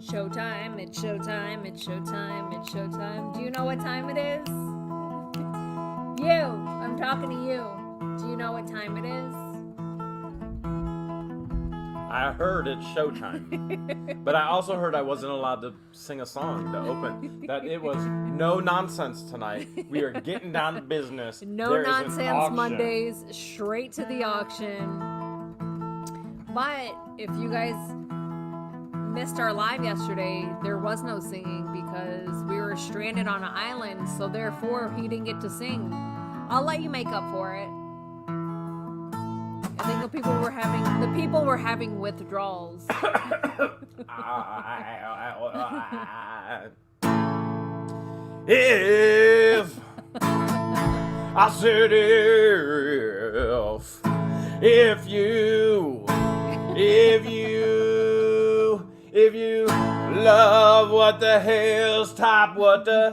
Showtime, it's showtime, it's showtime, it's showtime. Do you know what time it is? You! I'm talking to you. Do you know what time it is? I heard it's showtime. But I also heard I wasn't allowed to sing a song to open. That it was no nonsense tonight. We are getting down to business. No There is an nonsense auction. Mondays, straight to the auction. But if you guys missed our live yesterday, there was no singing because we were stranded on an island, so therefore he didn't get to sing. I'll let you make up for it. I think the people were having withdrawals. If I said if you love what the hell's top, what the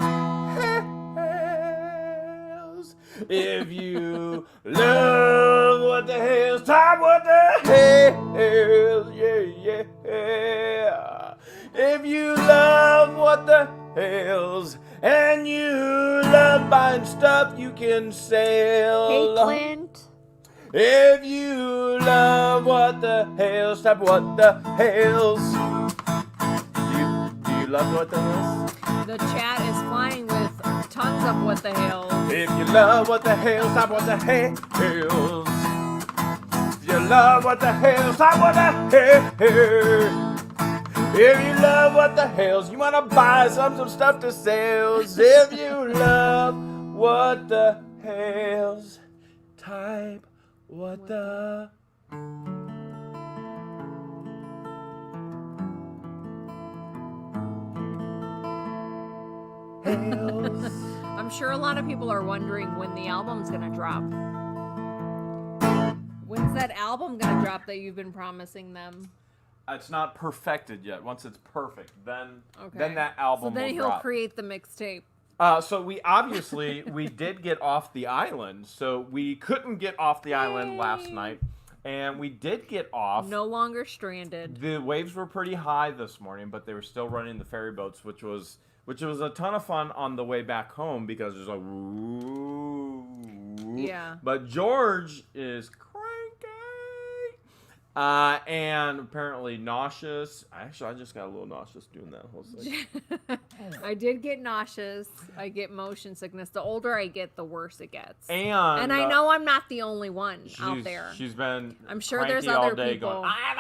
hell's, if you love what the hell's top, what the hell's, yeah. If you love what the hell's, and you love buying stuff you can sell. Hey, Clint. If you love what the hell's, stop what the hell's. Do you love what the hell's? The chat is flying with tons of what the hell. If you love what the hell's, stop what the hell's. If you love what the hell's, stop what the hell's. If you love what the hell's, you wanna buy some stuff to sell. If you love what the hell's, type what the hell's. I'm sure a lot of people are wondering when the album's gonna drop. When's that album gonna drop that you've been promising them? It's not perfected yet. Once it's perfect, then Okay. that album So then will he'll drop. create the mixtape. So we did get off the island. So we couldn't get off the island last night, and we did get off. No longer stranded. The waves were pretty high this morning, but they were still running the ferry boats, which was a ton of fun on the way back home because there's like woo. Yeah. But George is cranky. And apparently nauseous. Actually, I just got a little nauseous doing that whole thing. I did get nauseous. I get motion sickness. The older I get, the worse it gets. And I know I'm not the only one out there. She's been I'm sure cranky there's all other day people. Going, I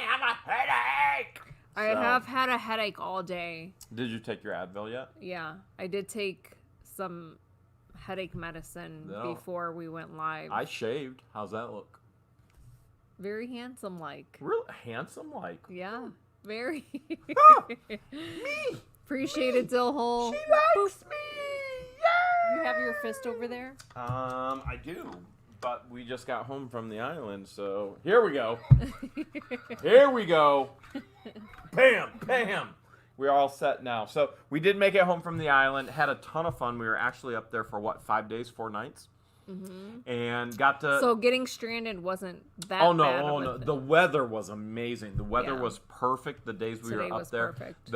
have a headache. I have had a headache all day. Did you take your Advil yet? Yeah, I did take some headache medicine before we went live. I shaved. How's that look? Very handsome like. Real handsome like. Yeah, very. Me. Appreciate it, Dillhole. She likes me. Yay! You have your fist over there? I do. But we just got home from the island, so here we go. Here we go. Bam, bam. We're all set now. So we did make it home from the island. Had a ton of fun. We were actually up there for 5 days, 4 nights. Mm-hmm. And got to. So getting stranded wasn't that bad. Oh no! The weather was amazing. The weather was perfect. The days we Today were up was there, perfect.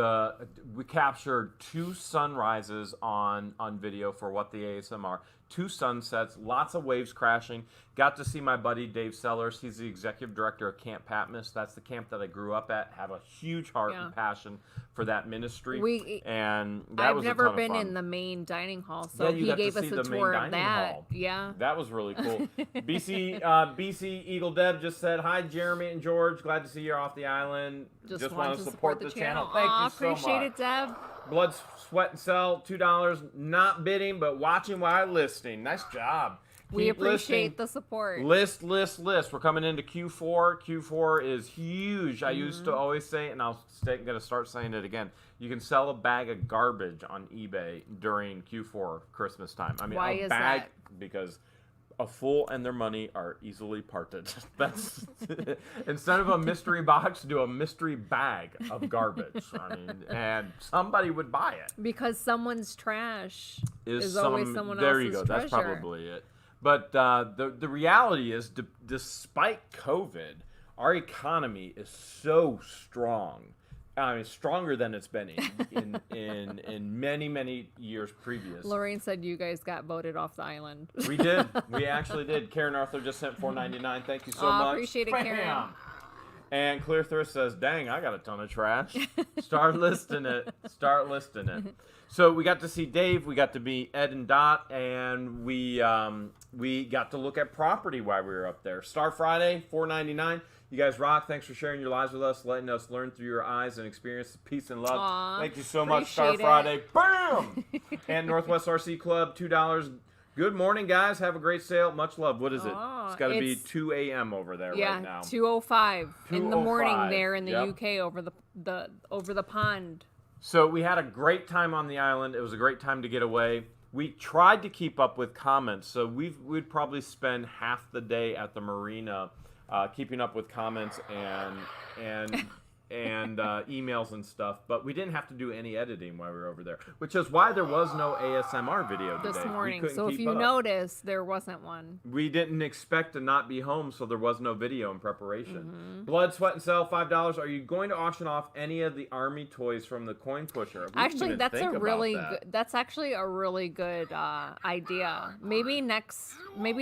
We captured 2 sunrises on video for what the ASMR. 2 sunsets, lots of waves crashing. Got to see my buddy Dave Sellers. He's the executive director of Camp Patmos. That's the camp that I grew up at. Have a huge heart and passion for that ministry. I've never been in the main dining hall, so he gave us a tour of that. Hall. Yeah, that was really cool. BC Eagle Deb just said hi, Jeremy and George. Glad to see you off the island. Just want to support the channel. Thank you so much. Appreciate it, Deb. Blood, Sweat, and Sell, $2. Not bidding, but watching while listing. Nice job. We appreciate the support. List. We're coming into Q4. Q4 is huge. I used to always say it, and I'm going to start saying it again. You can sell a bag of garbage on eBay during Q4 Christmas time. I mean, why a is bag that? Because a fool and their money are easily parted. That's instead of a mystery box, do a mystery bag of garbage. I mean, and somebody would buy it because someone's trash is always someone there else's you go. treasure. That's probably it. But the reality is, despite COVID, our economy is so strong stronger than it's been in many years previous. Lorraine said you guys got voted off the island. We did. We actually did. Karen Arthur just sent $4.99. Thank you so much. Appreciate it, Karen. And Clear Thirst says, dang, I got a ton of trash. Start listing it. Start listing it. So we got to see Dave. We got to meet Ed and Dot. And we got to look at property while we were up there. Star Friday, $4.99. You guys rock. Thanks for sharing your lives with us, letting us learn through your eyes and experience peace and love. Aww, thank you so much, Star Friday. Bam! And Northwest RC Club, $2. Good morning, guys. Have a great sale. Much love. What is it? It's got to be 2 a.m. over there right now. 2:05 in the morning there in the UK over the pond. So we had a great time on the island. It was a great time to get away. We tried to keep up with comments, so we'd probably spend half the day at the marina keeping up with comments and emails and stuff, but we didn't have to do any editing while we were over there, which is why there was no ASMR video today. This morning. So if you notice, there wasn't one. We didn't expect to not be home, so there was no video in preparation. Blood, Sweat, and Sell, $5. Are you going to auction off any of the Army toys from the coin pusher? Actually, that's a really good. That's actually a really good idea. Maybe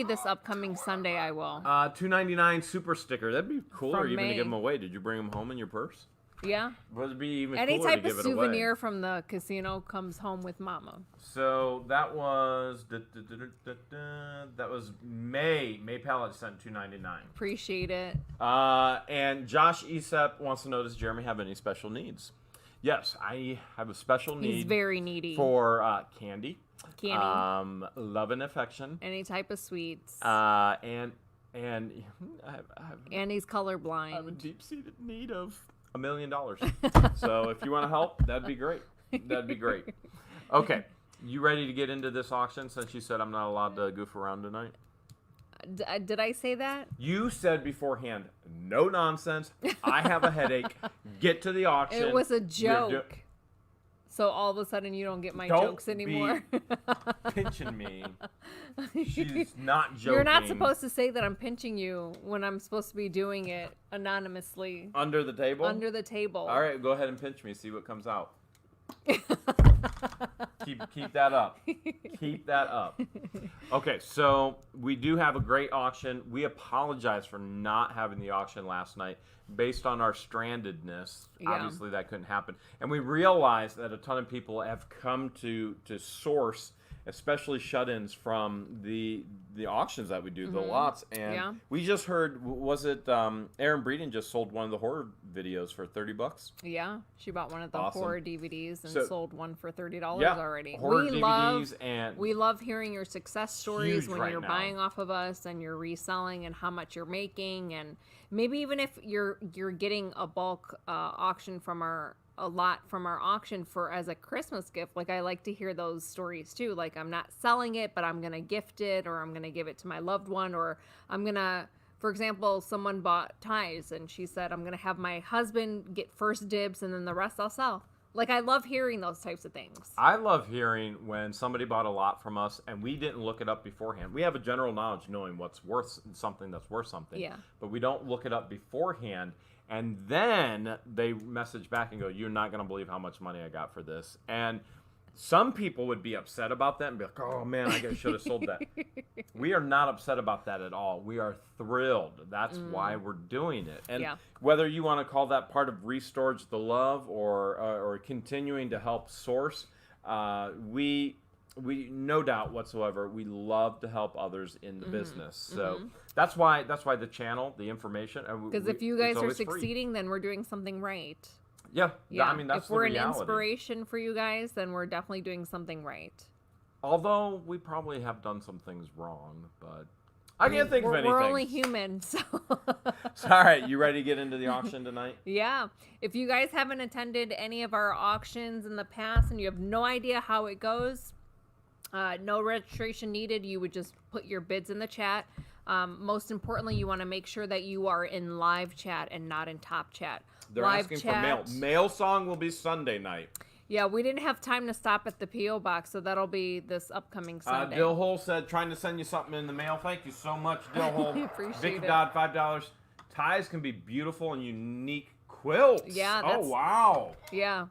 this upcoming Sunday I will. $2.99 super sticker. That'd be cool. Or even to May. give them away. Did you bring them home in your purse? Yeah. Would it be even Any cooler type to of give it away? souvenir from the casino comes home with Mama. So that was May. May Pallet sent $2.99. Appreciate it. And Josh Esep wants to know, does Jeremy have any special needs? Yes, I have a special need. He's very needy. For candy. Candy. Love and affection. Any type of sweets. And he's colorblind. I have a deep-seated need of $1 million. So if you want to help, that'd be great. That'd be great. Okay, you ready to get into this auction since you said I'm not allowed to goof around tonight? Did I say that? You said beforehand, no nonsense. I have a headache. Get to the auction. It was a joke. So all of a sudden you don't get my jokes anymore. Pinching me. She's not joking. You're not supposed to say that I'm pinching you when I'm supposed to be doing it anonymously. Under the table? Under the table. All right, go ahead and pinch me. See what comes out. keep that up. Keep that up. Okay, so we do have a great auction. We apologize for not having the auction last night based on our strandedness. Yeah. Obviously that couldn't happen. And we realized that a ton of people have come to source, especially shut-ins from the auctions that we do, the lots. And we just heard, was it Erin Breeden just sold one of the horror videos for $30? Yeah, she bought one of the horror DVDs and sold one for $30 already. Horror DVDs and we love hearing your success stories when you're buying off of us and you're reselling and how much you're making, and maybe even if you're getting a bulk auction from a lot from our auction for as a Christmas gift. Like, I like to hear those stories too. Like, I'm not selling it, but I'm gonna gift it, or I'm gonna give it to my loved one, or I'm gonna, for example, someone bought ties and she said, I'm gonna have my husband get first dibs and then the rest I'll sell. Like, I love hearing those types of things. I love hearing when somebody bought a lot from us and we didn't look it up beforehand. We have a general knowledge knowing what's worth something that's worth something. Yeah. But we don't look it up beforehand. And then they message back and go, you're not going to believe how much money I got for this. And some people would be upset about that and be like, oh, man, I should have sold that. We are not upset about that at all. We are thrilled. That's why we're doing it. And whether you want to call that part of Restorage the Love or continuing to help source, we no doubt whatsoever, we love to help others in the business. So that's why the channel, the information. Because if you guys are succeeding, then we're doing something right. Yeah. I mean, that's if we're the reality. An inspiration for you guys, then we're definitely doing something right. Although we probably have done some things wrong, but I can't think of anything. We're only human, so. So, all right, you ready to get into the auction tonight? Yeah. If you guys haven't attended any of our auctions in the past and you have no idea how it goes, no registration needed. You would just put your bids in the chat. Most importantly, you want to make sure that you are in live chat and not in top chat. They're live asking chat, for mail. Mail song will be Sunday night. Yeah, we didn't have time to stop at the P.O. box, so that'll be this upcoming Sunday. Dill Hole said, trying to send you something in the mail. Thank you so much, Dill Hole. Appreciate Vic it. Dodd, $5. Ties can be beautiful and unique, quilts. Yeah, Oh, wow. Yeah.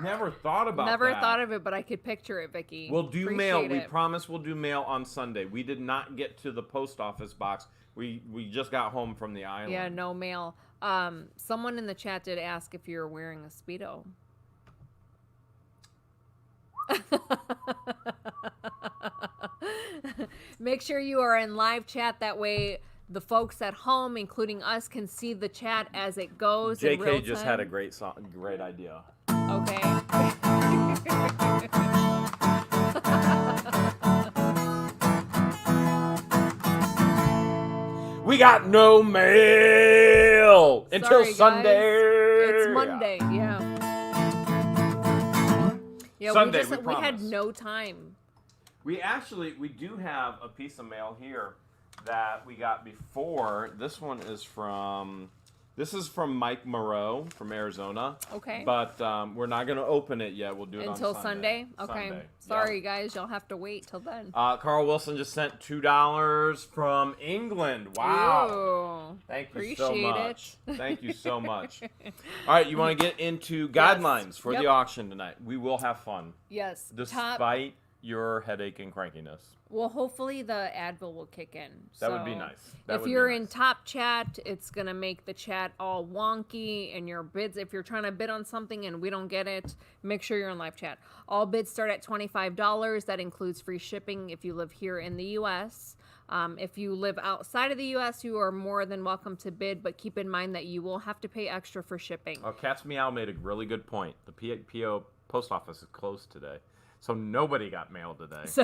Never thought about that. Never thought of it, but I could picture it, Vicky. We'll do Appreciate mail. it. We promise we'll do mail on Sunday. We did not get to the post office box. We just got home from the island. Yeah, no mail. Someone in the chat did ask if you're wearing a Speedo. Make sure you are in live chat. That way the folks at home, including us, can see the chat as it goes. JK just had a great idea. Okay. We got no mail until Sorry, Sunday. Guys. It's Monday, yeah. Yeah, Sunday, we had no time. We do have a piece of mail here that we got before. This one is from Mike Moreau from Arizona. Okay. But we're not going to open it yet. We'll do it until on Sunday. Okay. Sunday. Sorry, guys. You'll have to wait till then. Carl Wilson just sent $2 from England. Wow. Ooh, Thank you appreciate so much. it. Thank you so much. All right, you want to get into guidelines for the Yep. auction tonight. We will have fun. Yes. Despite your headache and crankiness. Well, hopefully the Advil will kick in. That would be nice. If you're in top chat, it's going to make the chat all wonky, and your bids, if you're trying to bid on something and we don't get it, make sure you're in live chat. All bids start at $25. That includes free shipping if you live here in the U.S. If you live outside of the U.S., you are more than welcome to bid, but keep in mind that you will have to pay extra for shipping. Oh, Cat's Meow made a really good point. The PO post office is closed today. So nobody got mail today. So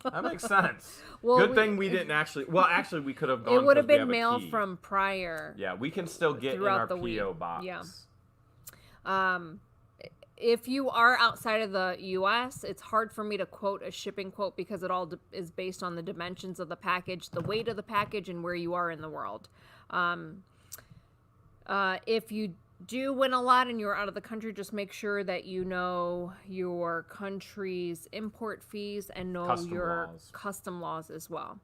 that makes sense. Well, good thing we didn't actually. Well, actually, we could have gone. It would have been mail mailed from prior. Yeah, we can still get in our PO box. Yeah. If you are outside of the U.S., it's hard for me to quote a shipping quote because it all is based on the dimensions of the package, the weight of the package, and where you are in the world. If you do win a lot and you're out of the country, just make sure that you know your country's import fees and know your custom laws as well.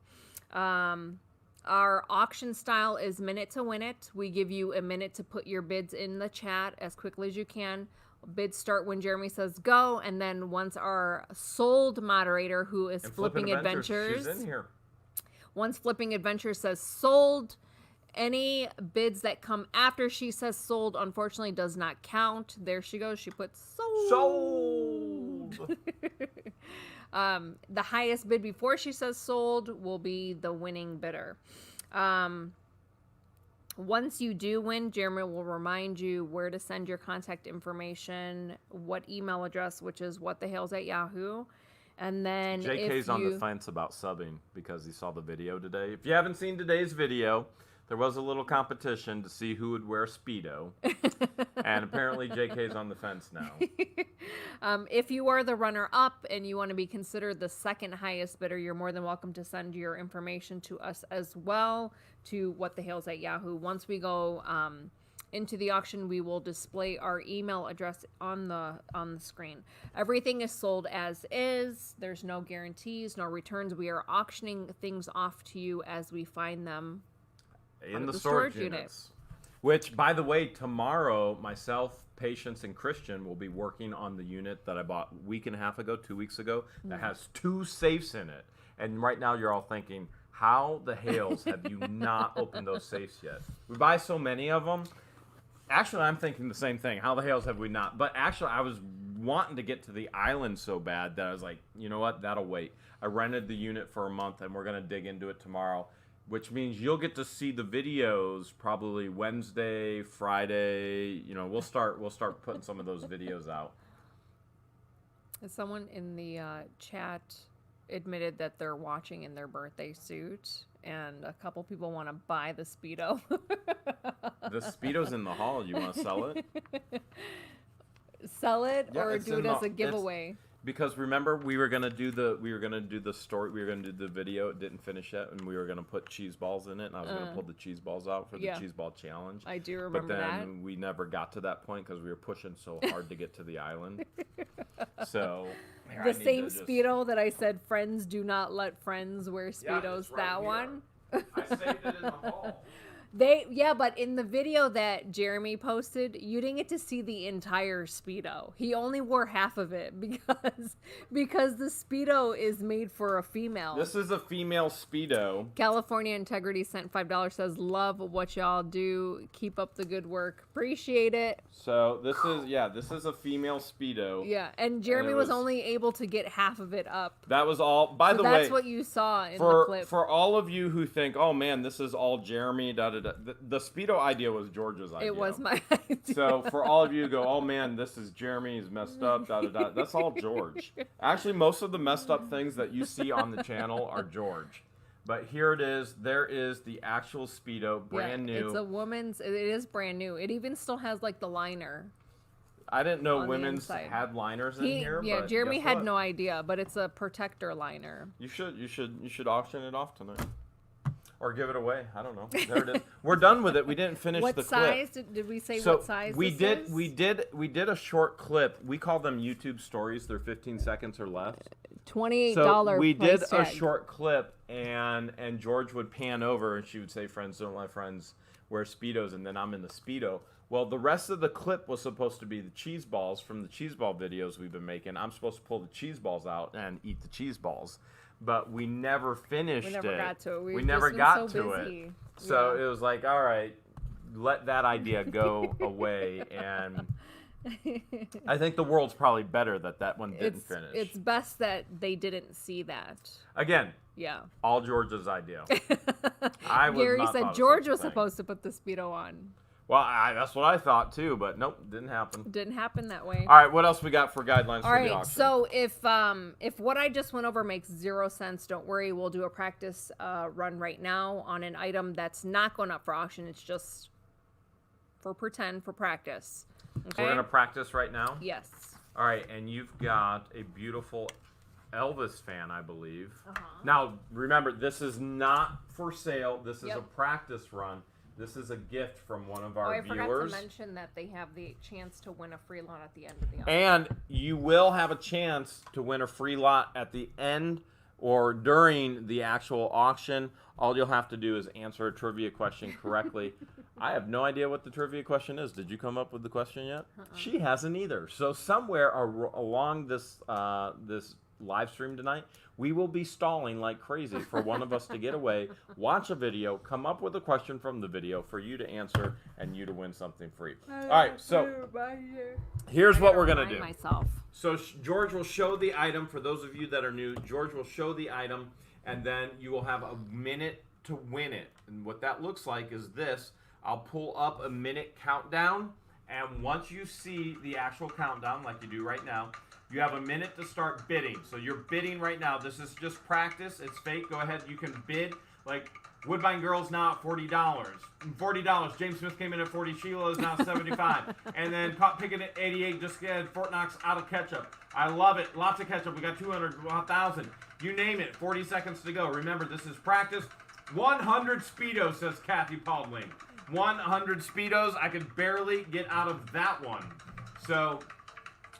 Our auction style is minute to win it. We give you a minute to put your bids in the chat as quickly as you can. Bids start when Jeremy says go, and then once our sold moderator, who is Flipping Adventures, she's in here. Once Flipping Adventures says sold, any bids that come after she says sold, unfortunately, does not count. There she goes. She puts sold. The highest bid before she says sold will be the winning bidder. Once you do win, Jeremy will remind you where to send your contact information, what email address, which is whatthehales@yahoo. And then JK's on the fence about subbing because he saw the video today. If you haven't seen today's video, there was a little competition to see who would wear Speedo. And apparently JK's on the fence now. If you are the runner-up and you want to be considered the second highest bidder, you're more than welcome to send your information to us as well, to whatthehales@yahoo. Once we go into the auction, we will display our email address on the screen. Everything is sold as is. There's no guarantees, no returns. We are auctioning things off to you as we find them in the storage units. Which, by the way, tomorrow, myself, Patience, and Christian will be working on the unit that I bought a week and a half ago, 2 weeks ago, that has 2 safes in it. And right now you're all thinking, how the Hales have you not opened those safes yet? We buy so many of them. Actually, I'm thinking the same thing. How the Hales have we not? But actually, I was wanting to get to the island so bad that I was like, you know what? That'll wait. I rented the unit for a month, and we're going to dig into it tomorrow. Which means you'll get to see the videos probably Wednesday, Friday. You know, we'll start putting some of those videos out. Someone in the chat admitted that they're watching in their birthday suit, and a couple people want to buy the Speedo. The Speedo's in the hall. You want to sell it? Sell it, yeah, or do it as a giveaway? Because remember, we were gonna do the story. We were gonna do the video. It didn't finish yet, and we were gonna put cheese balls in it. And I was gonna pull the cheese balls out for the cheese ball challenge. I do remember that. But then we never got to that point because we were pushing so hard to get to the island. So the same Speedo that I said, friends do not let friends wear Speedos. Yeah, right that here. one. I saved it in the hall. But in the video that Jeremy posted, you didn't get to see the entire Speedo. He only wore half of it because the Speedo is made for a female. This is a female Speedo. California Integrity sent $5, says, love what y'all do. Keep up the good work. Appreciate it. So this is a female Speedo. Yeah, and Jeremy was only able to get half of it up. That was all, by the way. That's what you saw in the clip. For all of you who think, oh man, this is all Jeremy, the Speedo idea was George's idea. It was my idea. So for all of you who go, oh man, this is Jeremy, he's messed up, that's all George. Actually, most of the messed up things that you see on the channel are George. But here it is. There is the actual Speedo, brand new. It's a woman's. It is brand new. It even still has like the liner. I didn't know women's had liners in here. Yeah, but Jeremy had no idea, but it's a protector liner. You should auction it off tonight. Or give it away. I don't know. There it is. We're done with it. We didn't finish the clip. What size did we say? What size? We did a short clip. We call them YouTube stories. They're 15 seconds or less. $28. So we did price a tag. short clip, and George would pan over, and she would say, "Friends don't let friends wear Speedos," and then I'm in the Speedo. Well, the rest of the clip was supposed to be the cheese balls from the cheese ball videos we've been making. I'm supposed to pull the cheese balls out and eat the cheese balls. But we never finished it. We never got to it. We never got so to busy. it. So it was like, all right, let that idea go away. And I think the world's probably better that one didn't finish. It's best that they didn't see that. Again, yeah, all George's idea. Gary said George was supposed to put the Speedo on. Well, that's what I thought too, but nope, didn't happen. Didn't happen that way. All right, what else we got for guidelines for the auction? So if what I just went over makes 0 sense, don't worry. We'll do a practice run right now on an item that's not going up for auction. It's just for practice. Okay? So we're gonna practice right now. Yes. All right, and you've got a beautiful Elvis fan, I believe. Now remember, this is not for sale. This is a practice run. This is a gift from one of our viewers. I forgot to mention that they have the chance to win a free lot at the end of the auction. And you will have a chance to win a free lot at the end or during the actual auction. All you'll have to do is answer a trivia question correctly. I have no idea what the trivia question is. Did you come up with the question yet? She hasn't either. So somewhere along this this live stream tonight, we will be stalling like crazy for one of us to get away, watch a video, come up with a question from the video for you to answer, and you to win something free. All right, so here's what we're going to do. So George will show the item. For those of you that are new, George will show the item, and then you will have a minute to win it. And what that looks like is this. I'll pull up a minute countdown, and once you see the actual countdown, like you do right now, you have a minute to start bidding. So you're bidding right now. This is just practice. It's fake. Go ahead. You can bid. Like Woodbine Girls now at $40. $40. James Smith came in at 40. Sheila is now 75. And then Pop Pickett at 88. Just get Fort Knox out of ketchup. I love it. Lots of ketchup. We got 200, 1,000. You name it. 40 seconds to go. Remember, this is practice. 100 Speedos, says Kathy Paulding. 100 Speedos. I could barely get out of that one. So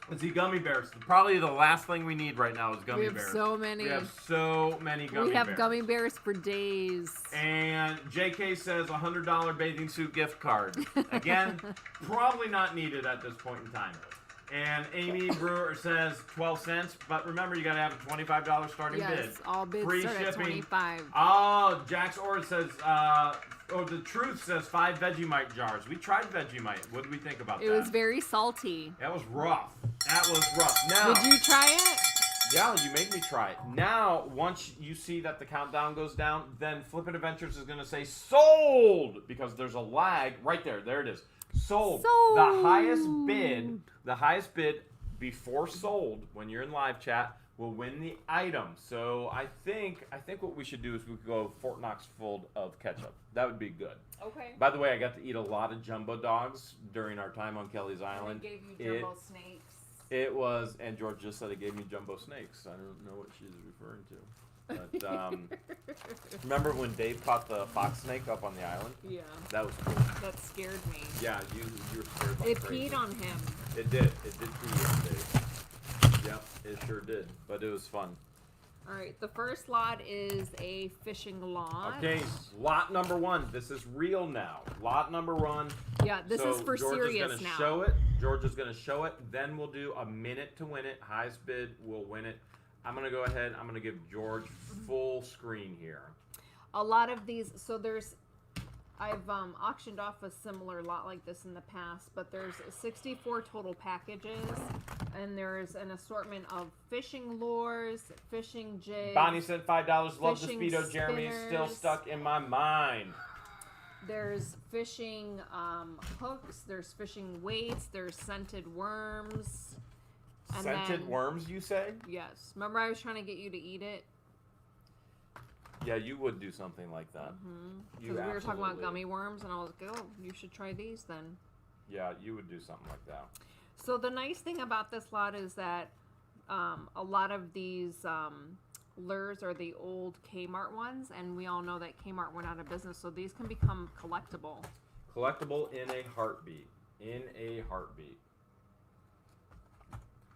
let's see, gummy bears. Probably the last thing we need right now is gummy bears. We have so many. We have so many gummy bears. We have gummy bears for days. And JK says $100 bathing suit gift card. Again, probably not needed at this point in time. And Amy Brewer says 12 cents. But remember, you got to have a $25 starting bid. Yes, all bids free start shipping. At 25. Oh, Jax Orr says, the truth says 5 Vegemite jars. We tried Vegemite. What do we think about that? It was very salty. That was rough. That was rough. Now, did you try it? Yeah, you made me try it. Now, once you see that the countdown goes down, then Flippin' Adventures is going to say sold because there's a lag right there. There it is. Sold. The highest bid before sold when you're in live chat will win the item. So I think what we should do is we could go Fort Knox full of ketchup. That would be good. Okay. By the way, I got to eat a lot of jumbo dogs during our time on Kelly's Island. They gave you jumbo snakes. It was, and George just said it gave me jumbo snakes. I don't know what she's referring to. But remember when Dave caught the fox snake up on the island? Yeah. That was cool. That scared me. Yeah, you were scared like crazy. It peed on him. It did. It did pee on Dave. Yep, it sure did. But it was fun. All right, the first lot is a fishing lot. Okay, lot number 1. This is real now. Lot number 1. Yeah, this is for George serious is gonna now. show it. George is going to show it. Then we'll do a minute to win it. Highest bid will win it. I'm going to go ahead. I'm going to give George full screen here. A lot of these, so I've auctioned off a similar lot like this in the past, but there's 64 total packages, and there's an assortment of fishing lures, fishing jigs. Bonnie sent $5. Love the fishing Speedo. Jeremy is still spinners. stuck in my mind. There's fishing hooks, there's fishing weights, there's scented worms. And Scented then- worms, you say? Yes. Remember I was trying to get you to eat it? Yeah, you would do something like that. Because we were talking about gummy worms, and I was like, oh, you should try these then. Yeah, you would do something like that. So the nice thing about this lot is that a lot of these lures are the old Kmart ones, and we all know that Kmart went out of business, so these can become collectible. Collectible in a heartbeat. In a heartbeat.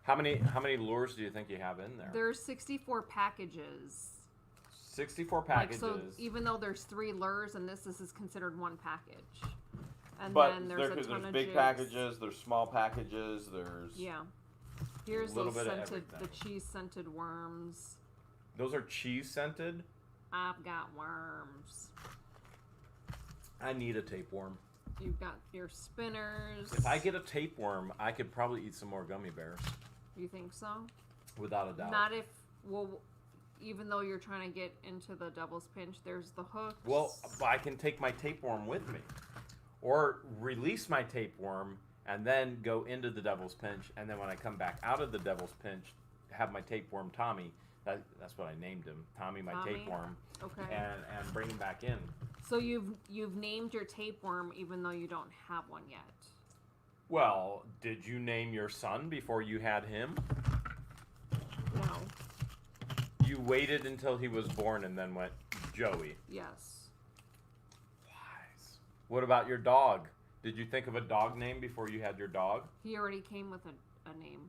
How many lures do you think you have in there? There's 64 packages. 64 packages. Like, so even though there's 3 lures, and this is considered one package. And but then there's a ton of big jigs. packages, there's small packages, there's Yeah. Here's a little those bit of scented, the everything. cheese scented worms. Those are cheese scented. I've got worms. I need a tapeworm. You've got your spinners. If I get a tapeworm, I could probably eat some more gummy bears. You think so? Without a doubt. Not if, well, even though you're trying to get into the devil's pinch, there's the hooks. Well, I can take my tapeworm with me. Or release my tapeworm and then go into the devil's pinch. And then when I come back out of the devil's pinch, have my tapeworm Tommy. That's what I named him. Tommy, my Tommy? tapeworm. Okay. And bring him back in. So you've named your tapeworm even though you don't have one yet. Well, did you name your son before you had him? No. You waited until he was born and then went, Joey. Yes. Wise. What about your dog? Did you think of a dog name before you had your dog? He already came with a name.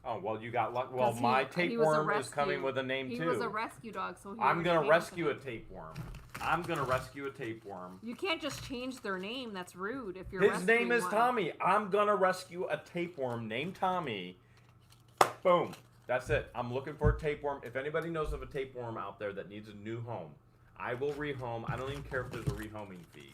Oh, well, you got luck. Well, 'Cause my he was a tapeworm is coming rescue. with a name, He too. was a rescue dog, so he I'm already going to came with rescue a name. tapeworm. I'm going to rescue a tapeworm. You can't just change their name. That's rude. If you're His name rescuing is one. Tommy. I'm going to rescue a tapeworm named Tommy. Boom. That's it. I'm looking for a tapeworm. If anybody knows of a tapeworm out there that needs a new home, I will rehome. I don't even care if there's a rehoming fee.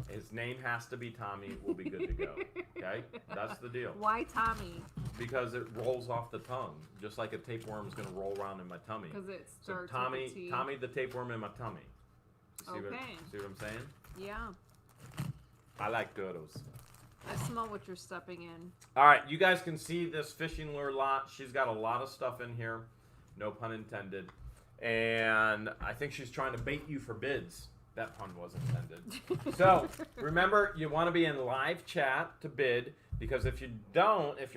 His name has to be Tommy. We'll be good to go. Okay? That's the deal. Why Tommy? Because it rolls off the tongue, just like a tapeworm is going to roll around in my tummy. Because it So starts Tommy, with a T. Tommy the tapeworm in my tummy. See Okay. what I'm saying? Yeah. I like turtles. I smell what you're stepping in. All right, you guys can see this fishing lure lot. She's got a lot of stuff in here, no pun intended. And I think she's trying to bait you for bids. That pun was intended. So remember, you want to be in live chat to bid, because if you're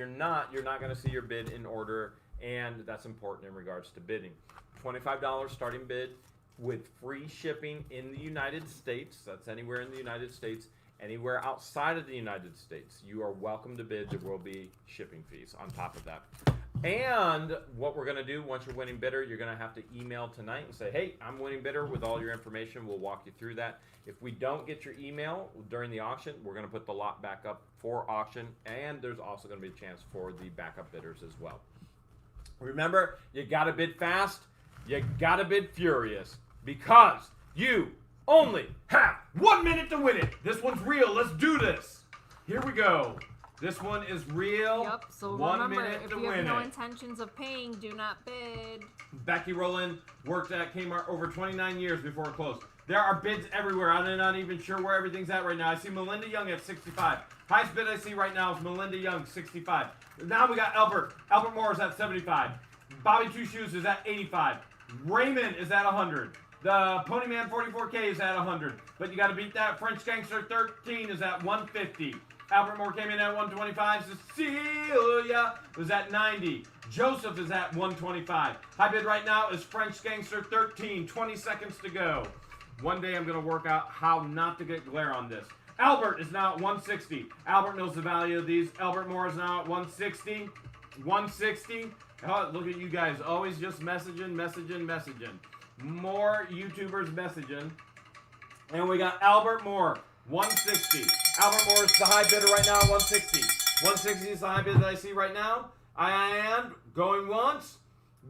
not going to see your bid in order, and that's important in regards to bidding. $25 starting bid with free shipping in the United States. That's anywhere in the United States. Anywhere outside of the United States, you are welcome to bid. There will be shipping fees on top of that. And what we're going to do, once you're winning bidder, you're going to have to email tonight and say, hey, I'm winning bidder with all your information. We'll walk you through that. If we don't get your email during the auction, we're going to put the lot back up for auction. And there's also going to be a chance for the backup bidders as well. Remember, you got to bid fast. You got to bid furious, because you only have 1 minute to win it. This one's real. Let's do this. Here we go. This one is real. Yep. So 1 remember, minute if to you have win no it. intentions of paying, do not bid. Becky Rowland worked at Kmart over 29 years before it closed. There are bids everywhere. I'm not even sure where everything's at right now. I see Melinda Young at 65. Highest bid I see right now is Melinda Young, 65. Now we got Albert. Albert Moore is at 75. Bobby Two Shoes is at 85. Raymond is at 100. The Ponyman 44K is at 100. But you got to beat that. French Gangster 13 is at 150. Albert Moore came in at 125. Cecilia was at 90. Joseph is at 125. High bid right now is French Gangster 13. 20 seconds to go. One day I'm going to work out how not to get glare on this. Albert is now at 160. Albert knows the value of these. Albert Moore is now at 160. 160. Oh, look at you guys, always just messaging. More YouTubers messaging. And we got Albert Moore, 160. Albert Moore is the high bidder right now, 160. 160 is the high bid that I see right now. And going once,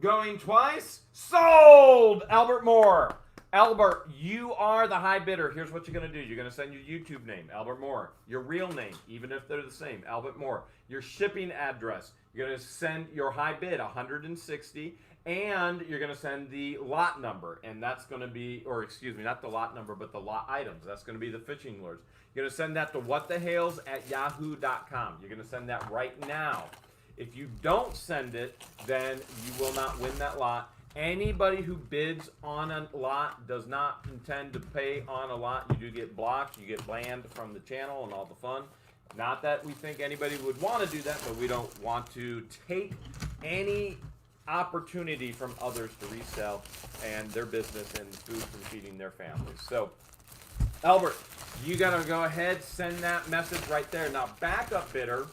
going twice, sold! Albert Moore. Albert, you are the high bidder. Here's what you're going to do. You're going to send your YouTube name, Albert Moore. Your real name, even if they're the same, Albert Moore. Your shipping address. You're going to send your high bid, 160. And you're going to send the lot number. And that's going to be, or excuse me, not the lot number, but the lot items. That's going to be the fishing lures. You're going to send that to whatthehales@yahoo.com. You're going to send that right now. If you don't send it, then you will not win that lot. Anybody who bids on a lot does not intend to pay on a lot. You do get blocked. You get banned from the channel and all the fun. Not that we think anybody would want to do that, but we don't want to take any opportunity from others to resell and their business and food from feeding their families. So, Albert, you got to go ahead, send that message right there. Now, backup bidder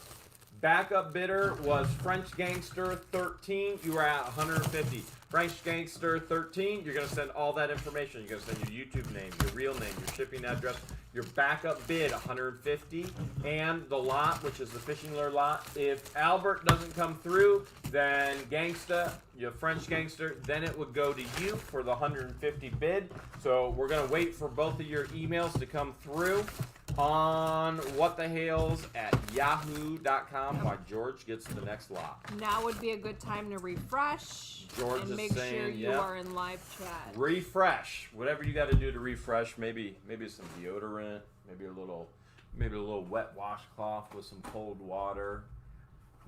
was French Gangster 13. You were at 150. French Gangster 13, you're going to send all that information. You're going to send your YouTube name, your real name, your shipping address, your backup bid, 150, and the lot, which is the fishing lure lot. If Albert doesn't come through, then Gangsta, your French Gangster, then it would go to you for the 150 bid. So we're going to wait for both of your emails to come through on whatthehales@yahoo.com while George gets the next lot. Now would be a good time to refresh George and is make saying, sure you yep. are in live chat. Refresh. Whatever you got to do to refresh. Maybe some deodorant. Maybe a little wet washcloth with some cold water,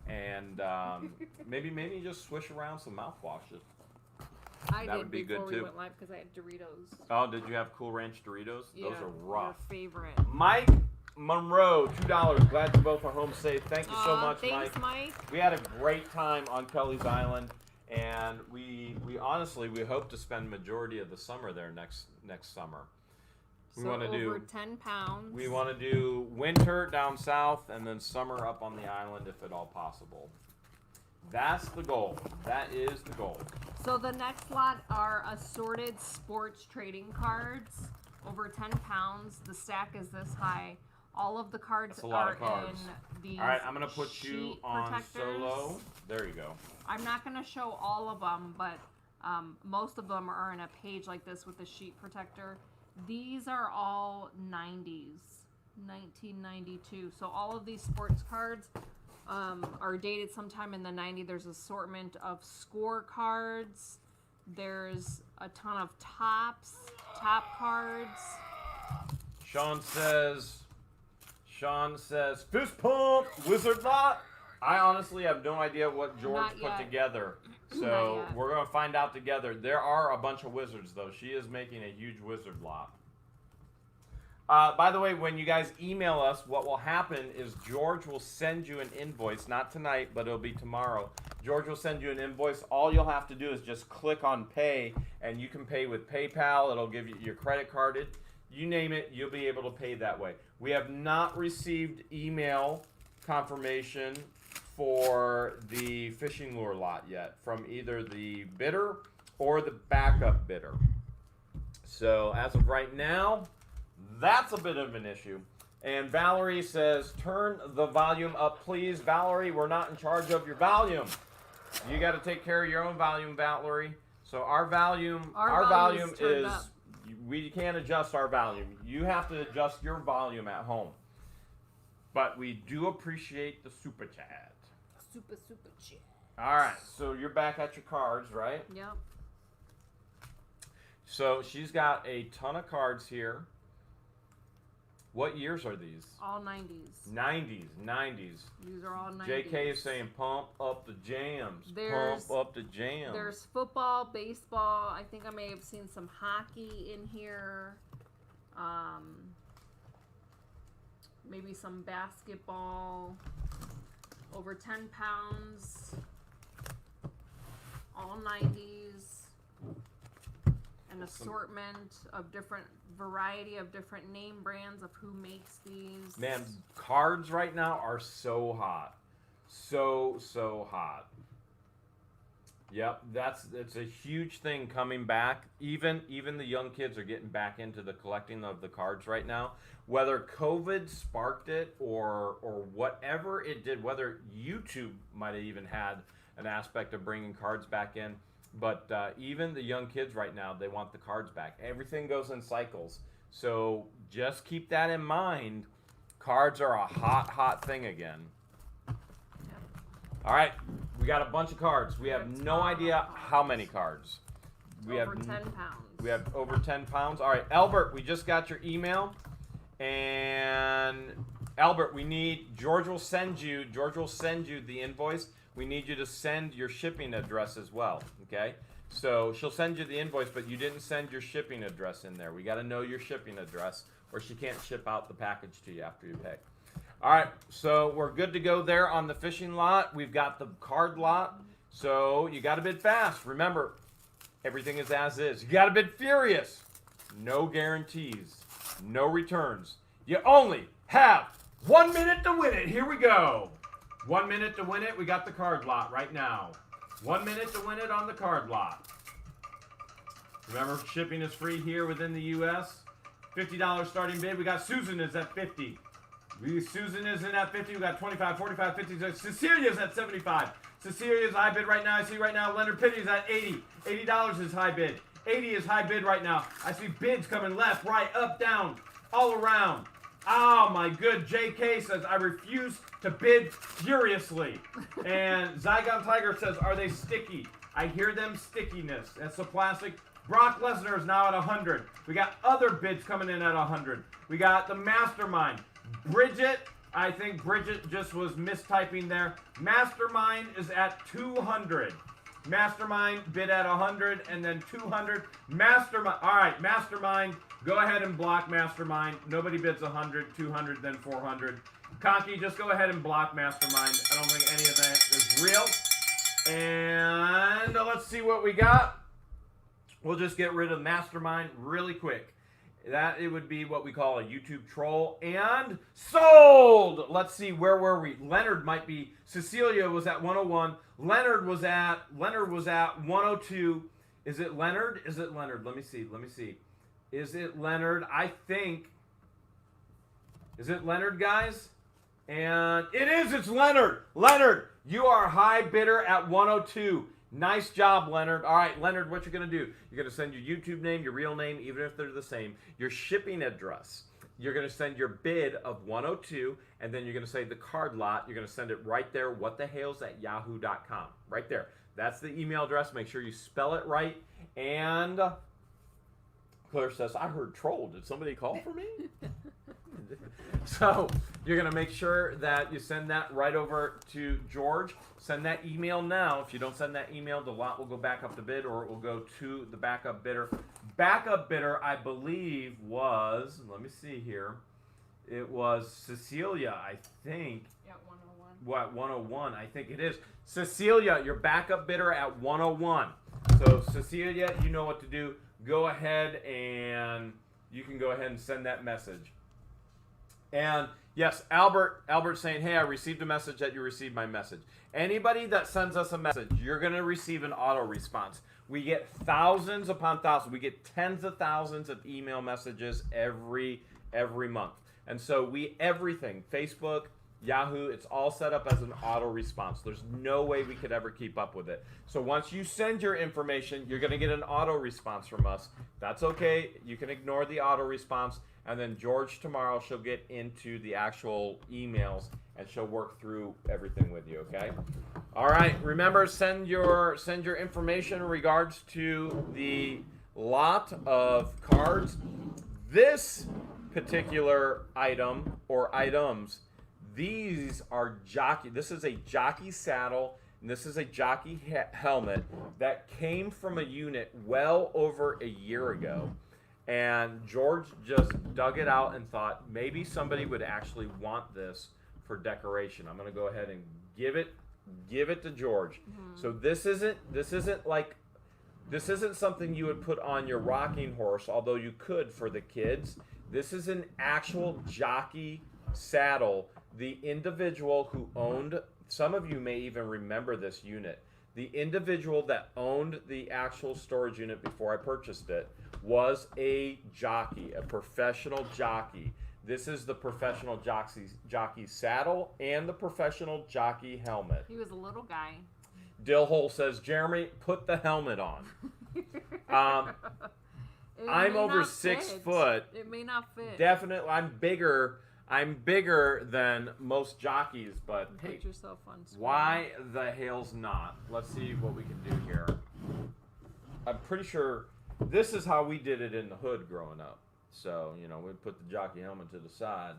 and maybe just swish around some mouthwashes. I That did would be before good, we too. went live because I had Doritos. Oh, did you have Cool Ranch Doritos? Yeah, Those are rough. Your favorite. Mike Monroe, $2. Glad you both are home safe. Thank you so much, thanks, Mike. We had a great time on Kelly's Island, and we honestly hope to spend majority of the summer there next summer. We So want to over do 10 pounds. We want to do winter down south and then summer up on the island if at all possible. That's the goal. That is the goal. So the next lot are assorted sports trading cards, over 10 pounds. The stack is this high. All of the cards That's a lot are of cards. in these All right, I'm going to put you sheet on protectors. solo. There you go. I'm not going to show all of them, but most of them are in a page like this with the sheet protector. These are all 90s, 1992. So all of these sports cards are dated sometime in the 90s. There's assortment of score cards. There's a ton of top cards. Sean says, fist pump, wizard lot. I honestly have no idea what George Not put yet. together. Not So yet. we're going to find out together. There are a bunch of wizards, though. She is making a huge wizard lot. By the way, when you guys email us, what will happen is George will send you an invoice. Not tonight, but it'll be tomorrow. George will send you an invoice. All you'll have to do is just click on pay, and you can pay with PayPal. It'll give you your credit card. You name it, you'll be able to pay that way. We have not received email confirmation for the fishing lure lot yet from either the bidder or the backup bidder. So as of right now, that's a bit of an issue. And Valerie says, turn the volume up, please. Valerie, we're not in charge of your volume. You got to take care of your own volume, Valerie. So our volume turned is, up. we can't adjust our volume. You have to adjust your volume at home. But we do appreciate the super chat. Super chat. All right, so you're back at your cards, right? Yep. So she's got a ton of cards here. What years are these? All 90s. 90s. These are all 90s. JK is saying pump up the jams. There's- Pump up the jams. There's football, baseball. I think I may have seen some hockey in here. Maybe some basketball. Over 10 pounds. All 90s. An assortment of variety of different name brands of who makes these. Man, cards right now are so hot. so hot. Yep, it's a huge thing coming back. Even the young kids are getting back into the collecting of the cards right now. Whether COVID sparked it or whatever it did, whether YouTube might have even had an aspect of bringing cards back in, but even the young kids right now, they want the cards back. Everything goes in cycles, so just keep that in mind. Cards are a hot thing again. All right, we got a bunch of cards. We have no idea how many cards. We over have 10 pounds. We have over 10 pounds. All right, Albert, we just got your email. And Albert, George will send you the invoice. We need you to send your shipping address as well, okay? So she'll send you the invoice, but you didn't send your shipping address in there. We got to know your shipping address, or she can't ship out the package to you after you pay. All right, so we're good to go there on the fishing lot. We've got the card lot, so you got to bid fast. Remember, everything is as is. You got to bid furious. No guarantees, no returns. You only have 1 minute to win it. Here we go. 1 minute to win it. We got the card lot right now. 1 minute to win it on the card lot. Remember, shipping is free here within the U.S. $50 starting bid. We got Susan is at 50. Susan is in at 50. We got 25, 45, 50. Cecilia's at 75. Cecilia's high bid right now. I see right now Leonard Pitty's at 80. $80 is high bid. 80 is high bid right now. I see bids coming left, right, up, down, all around. Oh my good. JK says, I refuse to bid furiously. And Zygon Tiger says, are they sticky? I hear them stickiness. That's the plastic. Brock Lesnar is now at 100. We got other bids coming in at 100. We got the Mastermind. Bridget, I think Bridget just was mistyping there. Mastermind is at 200. Mastermind bid at 100 and then 200. Mastermind, all right, Mastermind, go ahead and block Mastermind. Nobody bids 100, 200, then 400. Conky, just go ahead and block Mastermind. I don't think any of that is real. And let's see what we got. We'll just get rid of Mastermind really quick. That it would be what we call a YouTube troll. And sold! Let's see, where were we? Leonard might be, Cecilia was at 101. Leonard was at 102. Is it Leonard? Is it Leonard? Let me see. Is it Leonard? I think. Is it Leonard, guys? And it is, it's Leonard. Leonard, you are high bidder at 102. Nice job, Leonard. All right, Leonard, what you're going to do, you're going to send your YouTube name, your real name, even if they're the same, your shipping address. You're going to send your bid of 102, and then you're going to say the card lot. You're going to send it right there, whatthehales@yahoo.com. Right there. That's the email address. Make sure you spell it right. And Claire says, I heard troll. Did somebody call for me? So you're going to make sure that you send that right over to George. Send that email now. If you don't send that email, the lot will go back up to bid, or it will go to the backup bidder. Backup bidder, I believe, was, let me see here. It was Cecilia, I think. Yeah, 101. What, 101? I think it is. Cecilia, your backup bidder at 101. So Cecilia, you know what to do. Go ahead and you can go ahead and send that message. And yes, Albert's saying, hey, I received a message that you received my message. Anybody that sends us a message, you're going to receive an auto response. We get thousands upon thousands. We get tens of thousands of email messages every month. And so everything, Facebook, Yahoo, it's all set up as an auto response. There's no way we could ever keep up with it. So once you send your information, you're going to get an auto response from us. That's okay. You can ignore the auto response. And then George tomorrow, she'll get into the actual emails and she'll work through everything with you, okay? All right, remember, send your information in regards to the lot of cards. This particular item or items, these are Jockey. This is a Jockey saddle, and this is a Jockey helmet that came from a unit well over a year ago. And George just dug it out and thought maybe somebody would actually want this for decoration. I'm going to go ahead and give it to George. Mm-hmm. So this isn't something you would put on your rocking horse, although you could for the kids. This is an actual Jockey saddle. The individual who owned some of you may even remember this unit. The individual that owned the actual storage unit before I purchased it was a jockey, a professional jockey. This is the professional jockey saddle and the professional jockey helmet. He was a little guy. Dill Hole says, Jeremy, put the helmet on. I'm over 6 foot. It may not fit. Definitely, I'm bigger than most jockeys, but hey, put yourself on screen. Why the Hales not? Let's see what we can do here. I'm pretty sure this is how we did it in the hood growing up. So, you know, we'd put the jockey helmet to the side.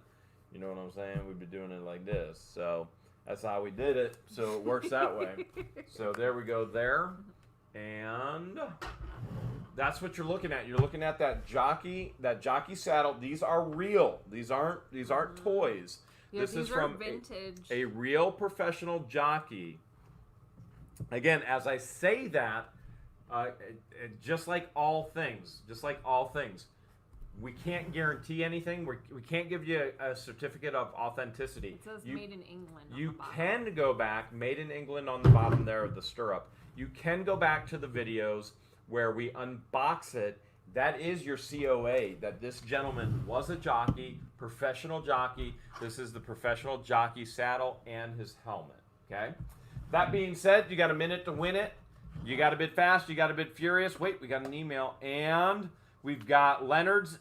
You know what I'm saying? We'd be doing it like this. So that's how we did it. So it works that way. So there we go there. And that's what you're looking at. You're looking at that jockey saddle. These are real. These aren't toys. Yeah, this is are from vintage. A real professional jockey. Again, as I say that, just like all things, we can't guarantee anything. We can't give you a certificate of authenticity. It says made in England. You can go back, made in England on the bottom there of the stirrup. You can go back to the videos where we unbox it. That is your COA, that this gentleman was a jockey, professional jockey. This is the professional jockey saddle and his helmet, okay? That being said, you got a minute to win it. You got a bit fast, you got a bit furious. Wait, we got an email, and we've got Leonard's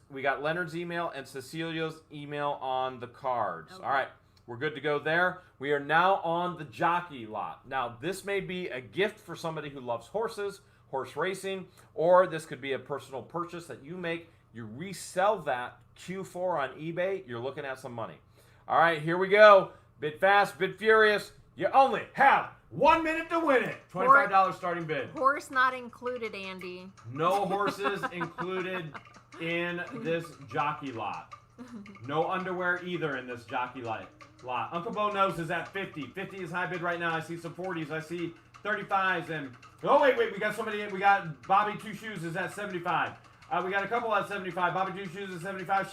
email and Cecilia's email on the cards. Okay. All right, we're good to go there. We are now on the jockey lot. Now, this may be a gift for somebody who loves horses, horse racing, or this could be a personal purchase that you make. You resell that Q4 on eBay, you're looking at some money. All right, here we go. Bid fast, bid furious. You only have 1 minute to win it. $25 starting bid. Horse not included, Andy. No horses included in this jockey lot. No underwear either in this jockey lot. Uncle Bo knows is at 50. 50 is high bid right now. I see some 40s. I see 35s and oh wait, we got somebody. We got Bobby Two Shoes is at 75. We got a couple at 75. Bobby Two Shoes is 75.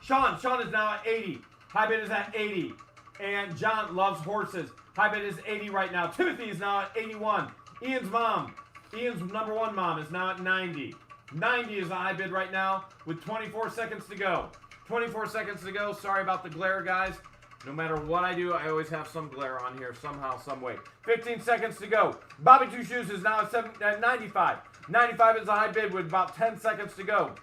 Sean is now at 80. High bid is at 80. And John loves horses. High bid is 80 right now. Timothy is now at 81. Ian's number one mom is now at 90. 90 is the high bid right now with 24 seconds to go. 24 seconds to go. Sorry about the glare, guys. No matter what I do, I always have some glare on here somehow, some way. 15 seconds to go. Bobby Two Shoes is now at 95. 95 is the high bid with about 10 seconds to go.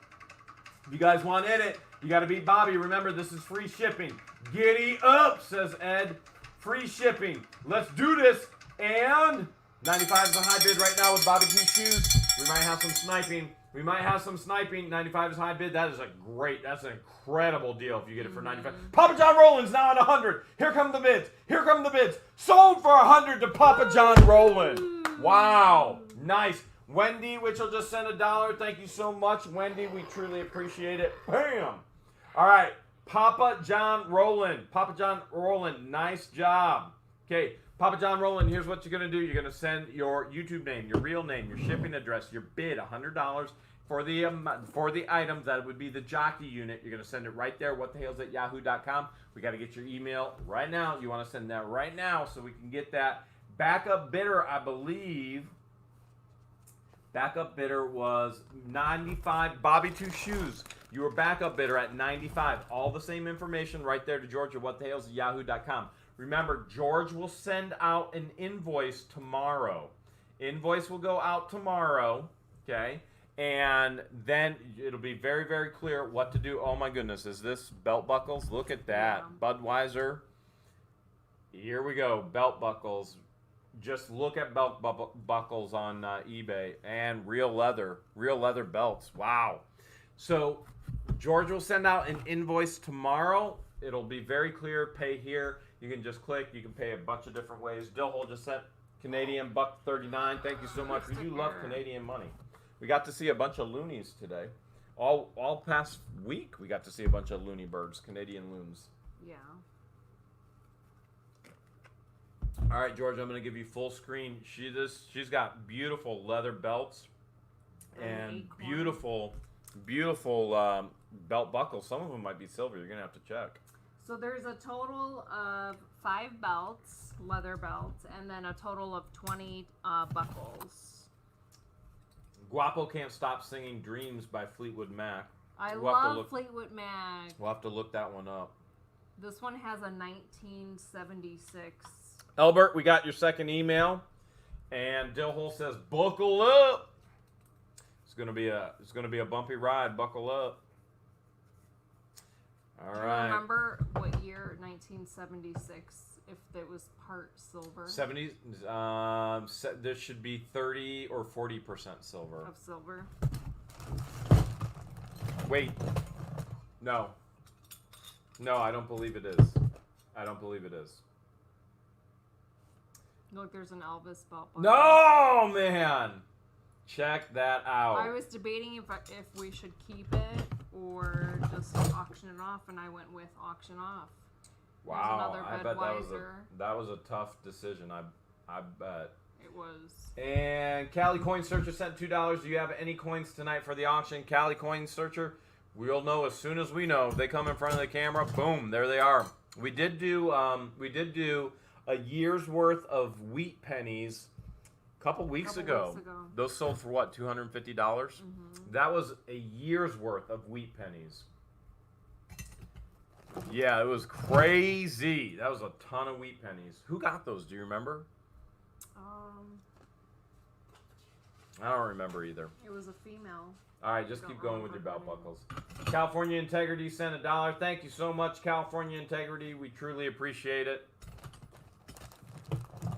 If you guys want in it, you got to beat Bobby. Remember, this is free shipping. Giddy up, says Ed. Free shipping. Let's do this. And 95 is the high bid right now with Bobby Two Shoes. We might have some sniping. 95 is high bid. That's an incredible deal if you get it for 95. Papa John Rowland's now at 100. Here come the bids. Sold for 100 to Papa John Rowland. Wow. Nice. Wendy, which will just send $1. Thank you so much, Wendy. We truly appreciate it. Bam. All right. Papa John Rowland. Nice job. Okay. Papa John Rowland, here's what you're going to do. You're going to send your YouTube name, your real name, your shipping address, your bid, $100 for the items. That would be the jockey unit. You're going to send it right there, whatthehales@yahoo.com. We got to get your email right now. You want to send that right now so we can get that. Backup bidder, I believe. Backup bidder was 95. Bobby Two Shoes. You were backup bidder at 95. All the same information right there to George at whatthehales@yahoo.com. Remember, George will send out an invoice tomorrow. Invoice will go out tomorrow, okay? And then it'll be very, very clear what to do. Oh, my goodness. Is this belt buckles? Look at that. Yeah. Budweiser. Here we go. Belt buckles. Just look at belt buckles on eBay. And real leather belts. Wow. So George will send out an invoice tomorrow. It'll be very clear. Pay here. You can just click. You can pay a bunch of different ways. Dillhole just sent Canadian $1.39. Thank you so much. We do love Canadian money. We got to see a bunch of loonies today. All past week, we got to see a bunch of loony birds, Canadian loons. Yeah. All right, George, I'm going to give you full screen. She's got beautiful leather belts and beautiful belt buckles. Some of them might be silver. You're going to have to check. So there's a total of 5 belts, leather belts, and then a total of 20 buckles. Guapo Can't Stop Singing Dreams by Fleetwood Mac. I love Fleetwood Mac. We'll have to look that one up. This one has a 1976. Albert, we got your second email, and Dillhole says, "Buckle up." It's gonna be a bumpy ride. Buckle up. All right. Remember what year 1976? If it was part silver. 70s. There should be 30 or 40% silver. Of silver. Wait. No. No, I don't believe it is. I don't believe it is. Look, there's an Elvis belt buckle. No, man. Check that out. I was debating if we should keep it or just auction it off, and I went with auction off. Wow, I bet that was a tough decision. I bet. It was. And Cali Coin Searcher sent $2. Do you have any coins tonight for the auction? Cali Coin Searcher, we'll know as soon as we know. If they come in front of the camera, boom, there they are. We did do a year's worth of wheat pennies a couple weeks ago. Those sold for what, $250? Mm-hmm. That was a year's worth of wheat pennies. Yeah, it was crazy. That was a ton of wheat pennies. Who got those? Do you remember? I don't remember either. It was a female. All right, just keep going with your belt buckles. California Integrity sent $1. Thank you so much, California Integrity. We truly appreciate it.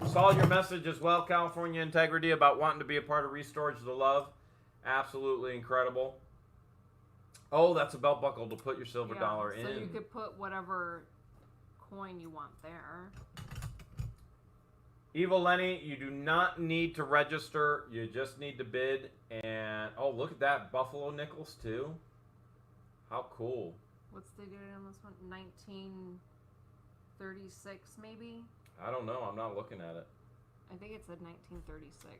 Saw your message as well, California Integrity, about wanting to be a part of Restorage of the Love. Absolutely incredible. Oh, that's a belt buckle to put your silver dollar in. So you could put whatever coin you want there. Evil Lenny, you do not need to register. You just need to bid. And, oh, look at that. Buffalo nickels, too. How cool. What's the date on this one? 1936, maybe? I don't know. I'm not looking at it. I think it said 1936.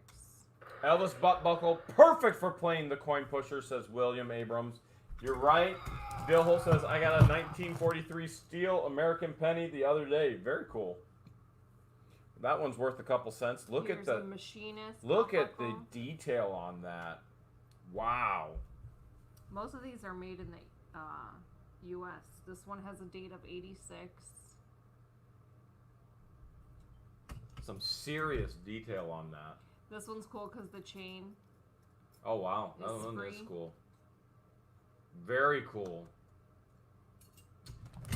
Elvis butt buckle. Perfect for playing the coin pusher, says William Abrams. You're right. Dillhole says, I got a 1943 steel American penny the other day. Very cool. That one's worth a couple cents. Look at the machinist. Look at the detail on that. Wow. Most of these are made in the U.S. This one has a date of 86. Some serious detail on that. This one's cool because the chain. Oh wow, that one is cool. Very cool.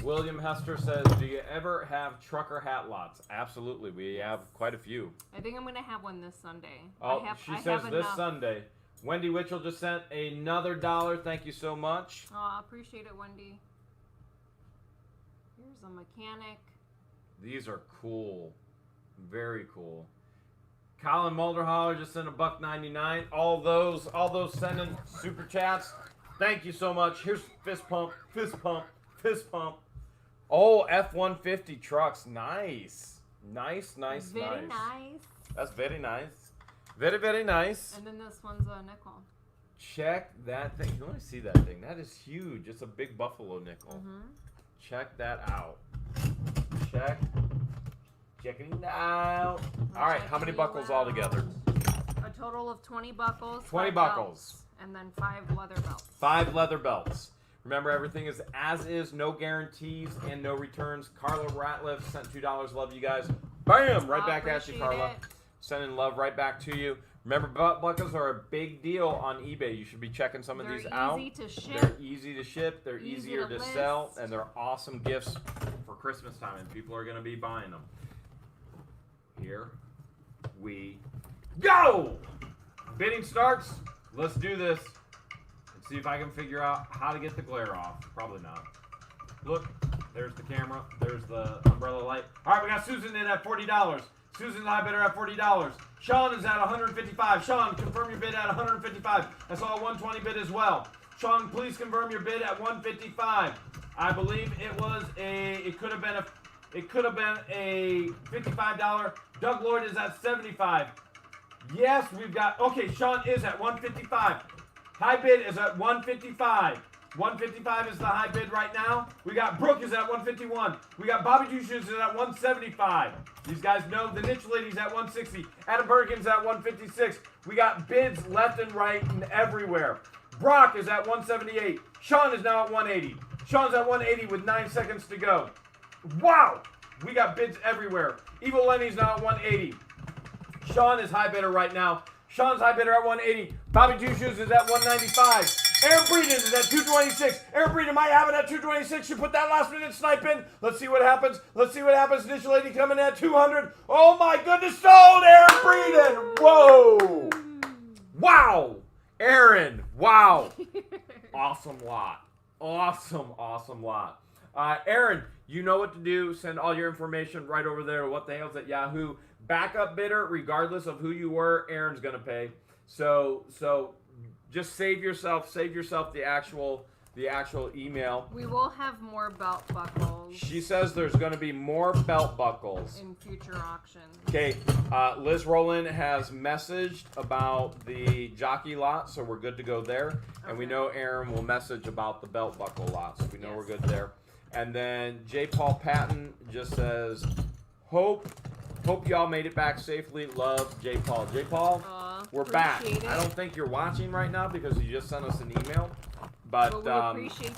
William Hester says, do you ever have trucker hat lots? Absolutely. We have quite a few. I think I'm going to have one this Sunday. Oh, she says this Sunday. Wendy Witchell just sent another $1. Thank you so much. Oh, I appreciate it, Wendy. Here's a mechanic. These are cool. Very cool. Colin Mulderholler just sent $1.99. All those sending super chats. Thank you so much. Here's fist pump, fist pump, fist pump. Oh, F-150 trucks. Nice. Nice. Very nice. That's very nice. Very, very nice. And then this one's a nickel. Check that thing. You want to see that thing? That is huge. It's a big buffalo nickel. Mm-hmm. Check that out. Check it out. All right, how many buckles all together? A total of 20 buckles. 20 buckles. And then 5 leather belts. 5 leather belts. Remember, everything is as is, no guarantees and no returns. Carla Ratliff sent $2. Love you guys. Bam! Right back at you, Carla. Sending love right back to you. Remember, butt buckles are a big deal on eBay. You should be checking some of these out. They're easy to ship. They're easy to ship. They're easier to sell. And they're awesome gifts for Christmas time. And people are going to be buying them. Here we go! Bidding starts. Let's do this. Let's see if I can figure out how to get the glare off. Probably not. Look, there's the camera. There's the umbrella light. All right, we got Susan in at $40. Susan's high bidder at $40. Sean is at $155. Sean, confirm your bid at $155. I saw a $120 bid as well. Sean, please confirm your bid at $155. I believe it could have been a $55. Doug Lloyd is at $75. Yes, we've got, okay, Sean is at $155. High bid is at $155. 155 is the high bid right now. We got Brooke is at 151. We got Bobby Two Shoes is at 175. These guys know the niche lady's at 160. Adam Perkins at 156. We got bids left and right and everywhere. Brock is at 178. Sean is now at 180. Sean's at 180 with 9 seconds to go. Wow! We got bids everywhere. Evil Lenny's now at 180. Sean is high bidder right now. Sean's high bidder at 180. Bobby Two Shoes is at 195. Aaron Breeden is at 226. Aaron Breeden might have it at 226. You put that last minute snipe in. Let's see what happens. Let's see what happens. Niche lady coming in at 200. Oh my goodness, sold Aaron Breeden. Whoa. Wow. Aaron. Wow. Awesome lot. Awesome lot. Aaron, you know what to do. Send all your information right over there to whatthehales at Yahoo. Backup bidder, regardless of who you were, Aaron's gonna pay. So just save yourself the actual email. We will have more belt buckles. She says there's gonna be more belt buckles in future auctions. Okay, Liz Rowland has messaged about the Jockey lot, so we're good to go there. Okay. And we know Aaron will message about the belt buckle lot, so we know we're good there. And then J. Paul Patton just says, hope y'all made it back safely. Love, J. Paul. J. Paul, we're back. I don't think you're watching right now because you just sent us an email. But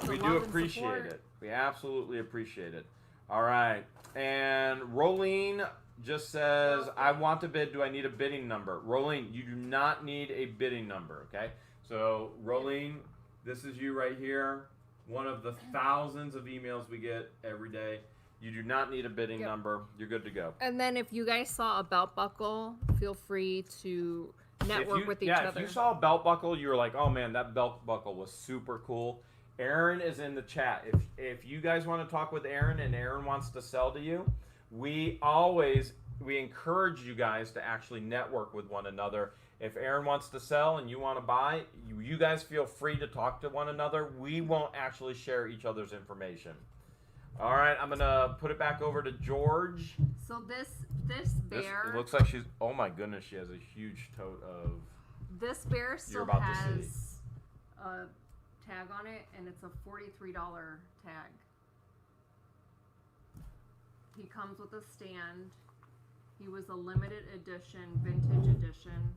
we do appreciate it. We absolutely appreciate it. All right. And Rolene just says, I want to bid. Do I need a bidding number? Rolene, you do not need a bidding number, okay? So, Rolene, this is you right here. One of the thousands of emails we get every day. You do not need a bidding number. You're good to go. And then if you guys saw a belt buckle, feel free to network with each other. If you saw a belt buckle, you were like, oh man, that belt buckle was super cool. Aaron is in the chat. If you guys want to talk with Aaron and Aaron wants to sell to you, we encourage you guys to actually network with one another. If Aaron wants to sell and you want to buy, you guys feel free to talk to one another. We won't actually share each other's information. All right, I'm going to put it back over to George. So this bear... It looks like she's... Oh my goodness, she has a huge tote of... This bear still has a tag on it, and it's a $43 tag. He comes with a stand. He was a limited edition, vintage edition,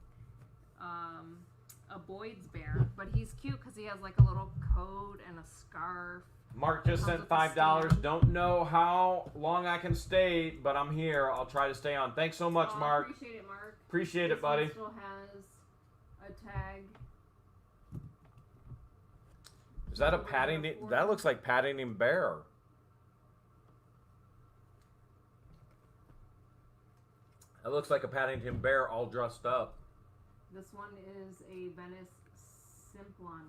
a Boyd's bear. But he's cute because he has like a little coat and a scarf. Mark just sent $5. Don't know how long I can stay, but I'm here. I'll try to stay on. Thanks so much, Mark. Appreciate it, Mark. Appreciate it, buddy. This still has a tag. Is that a Paddington? That looks like Paddington Bear. That looks like a Paddington Bear all dressed up. This one is a Venice Simplon.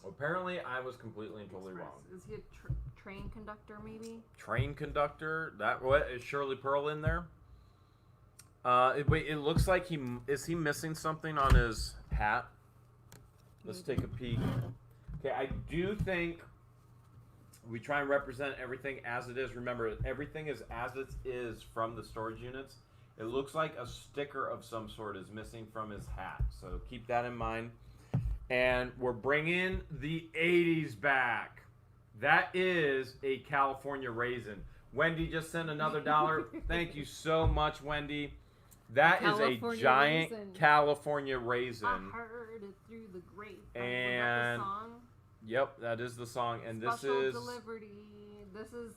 Apparently, I was completely and totally wrong. Is he a train conductor, maybe? Train conductor? What is Shirley Pearl in there? It looks like is he missing something on his hat? Let's take a peek. Okay, I do think we try and represent everything as it is. Remember, everything is as it is from the storage units. It looks like a sticker of some sort is missing from his hat, so keep that in mind. And we're bringing the 80s back. That is a California raisin. Wendy just sent another $1. Thank you so much, Wendy. That is a giant raisin. California raisin. I heard it through the grapevine. And was that the song? Yep, that is the song. And Special this is Delivery. This is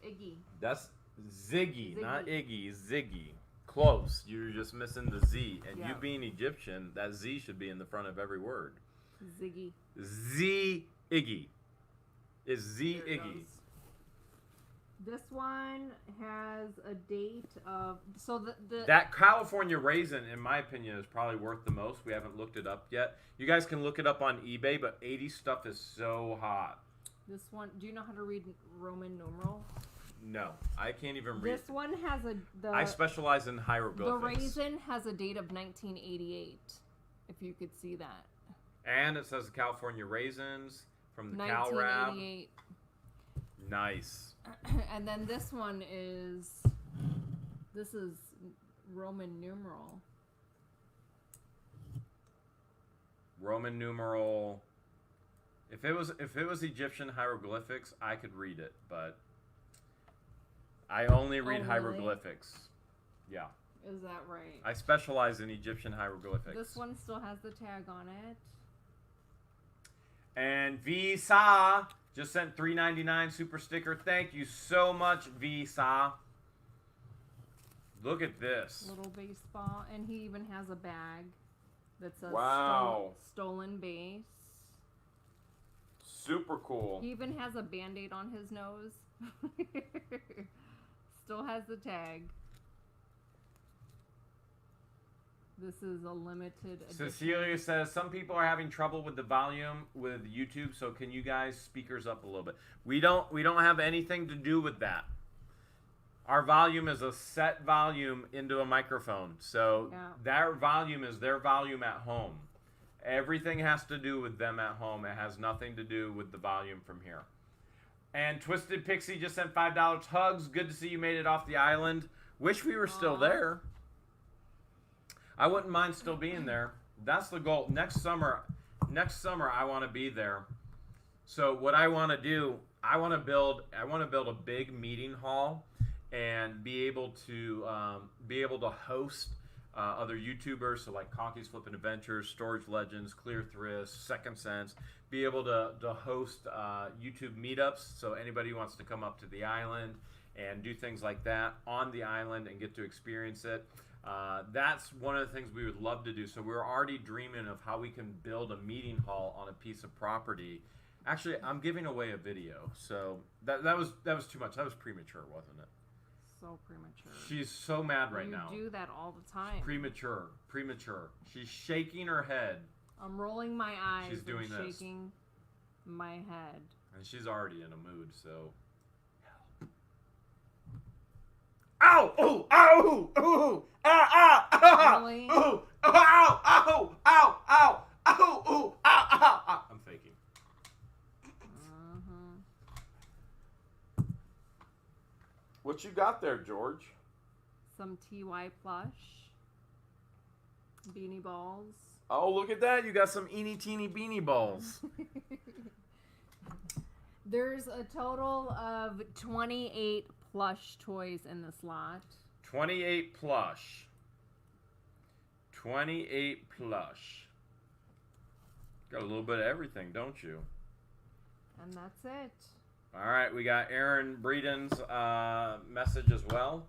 Iggy. That's Ziggy, not Iggy. Ziggy. Close. You're just missing the Z. And you being Egyptian, that Z should be in the front of every word. Ziggy. Z Iggy. Is Z Iggy. This one has a date of... So that California raisin, in my opinion, is probably worth the most. We haven't looked it up yet. You guys can look it up on eBay, but 80 stuff is so hot. This one... Do you know how to read Roman numeral? No, I can't even read. This one has I specialize in hieroglyphics. The raisin has a date of 1988, if you could see that. And it says California raisins from the Cal Rab. 1988. Nice. And then this one is... This is Roman numeral. Roman numeral If it was Egyptian hieroglyphics, I could read it, but I only read really? hieroglyphics. Yeah. Is that right? I specialize in Egyptian hieroglyphics. This one still has the tag on it. And Visa just sent $3.99 super sticker. Thank you so much, Visa. Look at this. Little baseball. And he even has a bag that says Wow. Stolen Base. Super cool. He even has a Band-Aid on his nose. Still has the tag. This is a limited edition. Cecilia says, some people are having trouble with the volume with YouTube, so can you guys speakers up a little bit? We don't have anything to do with that. Our volume is a set volume into a microphone. So their volume is their volume at home. Everything has to do with them at home. It has nothing to do with the volume from here. And Twisted Pixie just sent $5. Hugs, good to see you made it off the island. Wish we were still there. I wouldn't mind still being there. That's the goal. Next summer I want to be there. So what I want to do, I want to build a big meeting hall and be able to host other YouTubers, so like Conky's Flippin' Adventures, Storage Legends, Clear Thrift, Second Sense. Be able to host YouTube meetups, so anybody who wants to come up to the island and do things like that on the island and get to experience it. That's one of the things we would love to do. So we're already dreaming of how we can build a meeting hall on a piece of property. Actually, I'm giving away a video, so that was too much. That was premature, wasn't it? So premature. She's so mad right now. You do that all the time. Premature. She's shaking her head. I'm rolling my eyes. She's doing and this. Shaking my head. And she's already in a mood, so. Ow! Oh! Ow! Ooh! Ah! Ah! Ah! Really? Ooh! Ow! Ow! Ow! Ow! Ow! Ooh! Ow! Ow! I'm faking. What you got there, George? Some TY plush. Beanie balls. Oh, look at that. You got some eeny teeny beanie balls. There's a total of 28 plush toys in this lot. 28 plush. 28 plush. Got a little bit of everything, don't you? And that's it. All right, we got Aaron Breeden's message as well.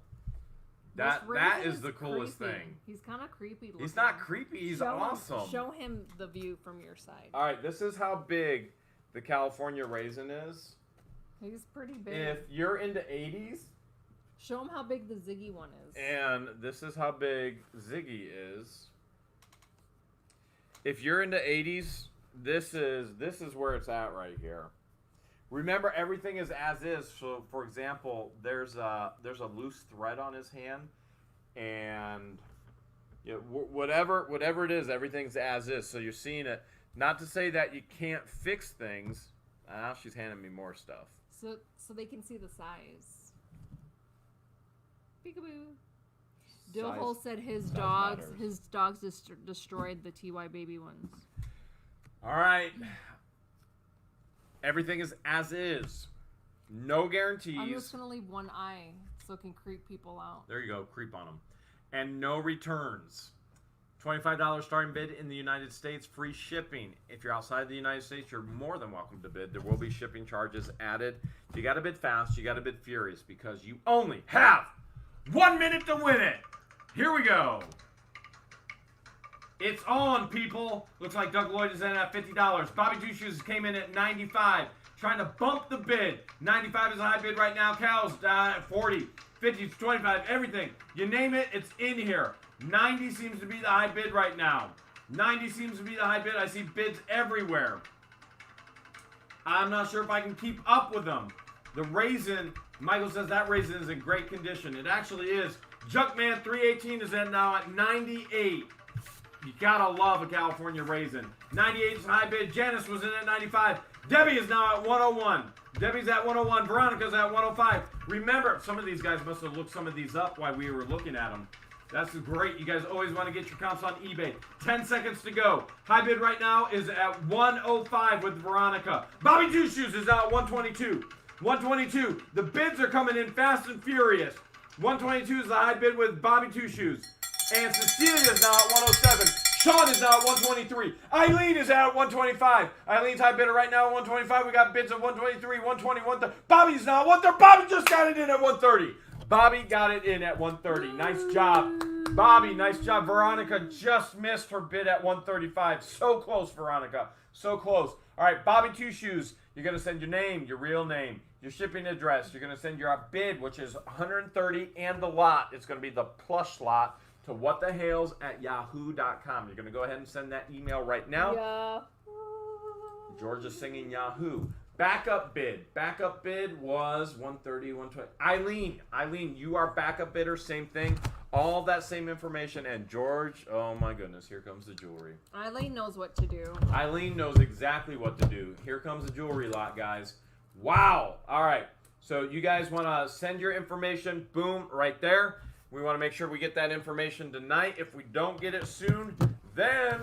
That is the coolest thing. He's kind of creepy looking. He's not creepy. He's awesome. Show him the view from your side. All right, this is how big the California raisin is. He's pretty big. If you're into 80s. Show him how big the Ziggy one is. And this is how big Ziggy is. If you're into 80s, this is where it's at right here. Remember, everything is as is. So, for example, there's a loose thread on his hand, and whatever it is, everything's as is. So you're seeing it. Not to say that you can't fix things. Now she's handing me more stuff. So they can see the size. Peekaboo. Dillhole said his dogs destroyed the TY baby ones. All right. Everything is as is. No guarantees. I'm just going to leave one eye so it can creep people out. There you go. Creep on them. And no returns. $25 starting bid in the United States. Free shipping. If you're outside the United States, you're more than welcome to bid. There will be shipping charges added. You got to bid fast. You got to bid furious because you only have 1 minute to win it. Here we go. It's on, people. Looks like Doug Lloyd is in at $50. Bobby Two Shoes came in at $95. Trying to bump the bid. $95 is a high bid right now. Cal's at $40. $50 to $25. Everything. You name it, it's in here. $90 seems to be the high bid right now. $90 seems to be the high bid. I see bids everywhere. I'm not sure if I can keep up with them. The raisin, Michael says that raisin is in great condition. It actually is. Junkman 318 is in now at 98. You gotta love a California raisin. 98 is high bid. Janice was in at 95. Debbie is now at 101. Debbie's at 101. Veronica's at 105. Remember, some of these guys must have looked some of these up while we were looking at them. That's great. You guys always want to get your comps on eBay. 10 seconds to go. High bid right now is at 105 with Veronica. Bobby Two Shoes is now at 122. 122. The bids are coming in fast and furious. 122 is the high bid with Bobby Two Shoes. And Cecilia is now at 107. Sean is now at 123. Eileen is at 125. Eileen's high bidder right now at 125. We got bids of 123, 120, 130. Bobby's now at 130. Bobby just got it in at 130. Bobby got it in at 130. Nice job. Bobby, nice job. Veronica just missed her bid at 135. So close, Veronica. So close. All right, Bobby Two Shoes. You're going to send your name, your real name, your shipping address. You're going to send your bid, which is 130, and the lot. It's going to be the plush lot to whatthehales@yahoo.com. You're going to go ahead and send that email right now. Yeah. Georgia's singing Yahoo. Backup bid. Backup bid was 130, 120. Eileen, you are backup bidder. Same thing. All that same information. And George, oh my goodness, here comes the jewelry. Eileen knows what to do. Eileen knows exactly what to do. Here comes the jewelry lot, guys. Wow. All right. So you guys want to send your information. Boom, right there. We want to make sure we get that information tonight. If we don't get it soon, then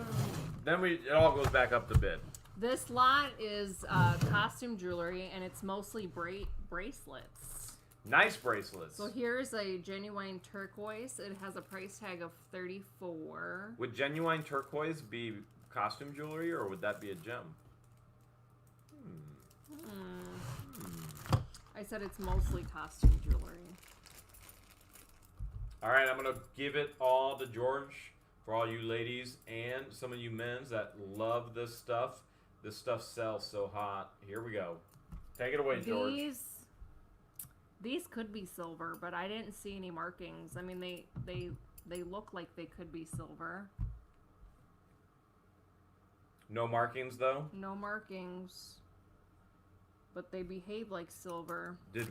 it all goes back up to bid. This lot is costume jewelry, and it's mostly bracelets. Nice bracelets. So here's a genuine turquoise. It has a price tag of $34. Would genuine turquoise be costume jewelry, or would that be a gem? I said it's mostly costume jewelry. All right, I'm going to give it all to George for all you ladies and some of you men's that love this stuff. This stuff sells so hot. Here we go. Take it away, George. These could be silver, but I didn't see any markings. I mean, they look like they could be silver. No markings, though? No markings. But they behave like silver. Did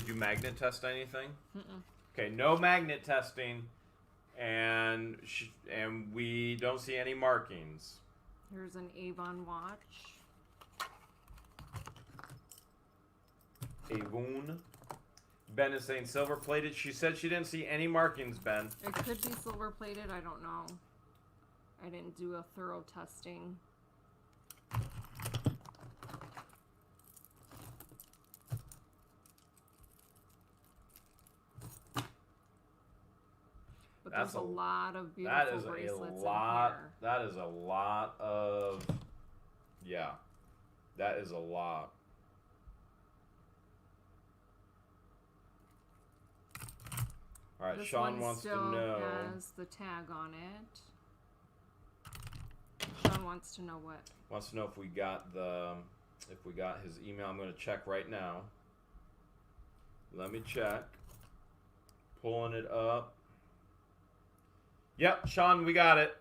you magnet test anything? Mm-mm. Okay, no magnet testing, and we don't see any markings. Here's an Avon watch. Avon. Ben is saying silver plated. She said she didn't see any markings, Ben. It could be silver plated. I don't know. I didn't do a thorough testing. But there's a lot of beautiful bracelets in here. That is a lot of, yeah, that is a lot. All right, This Sean one wants to still know. has the tag on it. Sean wants to know what? Wants to know if we got his email. I'm going to check right now. Let me check. Pulling it up. Yep, Sean, we got it.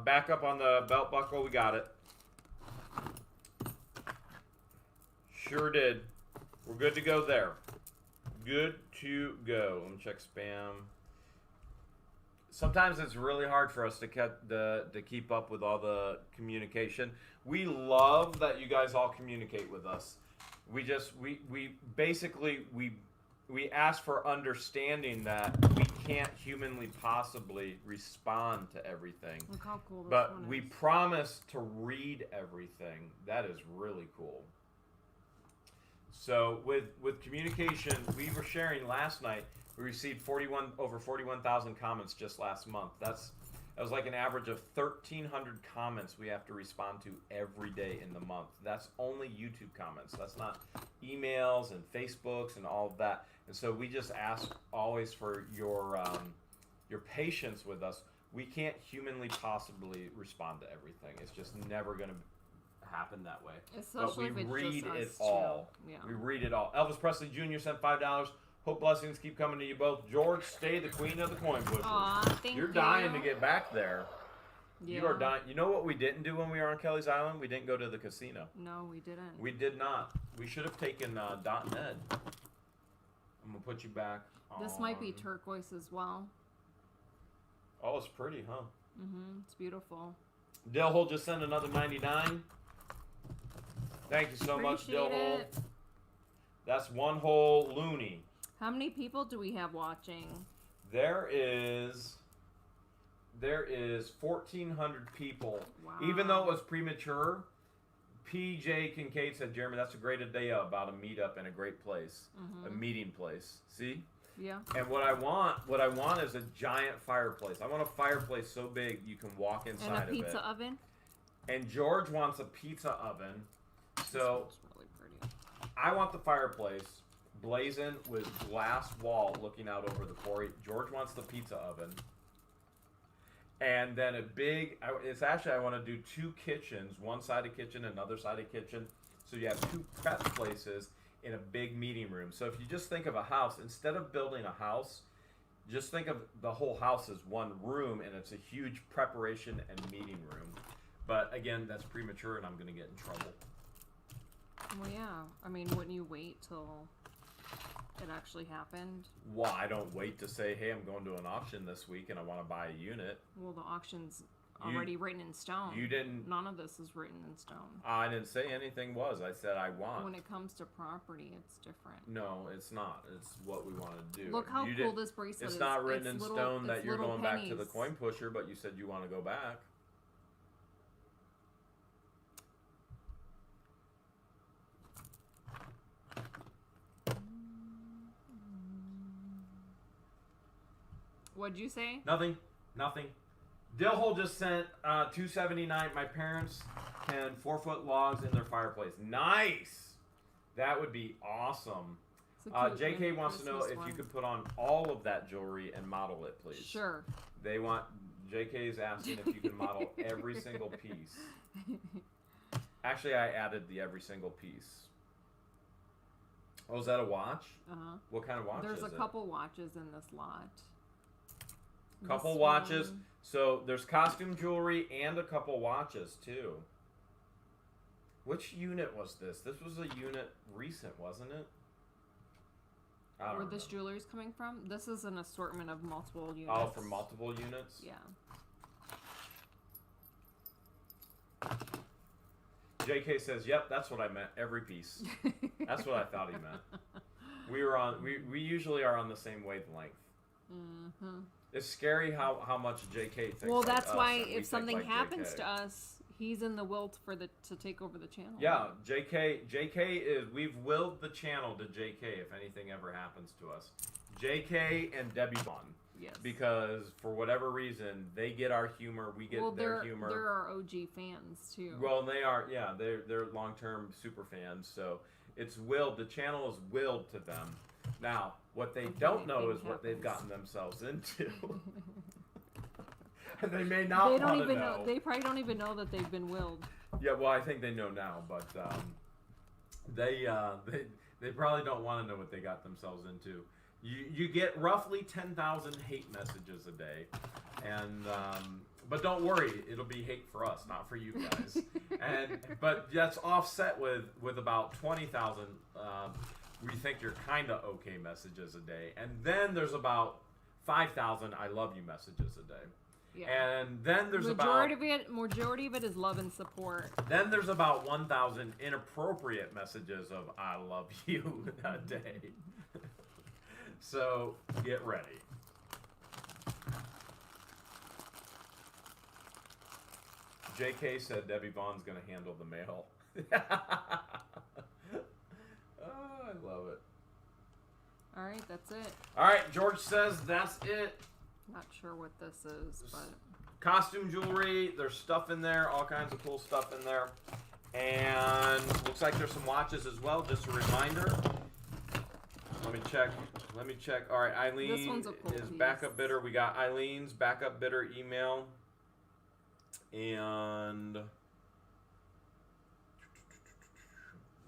Back up on the belt buckle, we got it. Sure did. We're good to go there. Good to go. Let me check spam. Sometimes it's really hard for us to keep up with all the communication. We love that you guys all communicate with us. We basically ask for understanding that we can't humanly possibly respond to everything. Look how cool this but one we is. promise to read everything. That is really cool. So with communication, we were sharing last night. We received over 41,000 comments just last month. That was like an average of 1,300 comments we have to respond to every day in the month. That's only YouTube comments. That's not emails and Facebooks and all of that. And so we just ask always for your patience with us. We can't humanly possibly respond to everything. It's just never going to happen that way. Especially but we if it's read just it us all. two. Yeah. We read it all. Elvis Presley Jr. sent $5. Hope blessings keep coming to you both. George, stay the queen of the coin pushers. Aw, thank You're you. dying to get back there. Yeah. You are dying. You know what we didn't do when we were on Kelly's Island? We didn't go to the casino. No, we didn't. We did not. We should have taken Dot and Ed. I'm going to put you back This might be turquoise as well. Oh, it's pretty, huh? Mm-hmm. It's beautiful. Dillhole just sent another 99. Thank you so much, Appreciate Dillhole. it. That's one whole loony. How many people do we have watching? There is 1,400 people. Wow. Even though it was premature, PJ Kincaid said, Jeremy, that's a great idea about a meetup in a great place, a meeting place. See? Yeah. And what I want is a giant fireplace. I want a fireplace so big you can walk inside of it. And a pizza oven. And George wants a pizza oven. So this really pretty. I want the fireplace blazing with glass wall looking out over the quarry. George wants the pizza oven. And then a big, I want to do 2 kitchens, one side of kitchen, another side of kitchen. So you have 2 prep places in a big meeting room. So if you just think of a house, instead of building a house, just think of the whole house as one room, and it's a huge preparation and meeting room. But again, that's premature, and I'm going to get in trouble. Well, yeah. I mean, wouldn't you wait till it actually happened? Well, I don't wait to say, hey, I'm going to an auction this week, and I want to buy a unit. Well, the auction's already written in stone. You didn't. None of this is written in stone. I didn't say anything was. I said I want. When it comes to property, it's different. No, it's not. It's what we want to do. Look how cool this bracelet is. It's not written in stone that you're going pennies. back to the coin pusher, but you said you want to go back. What'd you say? Nothing. Dillhole just sent $279. My parents can 4-foot logs in their fireplace. Nice. That would be awesome. JK wants to know if you could put on all of that jewelry and model it, please. Sure. They want. JK is asking if you can model every single piece. Actually, I added the every single piece. Oh, is that a watch? Uh-huh. What kind of watch is it? There's a couple watches in this lot. Couple watches. So there's costume jewelry and a couple watches too. Which unit was this? This was a unit recent, wasn't it? Where this jewelry is coming from? This is an assortment of multiple units. Oh, from multiple units? Yeah. JK says, "Yep, that's what I meant. Every piece. That's what I thought he meant." We usually are on the same wavelength. Mm-hmm. It's scary how much JK thinks. Well, like that's us, why and we if think something like happens JK. to us, he's in the will to take over the channel. Yeah, JK is. We've willed the channel to JK if anything ever happens to us. JK and Debbie Vaughn. Yes. Because for whatever reason, they get our humor, we get their humor. They're our OG fans too. Well, they are. Yeah, they're long-term super fans. So it's willed. The channel is willed to them. Now, what they don't know is what they've gotten themselves into. And they may not want to know. They don't even know. They probably don't even know that they've been willed. Yeah, well, I think they know now, but they probably don't want to know what they got themselves into. You get roughly 10,000 hate messages a day, and but don't worry, it'll be hate for us, not for you guys. But that's offset with about 20,000. We think you're kind of okay messages a day, and then there's about 5,000 I love you messages a day. Yeah. And then there's majority of it is love and support. Then there's about 1,000 inappropriate messages of I love you a day. So get ready. JK said Debbie Vaughn's going to handle the mail. Oh, I love it. All right, that's it. All right, George says that's it. Not sure what this is, but costume jewelry. There's stuff in there, all kinds of cool stuff in there. And looks like there's some watches as well, just a reminder. Let me check. All right, Eileen This one's a cool is piece. backup bidder. We got Eileen's backup bidder email. And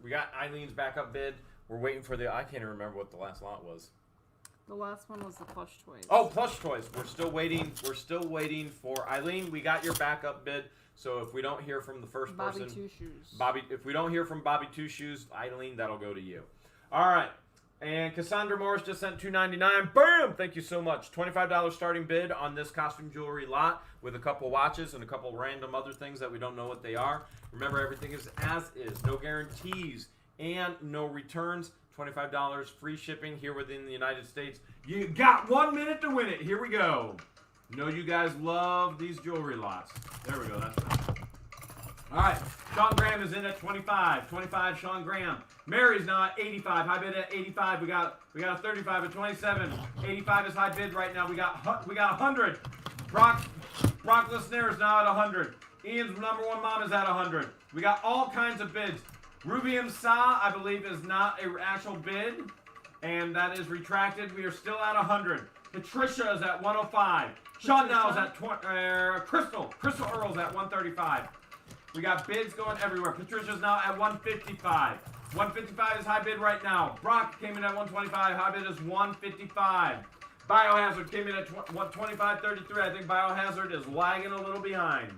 we got Eileen's backup bid. We're waiting for I can't even remember what the last lot was. the last one was the plush toys. Oh, plush toys. We're still waiting for Eileen. We got your backup bid. So if we don't hear from the first person, if we don't hear from Bobby Two Shoes, Eileen, that'll go to you. All right. And Cassandra Morris just sent $2.99. Bam! Thank you so much. $25 starting bid on this costume jewelry lot with a couple watches and a couple random other things that we don't know what they are. Remember, everything is as is. No guarantees and no returns. $25, free shipping here within the United States. You got 1 minute to win it. Here we go. Know you guys love these jewelry lots. There we go. That's fine. All right. Sean Graham is in at 25. 25, Sean Graham. Mary's now at 85. High bid at 85. We got a 35 at 27. 85 is high bid right now. We got 100. Brock Lesnar is now at 100. Ian's number one mom is at 100. We got all kinds of bids. Ruby M. Sa, I believe, is not an actual bid, and that is retracted. We are still at 100. Patricia is at 105. Sean now is at 20. Crystal Earl's at 135. We got bids going everywhere. Patricia's now at 155. 155 is high bid right now. Brock came in at 125. High bid is 155. Biohazard came in at 125.33. I think Biohazard is lagging a little behind.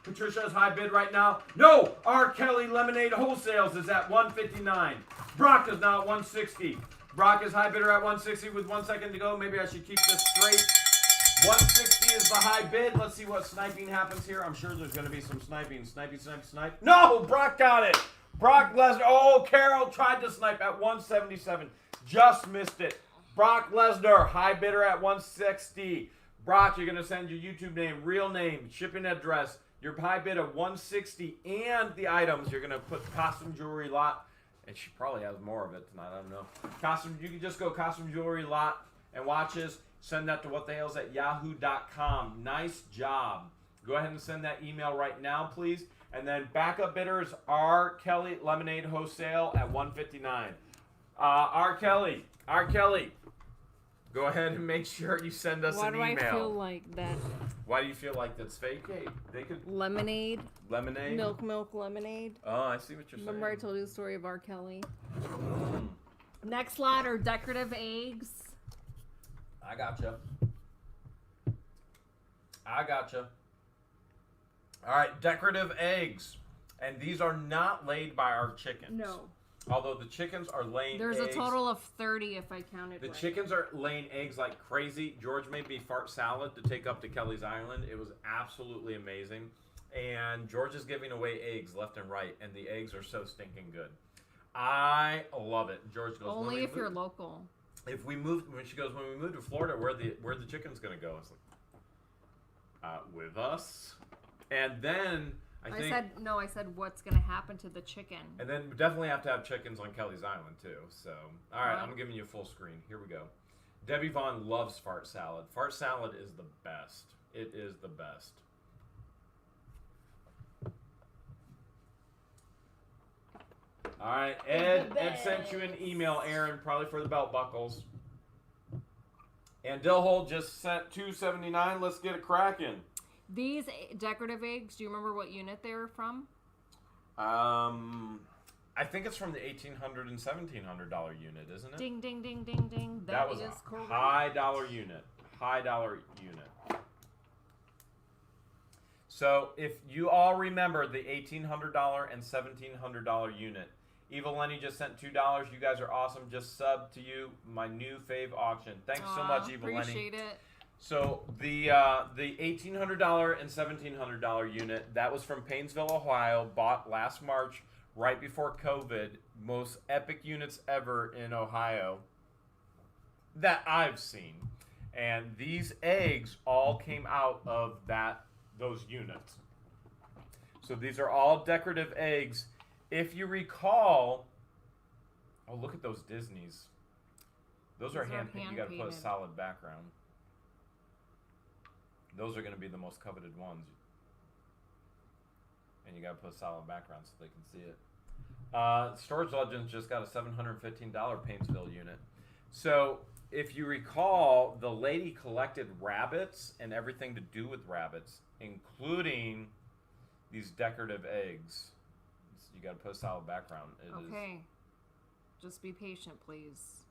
Patricia's high bid right now. No! R. Kelly Lemonade Wholesales is at 159. Brock is now at 160. Brock is high bidder at 160 with 1 second to go. Maybe I should keep this straight. 160 is the high bid. Let's see what sniping happens here. I'm sure there's going to be some sniping. Snipe. No! Brock got it. Brock Lesnar. Oh, Carol tried to snipe at 177. Just missed it. Brock Lesnar, high bidder at 160. Brock, you're going to send your YouTube name, real name, shipping address, your high bid of 160, and the items. You're going to put costume jewelry lot, and she probably has more of it tonight. I don't know. You can just go costume jewelry lot and watches. Send that to whatthehales@yahoo.com. Nice job. Go ahead and send that email right now, please. And then backup bidders R. Kelly Lemonade Wholesale at 159. R. Kelly. Go ahead and make sure you send us an email. Why do I feel like that? Why do you feel like that's fake? Hey, they could... Lemonade. Lemonade? Milk lemonade. Oh, I see what you're saying. Remember I told you the story of R. Kelly? Next lot are decorative eggs. I gotcha. All right, decorative eggs. And these are not laid by our chickens. No. Although the chickens are laying There's eggs. a total of 30 if I counted The right. chickens are laying eggs like crazy. George made me fart salad to take up to Kelly's Island. It was absolutely amazing. And George is giving away eggs left and right, and the eggs are so stinking good. I love it. George goes, only if you're local. If we moved, when we moved to Florida, where the chicken's gonna go? I was like, with us. And then I said what's gonna happen to the chicken. And then we definitely have to have chickens on Kelly's Island too. So, all right, I'm giving you a full screen. Here we go. Debbie Vaughn loves fart salad. Fart salad is the best. It is the best. All right, Ed sent you an email, Aaron, probably for the belt buckles. And Dillhold just sent $2.79. Let's get it cracking. These decorative eggs, do you remember what unit they were from? I think it's from the $1,800 and $1,700 unit, isn't it? Ding, ding, ding, ding, ding. That was a correct. high dollar unit. High dollar unit. So if you all remember the $1,800 and $1,700 unit, Evil Lenny just sent $2. You guys are awesome. Just sub to you, my new fave auction. Thanks so much, Evil Lenny. Appreciate it. So the $1,800 and $1,700 unit, that was from Paynesville, Ohio, bought last March, right before COVID. Most epic units ever in Ohio that I've seen. And these eggs all came out of those units. So these are all decorative eggs. If you recall, oh, look at those Disneys. Those are hand-painted. You got to put a solid background. Those are going to be the most coveted ones. And you got to put a solid background so they can see it. Storage Legends just got a $715 Paynesville unit. So if you recall, the lady collected rabbits and everything to do with rabbits, including these decorative eggs. So you got to put a solid background. Okay. Just be patient, please.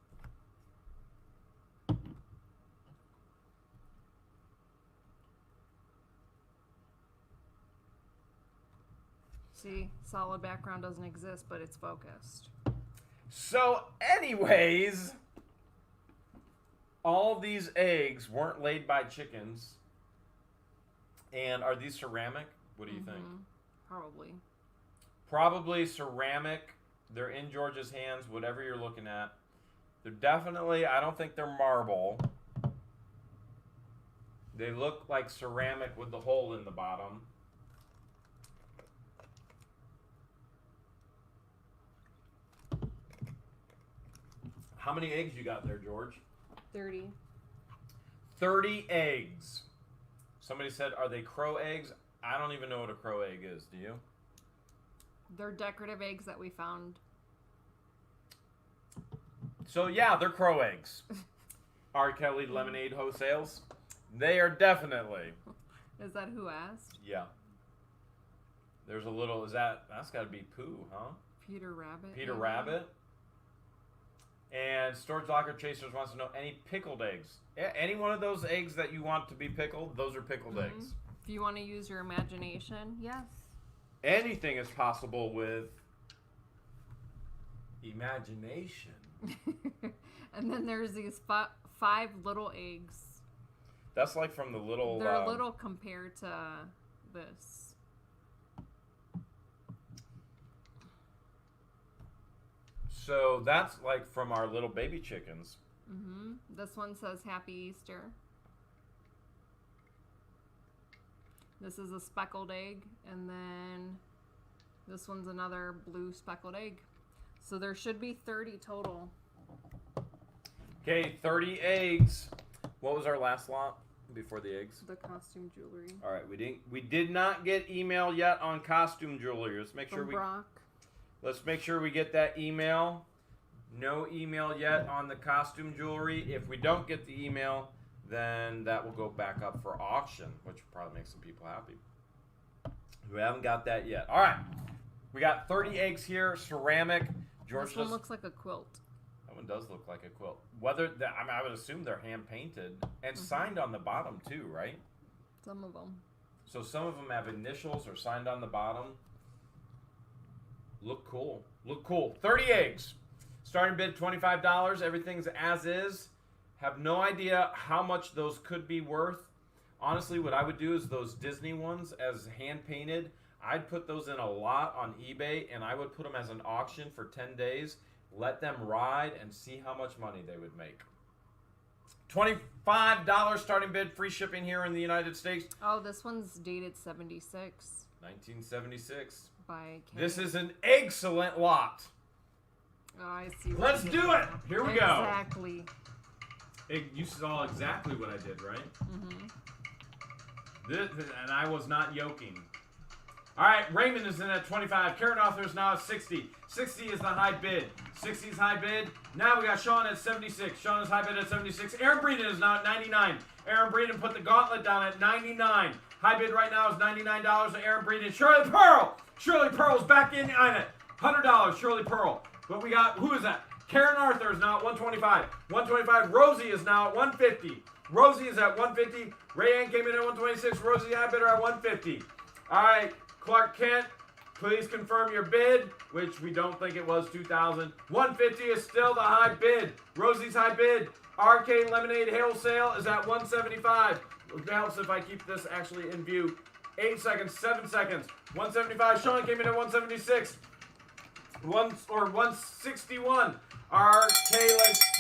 See, solid background doesn't exist, but it's focused. So, anyways, all these eggs weren't laid by chickens. And are these ceramic? What do you think? Probably. Probably ceramic They're in George's hands, whatever you're looking at. They're definitely, I don't think they're marble. They look like ceramic with the hole in the bottom. How many eggs you got there, George? 30. 30 eggs. Somebody said, are they crow eggs? I don't even know what a crow egg is. Do you? They're decorative eggs that we found. So, yeah, they're crow eggs. R. Kelly Lemonade Wholesales. They are definitely. Is that who asked? Yeah. There's a little, that's got to be Pooh, huh? Peter Rabbit. Peter Rabbit. And Storage Locker Chasers wants to know any pickled eggs. Yeah, any one of those eggs that you want to be pickled, those are pickled eggs. If you want to use your imagination, yes. Anything is possible with imagination. And then there's these 5 little eggs. That's like from the little... They're little compared to this. So that's like from our little baby chickens. Mm-hmm. This one says Happy Easter. This is a speckled egg. And then this one's another blue speckled egg. So there should be 30 total. Okay, 30 eggs. What was our last lot before the eggs? The costume jewelry. All right, we did not get email yet on costume jewelry. Let's make sure Let's make sure we get that email. No email yet on the costume jewelry. If we don't get the email, then that will go back up for auction, which will probably make some people happy. We haven't got that yet. All right, we got 30 eggs here, ceramic. George, this one looks like a quilt. That one does look like a quilt. I would assume they're hand painted and signed on the bottom too, right? Some of them. So some of them have initials or signed on the bottom. Look cool. Look cool. 30 eggs. Starting bid $25. Everything's as is. Have no idea how much those could be worth. Honestly, what I would do is those Disney ones as hand painted, I'd put those in a lot on eBay and I would put them as an auction for 10 days. Let them ride and see how much money they would make. $25 starting bid. Free shipping here in the United States. Oh, this one's dated 76. 1976. By Kay. This is an excellent lot. Oh, I see. Let's do it. Here we go. Exactly. You saw exactly what I did, right? Mm-hmm. And I was not yoking. All right, Raymond is in at 25. Karen Arthur is now at 60. 60 is the high bid. 60 is high bid. Now we got Sean at 76. Sean is high bid at 76. Aaron Breeden is now at 99. Aaron Breeden put the gauntlet down at 99. High bid right now is $99 to Aaron Breeden. Shirley Pearl. Shirley Pearl's back in on it. $100, Shirley Pearl. But we got, who is that? Karen Arthur is now at 125. 125. Rosie is now at 150. Rosie is at 150. Rayanne came in at 126. Rosie, high bidder at 150. All right, Clark Kent, please confirm your bid, which we don't think it was 2,000. 150 is still the high bid. Rosie's high bid. RK Lemonade Hales sale is at 175. It helps if I keep this actually in view. 8 seconds, 7 seconds. 175. Sean came in at 176. 161. RK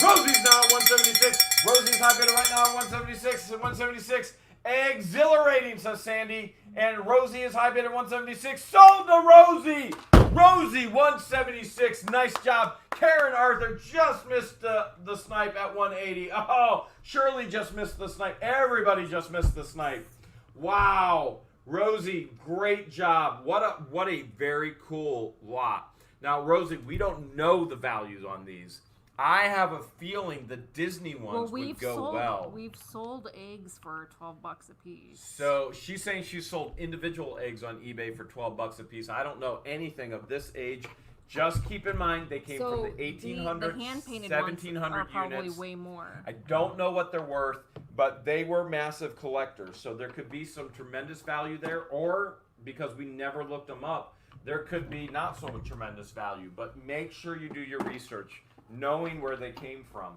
Rosie's now at 176. Rosie's high bidder right now at 176. 176. Exhilarating, says Sandy. And Rosie is high bid at 176. Sold to Rosie. Rosie, 176. Nice job. Karen Arthur just missed the snipe at 180. Oh, Shirley just missed the snipe. Everybody just missed the snipe. Wow. Rosie, great job. What a very cool lot. Now, Rosie, we don't know the values on these. I have a feeling the Disney ones would go well. We've sold eggs for $12 a piece. So she's saying she sold individual eggs on eBay for $12 a piece. I don't know anything of this age. Just keep in mind they came from the 1800s, the hand-painted 1700 ones are probably units. way more. I don't know what they're worth, but they were massive collectors. So there could be some tremendous value there, or because we never looked them up, there could be not so much tremendous value. But make sure you do your research, knowing where they came from.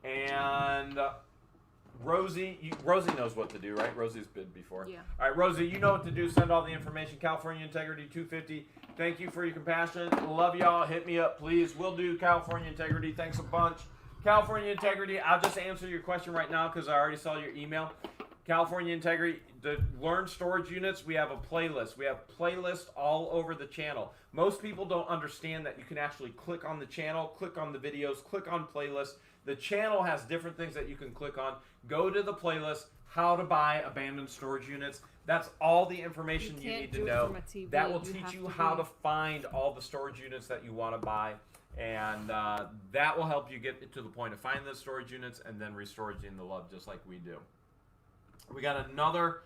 And Rosie knows what to do, right? Rosie's bid before. Yeah. All right, Rosie, you know what to do. Send all the information. California Integrity 250. Thank you for your compassion. Love y'all. Hit me up, please. We'll do California Integrity. Thanks a bunch. California Integrity, I'll just answer your question right now because I already saw your email. California Integrity, to learn storage units, we have a playlist. We have playlists all over the channel. Most people don't understand that you can actually click on the channel, click on the videos, click on playlists. The channel has different things that you can click on. Go to the playlist, how to buy abandoned storage units. That's all the information you need to know. That will teach you how to find all the storage units that you want to buy. And that will help you get to the point of finding the storage units and then restoring the love just like we do. We got another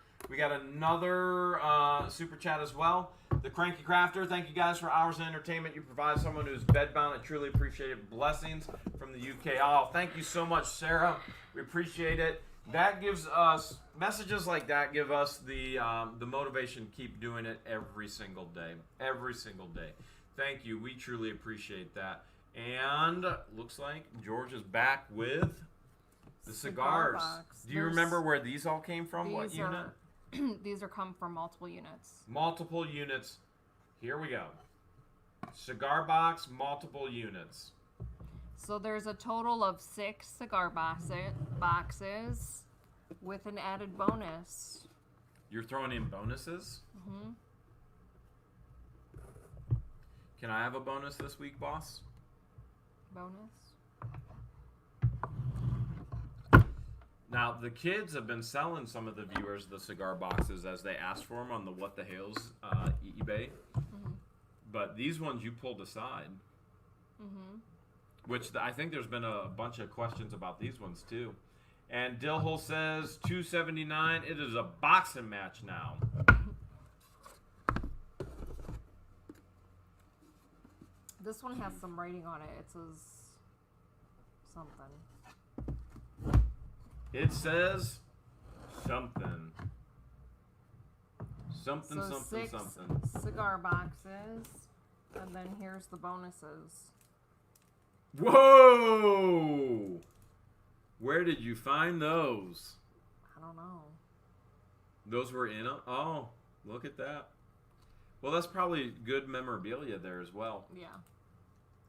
super chat as well. The Cranky Crafter, thank you guys for hours of entertainment. You provide someone who's bedbound. I truly appreciate it. Blessings from the UK. Oh, thank you so much, Sarah. We appreciate it. That gives us, messages like that give us the motivation to keep doing it every single day. Every single day. Thank you. We truly appreciate that. And looks like George is back with the cigars. Do you remember where these all came from? What unit? These are come from multiple units. Multiple units. Here we go. Cigar box, multiple units. So there's a total of 6 cigar boxes with an added bonus. You're throwing in bonuses? Mm-hmm. Can I have a bonus this week, boss? Bonus? Now, the kids have been selling some of the viewers the cigar boxes as they asked for them on the What the Hales eBay. Mm-hmm. But these ones you pulled aside. Mm-hmm. Which I think there's been a bunch of questions about these ones too. And Dillhole says $279. It is a boxing match now. This one has some writing on it. It says something. It says something. Something, so something, 6 something. cigar boxes. And then here's the bonuses. Whoa! Where did you find those? I don't know. Those were in a... Oh, look at that. Well, that's probably good memorabilia there as well. Yeah.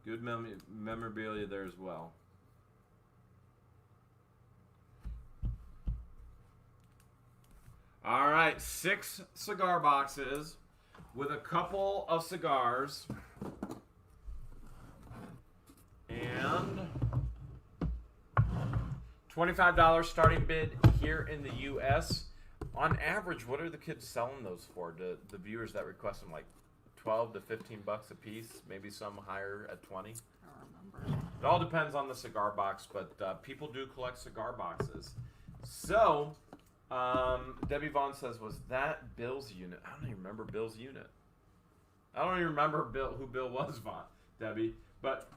Good memorabilia there as well. All right, 6 cigar boxes with a couple of cigars. And $25 starting bid here in the U.S. On average, what are the kids selling those for? The viewers that request them, like 12 to 15 bucks a piece, maybe some higher at 20. I don't remember. It all depends on the cigar box, but people do collect cigar boxes. So, Debbie Vaughn says, was that Bill's unit? I don't even remember Bill's unit. I don't even remember who Bill was, Vaughn, Debbie. But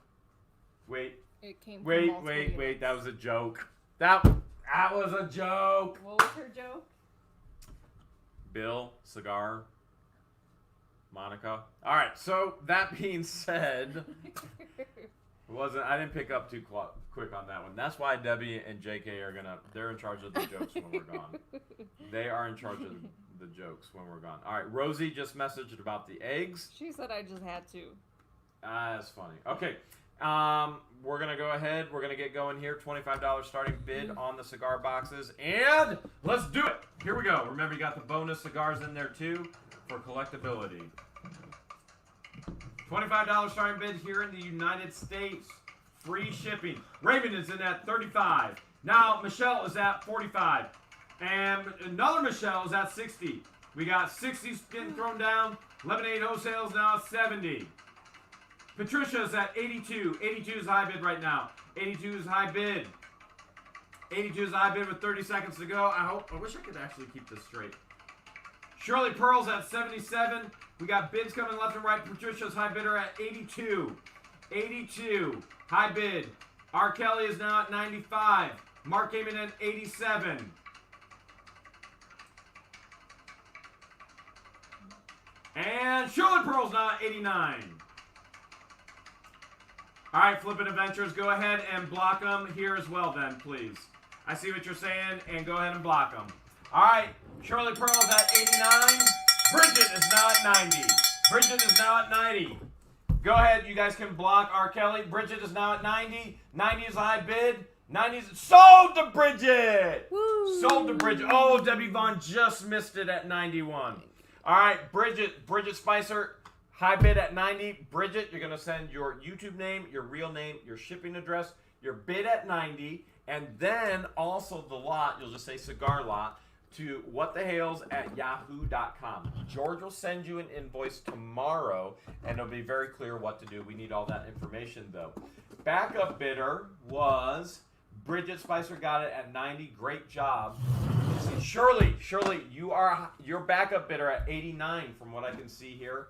wait, It came from wait, multiple wait, units. wait. That was a joke. That was a joke. What was her joke? Bill, cigar, Monica. All right. So that being said, I didn't pick up too quick on that one. That's why Debbie and JK they're in charge of the jokes when we're gone. They are in charge of the jokes when we're gone. All right. Rosie just messaged about the eggs. She said I just had to. That's funny. Okay. We're going to go ahead. We're going to get going here. $25 starting bid on the cigar boxes. And let's do it. Here we go. Remember, you got the bonus cigars in there, too, for collectability. $25 starting bid here in the United States. Free shipping. Raymond is in at 35. Now, Michelle is at 45. And another Michelle is at 60. We got 60s getting thrown down. Lemonade Wholesale is now at 70. Patricia's at 82. 82 is high bid right now. 82 is high bid. 82 is high bid with 30 seconds to go. I wish I could actually keep this straight. Shirley Pearl's at 77. We got bids coming left and right. Patricia's high bidder at 82. 82. High bid. R. Kelly is now at 95. Mark came in at 87. And Shirley Pearl's now at 89. All right, Flippin' Adventures, go ahead and block them here as well then, please. I see what you're saying, and go ahead and block them. All right, Shirley Pearl's at 89. Bridget is now at 90. Bridget is now at 90. Go ahead, you guys can block R. Kelly. Bridget is now at 90. 90 is a high bid. 90 is sold to Bridget. Woo. Sold to Bridget. Oh, Debbie Vaughn just missed it at 91. All right, Bridget Spicer, high bid at 90. Bridget, you're going to send your YouTube name, your real name, your shipping address, your bid at 90, and then also the lot, you'll just say cigar lot, to whatthehales@yahoo.com. George will send you an invoice tomorrow, and it'll be very clear what to do. We need all that information, though. Backup bidder was Bridget Spicer, got it at 90. Great job. Shirley, your backup bidder at 89 from what I can see here.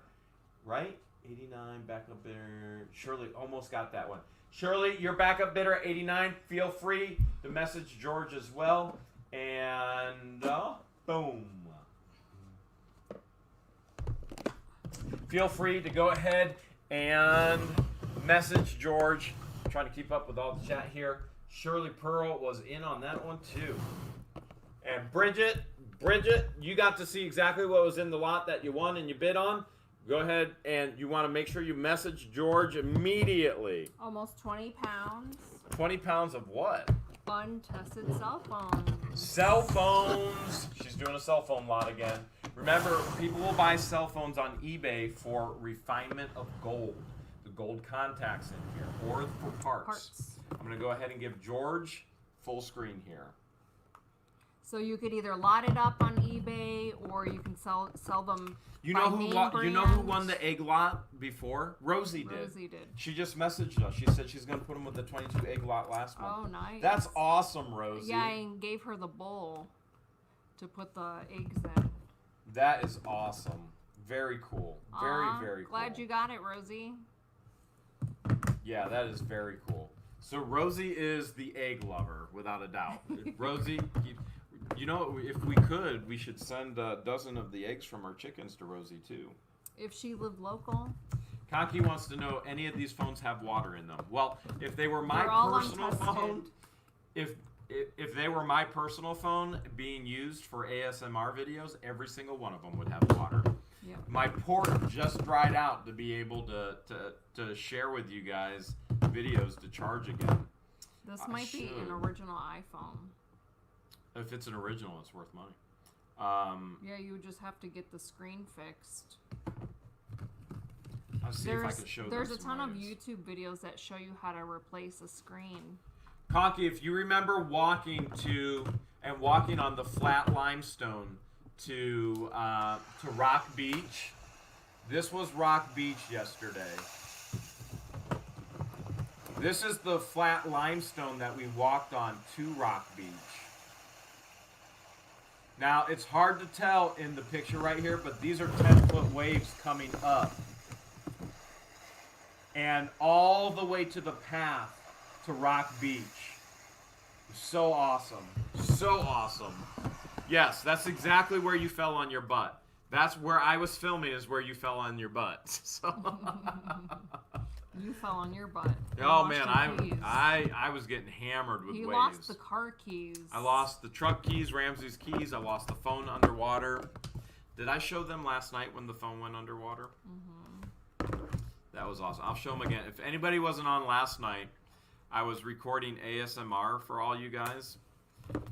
Right? 89, backup bidder. Shirley almost got that one. Shirley, your backup bidder at 89. Feel free to message George as well. And boom. Feel free to go ahead and message George. I'm trying to keep up with all the chat here. Shirley Pearl was in on that one too. And Bridget, you got to see exactly what was in the lot that you won and you bid on. Go ahead and you want to make sure you message George immediately. Almost 20 pounds. 20 pounds of what? Untested cell phones. Cell phones. She's doing a cell phone lot again. Remember, people will buy cell phones on eBay for refinement of gold. The gold contacts in here, or for parts. I'm going to go ahead and give George full screen here. So you could either lot it up on eBay or you can sell them. You know who won the egg lot before? Rosie did. Rosie did. She just messaged us. She said she's going to put them with the 22 egg lot last month. Oh, nice. That's awesome, Rosie. Yeah, and gave her the bowl to put the eggs in. That is awesome. Very cool. Very, very cool. Glad you got it, Rosie. Yeah, that is very cool. So Rosie is the egg lover, without a doubt. Rosie, you know, if we could, we should send a dozen of the eggs from our chickens to Rosie, too. If she lived local. Conky wants to know, any of these phones have water in them? Well, if they were my personal phone, if they were my personal phone being used for ASMR videos, every single one of them would have water. Yep. My port just dried out to be able to share with you guys videos to charge again. This might be an original iPhone. If it's an original, it's worth money. Yeah, you would just have to get the screen fixed. I'll see if I can show There's them a ton some of ways. YouTube videos that show you how to replace a screen. Conky, if you remember walking on the flat limestone to Rock Beach, this was Rock Beach yesterday. This is the flat limestone that we walked on to Rock Beach. Now, it's hard to tell in the picture right here, but these are 10-foot waves coming up. And all the way to the path to Rock Beach. So awesome. So awesome. Yes, that's exactly where you fell on your butt. That's where I was filming, is where you fell on your butt. So You fell on your butt. oh man, I was getting hammered with waves. You lost the car keys. I lost the truck keys, Ramsey's keys. I lost the phone underwater. Did I show them last night when the phone went underwater? Mm-hmm. That was awesome. I'll show them again. If anybody wasn't on last night, I was recording ASMR for all you guys.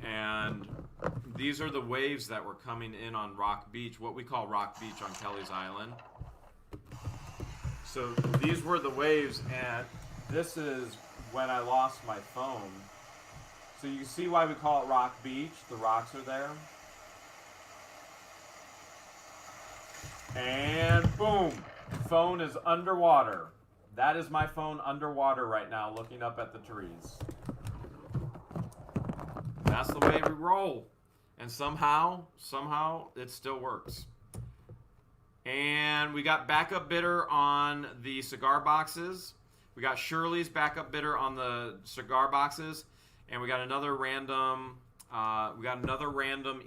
And these are the waves that were coming in on Rock Beach, what we call Rock Beach on Kelly's Island. So these were the waves, and this is when I lost my phone. So you see why we call it Rock Beach. The rocks are there. And boom, phone is underwater. That is my phone underwater right now, looking up at the trees. That's the way we roll. And somehow it still works. And we got backup bidder on the cigar boxes. We got Shirley's backup bidder on the cigar boxes. And we got another random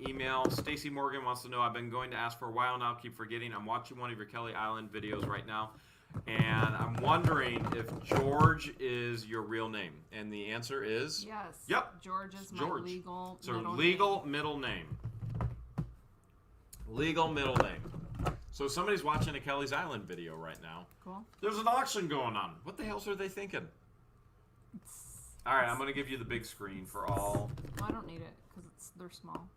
email. Stacy Morgan wants to know, I've been going to ask for a while now, keep forgetting. I'm watching one of your Kelly Island videos right now. And I'm wondering if George is your real name. And the answer is? Yes. Yep. George is my George. legal So middle legal name. middle name. Legal middle name. So somebody's watching a Kelly's Island video right now. Cool. There's an auction going on. What the hell are they thinking? All right, I'm going to give you the big screen for all. Well, I don't need it because they're small.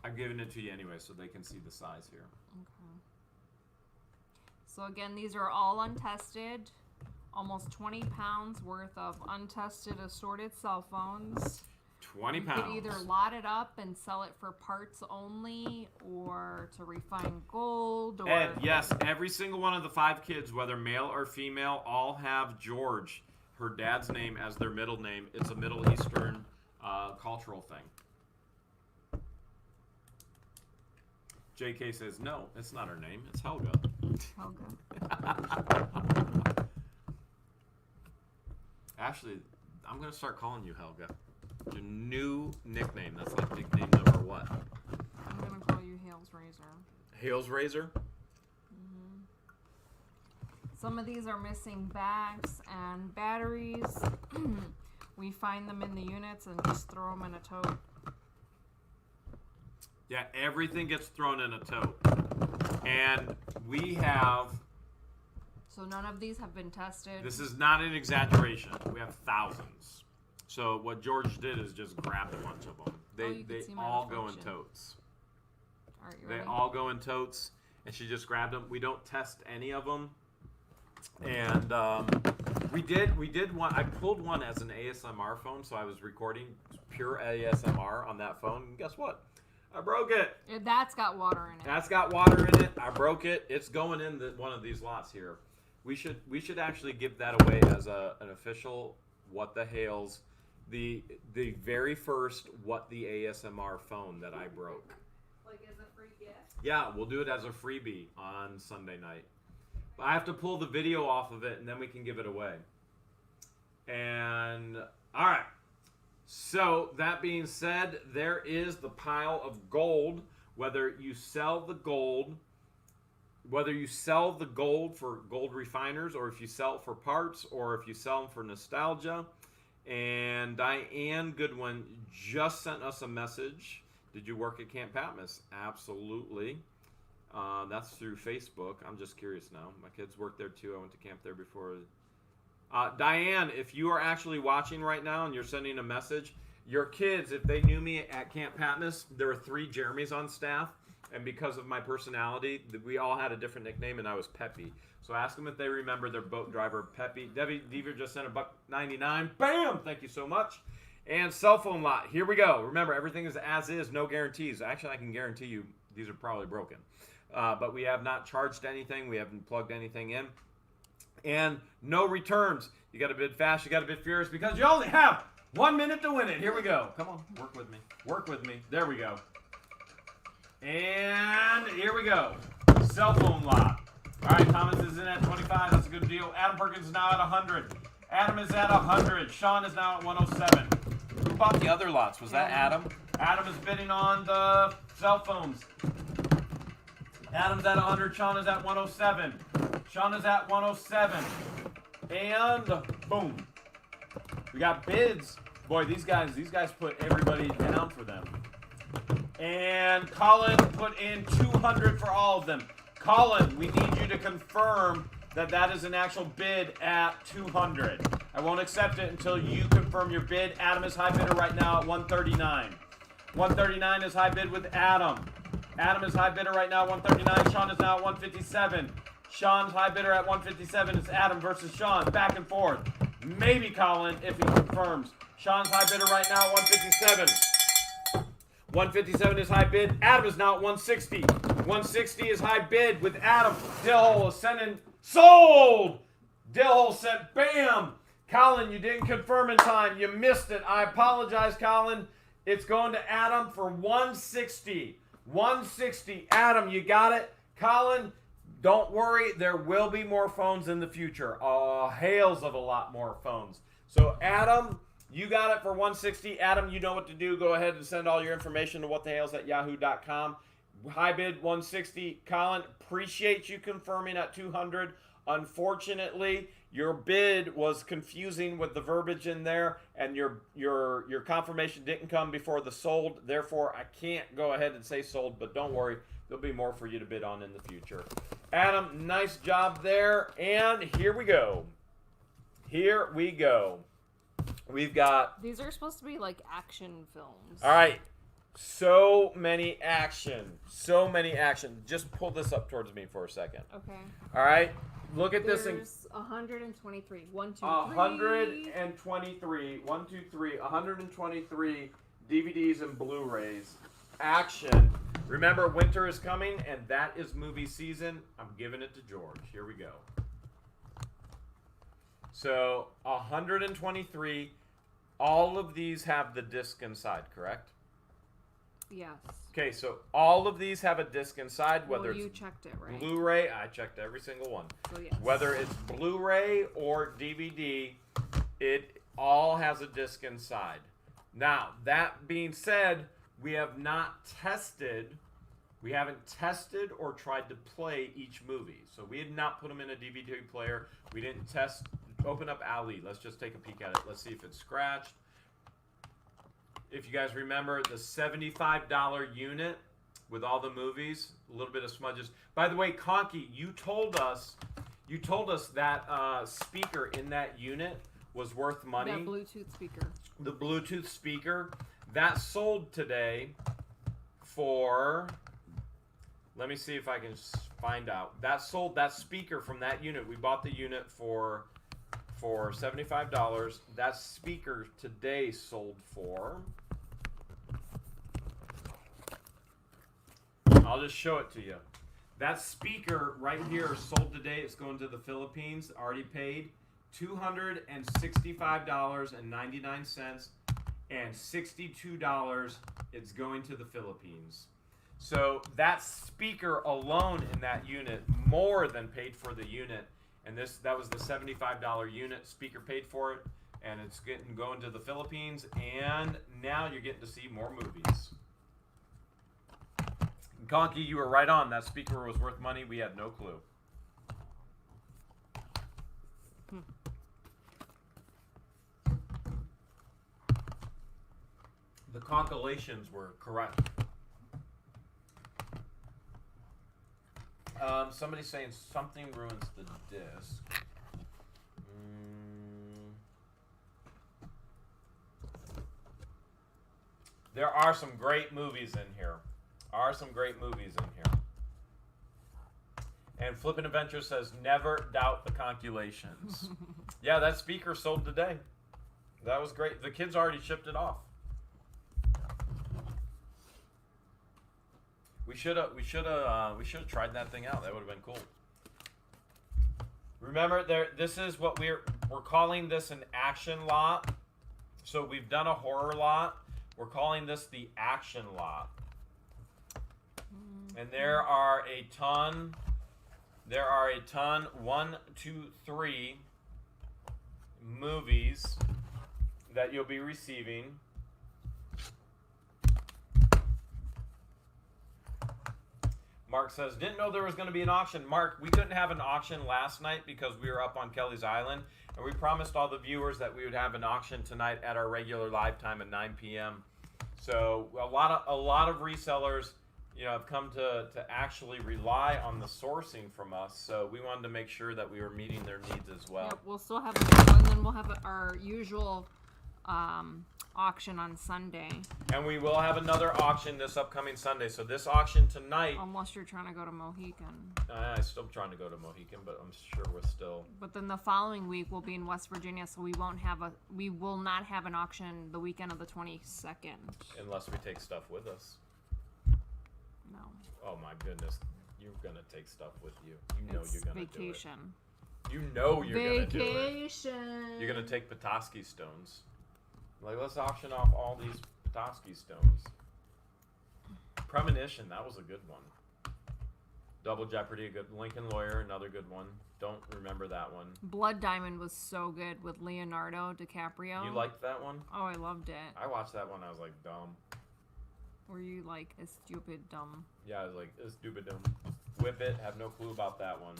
I'm giving it to you anyway so they can see the size here. Okay. So again, these are all untested. Almost 20 pounds worth of untested assorted cell phones. 20 pounds. You could either lot it up and sell it for parts only or to refine gold. Or And yes, every single one of the 5 kids, whether male or female, all have George, her dad's name, as their middle name. It's a Middle Eastern cultural thing. JK says, no, it's not her name. It's Helga. Helga. Actually, I'm going to start calling you Helga. Your new nickname. That's like nickname number what? I'm going to call you Hales Razor. Hales Razor? Some of these are missing backs and batteries. We find them in the units and just throw them in a tote. Yeah, everything gets thrown in a tote. And we have... So none of these have been tested. This is not an exaggeration. We have thousands. So what George did is just grabbed a bunch of them. They all go in totes. All right, you They ready? all go in totes, and she just grabbed them. We don't test any of them. And we did one. I pulled one as an ASMR phone, so I was recording pure ASMR on that phone. And guess what? I broke it. That's got water in it. That's got water in it. I broke it. It's going in one of these lots here. We should actually give that away as an official What the Hales, the very first What the ASMR phone that I broke. Like as a free gift? Yeah, we'll do it as a freebie on Sunday night. I have to pull the video off of it, and then we can give it away. And, all right. So, that being said, there is the pile of gold. Whether you sell the gold for gold refiners, or if you sell it for parts, or if you sell them for nostalgia. And Diane Goodwin just sent us a message. Did you work at Camp Patmos? Absolutely. That's through Facebook. I'm just curious now. My kids work there too. I went to camp there before. Diane, if you are actually watching right now and you're sending a message, your kids, if they knew me at Camp Patmos, there were 3 Jeremys on staff. And because of my personality, we all had a different nickname, and I was Peppy. So ask them if they remember their boat driver, Peppy. Debbie Deaver just sent $1.99. Bam! Thank you so much. And cell phone lot. Here we go. Remember, everything is as is, no guarantees. Actually, I can guarantee you these are probably broken. But we have not charged anything. We haven't plugged anything in. And no returns. You got to bid fast. You got to bid furious because you only have 1 minute to win it. Here we go. Come on. Work with me. Work with me. There we go. And here we go. Cell phone lot. All right, Thomas is in at 25. That's a good deal. Adam Perkins is now at 100. Adam is at 100. Sean is now at 107. Who bought the other lots? Was that Adam? Adam is bidding on the cell phones. Adam's at 100. Sean is at 107. Sean is at 107. And boom. We got bids. Boy, these guys put everybody down for them. And Colin put in 200 for all of them. Colin, we need you to confirm that that is an actual bid at 200. I won't accept it until you confirm your bid. Adam is high bidder right now at 139. 139 is high bid with Adam. Adam is high bidder right now at 139. Sean is now at 157. Sean's high bidder at 157. It's Adam versus Sean. Back and forth. Maybe Colin if he confirms. Sean's high bidder right now at 157. 157 is high bid. Adam is now at 160. 160 is high bid with Adam. Dillhole is sending. Sold! Dillhole sent. Bam! Colin, you didn't confirm in time. You missed it. I apologize, Colin. It's going to Adam for 160. 160. Adam, you got it. Colin, don't worry. There will be more phones in the future. Hales of a lot more phones. So, Adam, you got it for 160. Adam, you know what to do. Go ahead and send all your information to whatthehales@yahoo.com. High bid 160. Colin, appreciate you confirming at 200. Unfortunately, your bid was confusing with the verbiage in there, and your confirmation didn't come before the sold. Therefore, I can't go ahead and say sold, but don't worry. There'll be more for you to bid on in the future. Adam, nice job there. And here we go. Here we go. We've got... These are supposed to be like action films. All right. So many action. So many action. Just pull this up towards me for a second. Okay. All right. Look at There's this. 123. 1, 2, 3. 123. 1, 2, 3. 123 DVDs and Blu-rays. Action. Remember, winter is coming, and that is movie season. I'm giving it to George. Here we go. So, 123. All of these have the disc inside, correct? Yes. Okay, so all of these have a disc inside, whether you it's checked it, right? Blu-ray. I checked every single one. So, yes. Whether it's Blu-ray or DVD, it all has a disc inside. Now, that being said, we haven't tested or tried to play each movie. So we had not put them in a DVD player. We didn't test. Open up Ali. Let's just take a peek at it. Let's see if it's scratched. If you guys remember the $75 unit with all the movies, a little bit of smudges. By the way, Conky, you told us that speaker in that unit was worth money. That Bluetooth speaker. The Bluetooth speaker that sold today for. Let me see if I can find out. That speaker from that unit. We bought the unit for $75. That speaker today sold for. I'll just show it to you. That speaker right here sold today. It's going to the Philippines. Already paid $265.99, and $62 it's going to the Philippines. So that speaker alone in that unit more than paid for the unit. And that was the $75 unit. Speaker paid for it, and it's going to the Philippines. And now you're getting to see more movies. Conky, you were right on. That speaker was worth money. We had no clue. The calculations were correct. Somebody's saying something ruins the disc. There are some great movies in here. And Flippin' Adventure says, never doubt the calculations. Yeah, that speaker sold today. That was great. The kids already shipped it off. We should have tried that thing out. That would have been cool. Remember, this is what we're calling this an action lot. So we've done a horror lot. We're calling this the action lot. And there are a ton. 1, 2, 3 movies that you'll be receiving. Mark says, didn't know there was going to be an auction. Mark, we couldn't have an auction last night because we were up on Kelly's Island. And we promised all the viewers that we would have an auction tonight at our regular live time at 9 p.m. So a lot of resellers, have come to actually rely on the sourcing from us. So we wanted to make sure that we were meeting their needs as well. Yep, we'll still have and then we'll have our usual auction on Sunday. And we will have another auction this upcoming Sunday. So this auction tonight... Unless you're trying to go to Mohican. I'm still trying to go to Mohican, but I'm sure we're still... But then the following week we'll be in West Virginia, so we will not have an auction the weekend of the 22nd. Unless we take stuff with us. No. Oh my goodness. You're going to take stuff with you. You know you're going to do it. Vacation. You know you're going to do it. Vacation. You're going to take Petoskey stones. Like, let's auction off all these Petoskey stones. Premonition, that was a good one. Double Jeopardy, a good. Lincoln Lawyer, another good one. Don't remember that one. Blood Diamond was so good with Leonardo DiCaprio. You liked that one? Oh, I loved it. I watched that one. I was like, dumb. Were you like a stupid dumb? Yeah, I was like, it's stupid dumb. Whip It, have no clue about that one.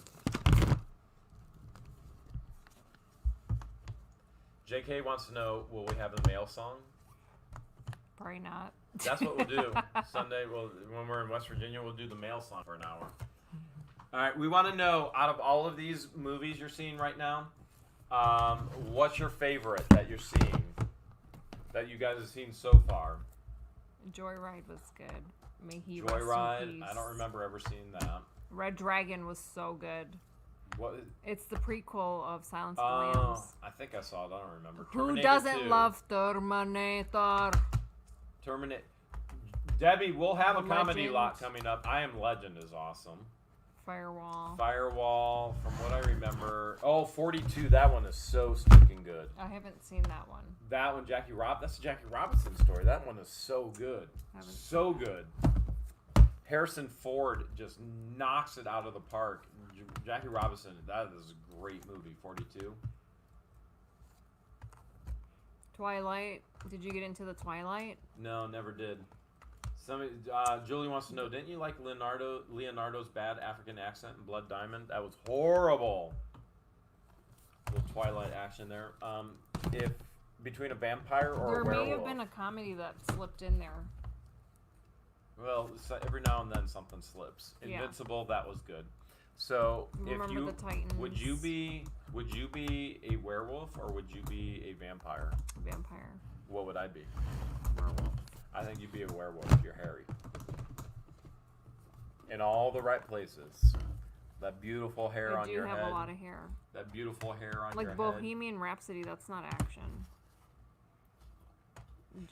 JK wants to know, will we have a mail song? Probably not. That's what we'll do. Sunday, when we're in West Virginia, we'll do the mail song for an hour. All right, we want to know, out of all of these movies you're seeing right now, what's your favorite that you're seeing, that you guys have seen so far? Joyride was good. May he Joyride? rest in peace. I don't remember ever seeing that. Red Dragon was so good. What? It's the prequel of Silence of the Lambs. I think I saw it. I don't remember. Who Terminator doesn't 2. love Terminator? Terminator. Debbie, we'll have a comedy Legend. lot coming up. I Am Legend is awesome. Firewall. Firewall, from what I remember. Oh, 42. That one is so stinking good. I haven't seen that one. That one, that's a Jackie Robinson story. That one is so good. So good. Harrison Ford just knocks it out of the park. Jackie Robinson, that is a great movie, 42. Twilight. Did you get into the Twilight? No, never did. Julie wants to know, didn't you like Leonardo's bad African accent in Blood Diamond? That was horrible. Little Twilight action there. If between a vampire or a werewolf. There may have been a comedy that slipped in there. Well, every now and then something slips. Yeah. Invincible, that was good. So, Remember the Titans. would you be a werewolf or would you be a vampire? Vampire. What would I be? Werewolf. I think you'd be a werewolf if you're hairy. In all the right places. That beautiful hair on your head. I do have a lot of hair. That beautiful hair on your head. Like Bohemian Rhapsody, that's not action.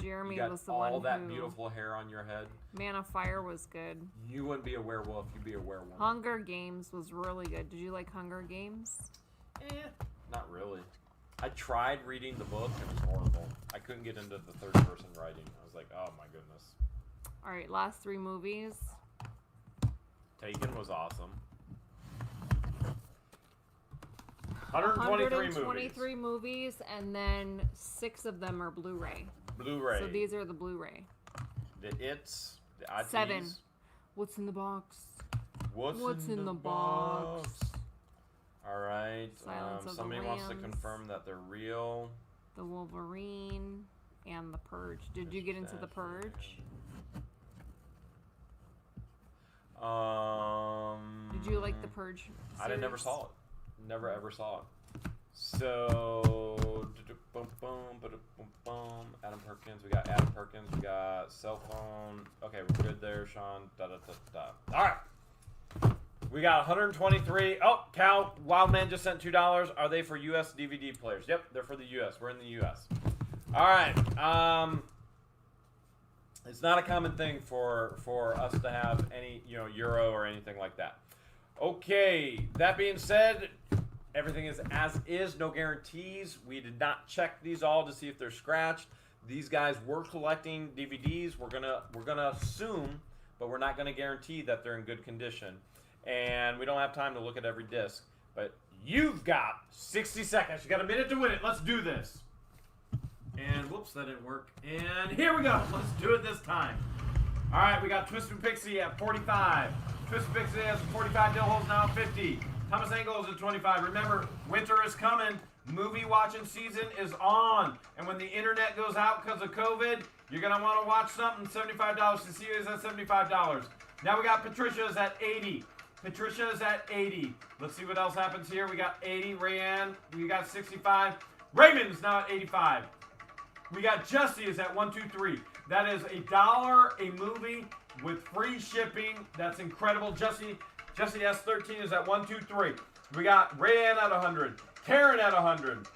Jeremy You got was the all one that who... beautiful hair on your head. Man of Fire was good. You wouldn't be a werewolf, you'd be a werewolf. Hunger Games was really good. Did you like Hunger Games? Not really. I tried reading the book, it was horrible. I couldn't get into the third person writing. I was like, oh my goodness. Alright, last 3 movies. Taken was awesome. 123 movies, and then 6 of them are Blu-ray. Blu-ray. So these are the Blu-ray. The It's, the ITs. 7. What's in the box? What's in the box? All right. Somebody wants to confirm that they're real. The Wolverine and the Purge. Did you get into the Purge? Did you like the Purge series? I never saw it. Never ever saw it. So, Adam Perkins. We got Adam Perkins. We got cell phone. Okay, we're good there, Sean. All right. We got 123. Oh, Cal, Wildman just sent $2. Are they for U.S. DVD players? Yep, they're for the U.S. We're in the U.S. All right. It's not a common thing for us to have any, euro or anything like that. Okay, that being said, everything is as is, no guarantees. We did not check these all to see if they're scratched. These guys were collecting DVDs. We're gonna assume, but we're not gonna guarantee that they're in good condition. And we don't have time to look at every disc. But you've got 60 seconds. You got a minute to win it. Let's do this. And whoops, that didn't work. And here we go. Let's do it this time. All right, we got Twisted Pixie at 45. Twisted Pixie has 45. Dill Hole's now at 50. Thomas Engels at 25. Remember, winter is coming. Movie watching season is on. And when the internet goes out because of COVID, you're going to want to watch something. $75. Cecilia's at $75. Now we got Patricia's at 80. Patricia is at 80. Let's see what else happens here. We got 80. Rayanne, we got 65. Raymond's now at 85. We got Jesse is at 123. That is $1 a movie with free shipping. That's incredible. Jesse S13 is at 123. We got Rayanne at 100. Karen at 100.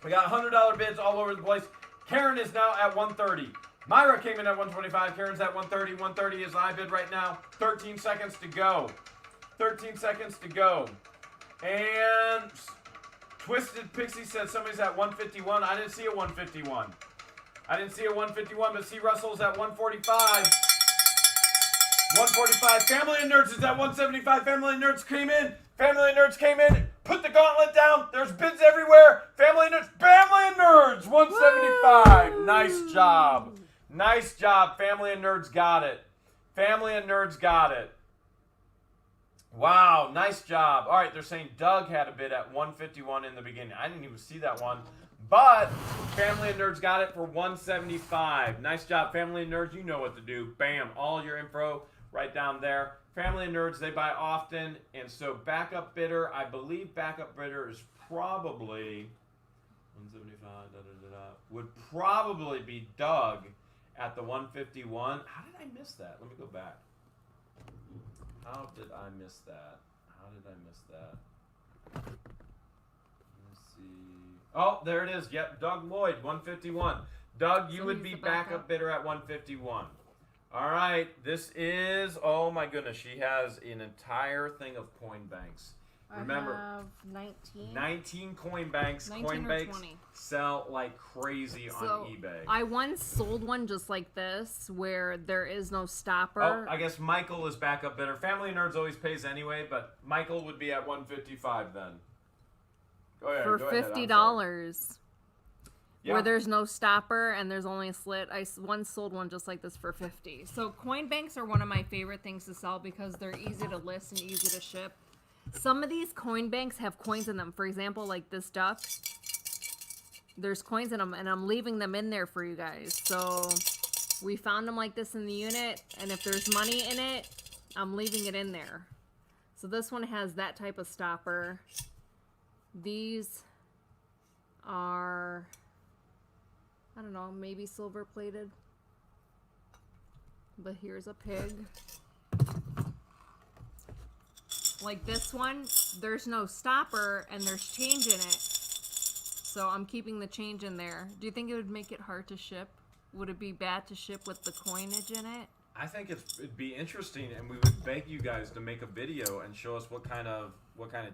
We got $100 bids all over the place. Karen is now at 130. Myra came in at 125. Karen's at 130. 130 is I bid right now. 13 seconds to go. 13 seconds to go. And Twisted Pixie said somebody's at 151. I didn't see a 151. But C. Russell's at 145. 145. Family and Nerds is at 175. Family and Nerds came in. Put the gauntlet down. There's bids everywhere. Family and Nerds. 175. Woo! Nice job. Family and Nerds got it. Wow, nice job. All right, they're saying Doug had a bid at 151 in the beginning. I didn't even see that one. But Family and Nerds got it for $175. Nice job, Family and Nerds. You know what to do. Bam, all your info right down there. Family and Nerds, they buy often, and so backup bidder, I believe backup bidder is probably 175. Would probably be Doug at the 151. How did I miss that? Let me go back. How did I miss that? Let's see. Oh, there it is. Yep, Doug Lloyd, 151. Doug, you So would he's be the backup backup? bidder at 151. All right, this is, oh my goodness, she has an entire thing of coin banks. Remember, I have 19. 19 coin banks. 19 Coin or banks 20. sell like crazy So, on eBay. I once sold one just like this where there is no stopper. Oh, I guess Michael is backup bidder. Family and Nerds always pays anyway, but Michael would be at 155 then. Go ahead. for go ahead, I'm sorry. $50. Yeah. Where there's no stopper and there's only a slit. I once sold one just like this for $50. So coin banks are one of my favorite things to sell because they're easy to list and easy to ship. Some of these coin banks have coins in them. For example, like this duck. There's coins in them, and I'm leaving them in there for you guys. So we found them like this in the unit, and if there's money in it, I'm leaving it in there. So this one has that type of stopper. These are, I don't know, maybe silver plated. But here's a pig. Like this one, there's no stopper and there's change in it. So I'm keeping the change in there. Do you think it would make it hard to ship? Would it be bad to ship with the coinage in it? I think it'd be interesting, and we would beg you guys to make a video and show us what kind of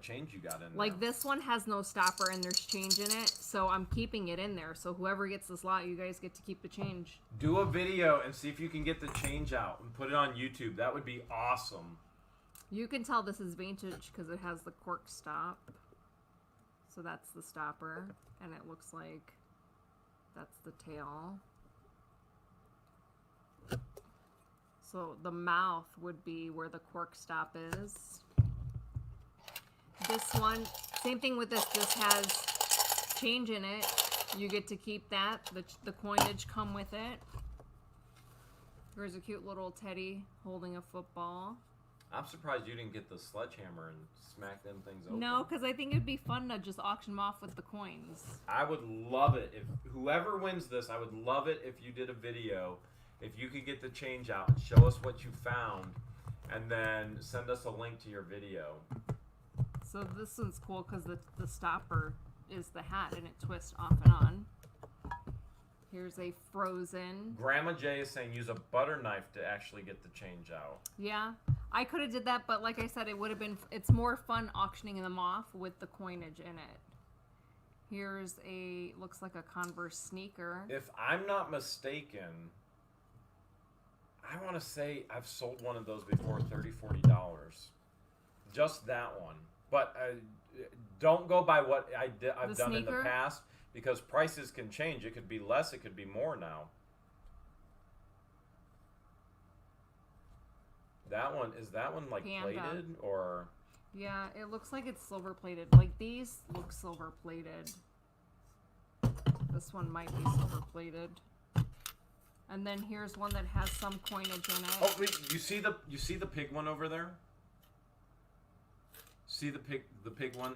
change you got in there. Like this one has no stopper and there's change in it, so I'm keeping it in there. So whoever gets this lot, you guys get to keep the change. Do a video and see if you can get the change out and put it on YouTube. That would be awesome. You can tell this is vintage because it has the cork stop. So that's the stopper, and it looks like that's the tail. So the mouth would be where the cork stop is. This one, same thing with this. This has change in it. You get to keep that. The coinage come with it. There's a cute little teddy holding a football. I'm surprised you didn't get the sledgehammer and smack them things open. No, because I think it'd be fun to just auction them off with the coins. I would love it if whoever wins this. I would love it if you did a video, if you could get the change out and show us what you found, and then send us a link to your video. So this one's cool because the stopper is the hat and it twists off and on. Here's a frozen. Grandma Jay is saying use a butter knife to actually get the change out. Yeah, I could have did that, but like I said, it would have been. It's more fun auctioning them off with the coinage in it. Here's a looks like a Converse sneaker. If I'm not mistaken, I want to say I've sold one of those before, $30, $40. Just that one. But don't go by what I've done in the past, because prices can change. It could be less, it could be more now. Is that one like Panda. plated or? Yeah, it looks like it's silver plated. Like these look silver plated. This one might be silver plated. And then here's one that has some coinage in it. Oh, wait, you see the pig one over there? See the pig one?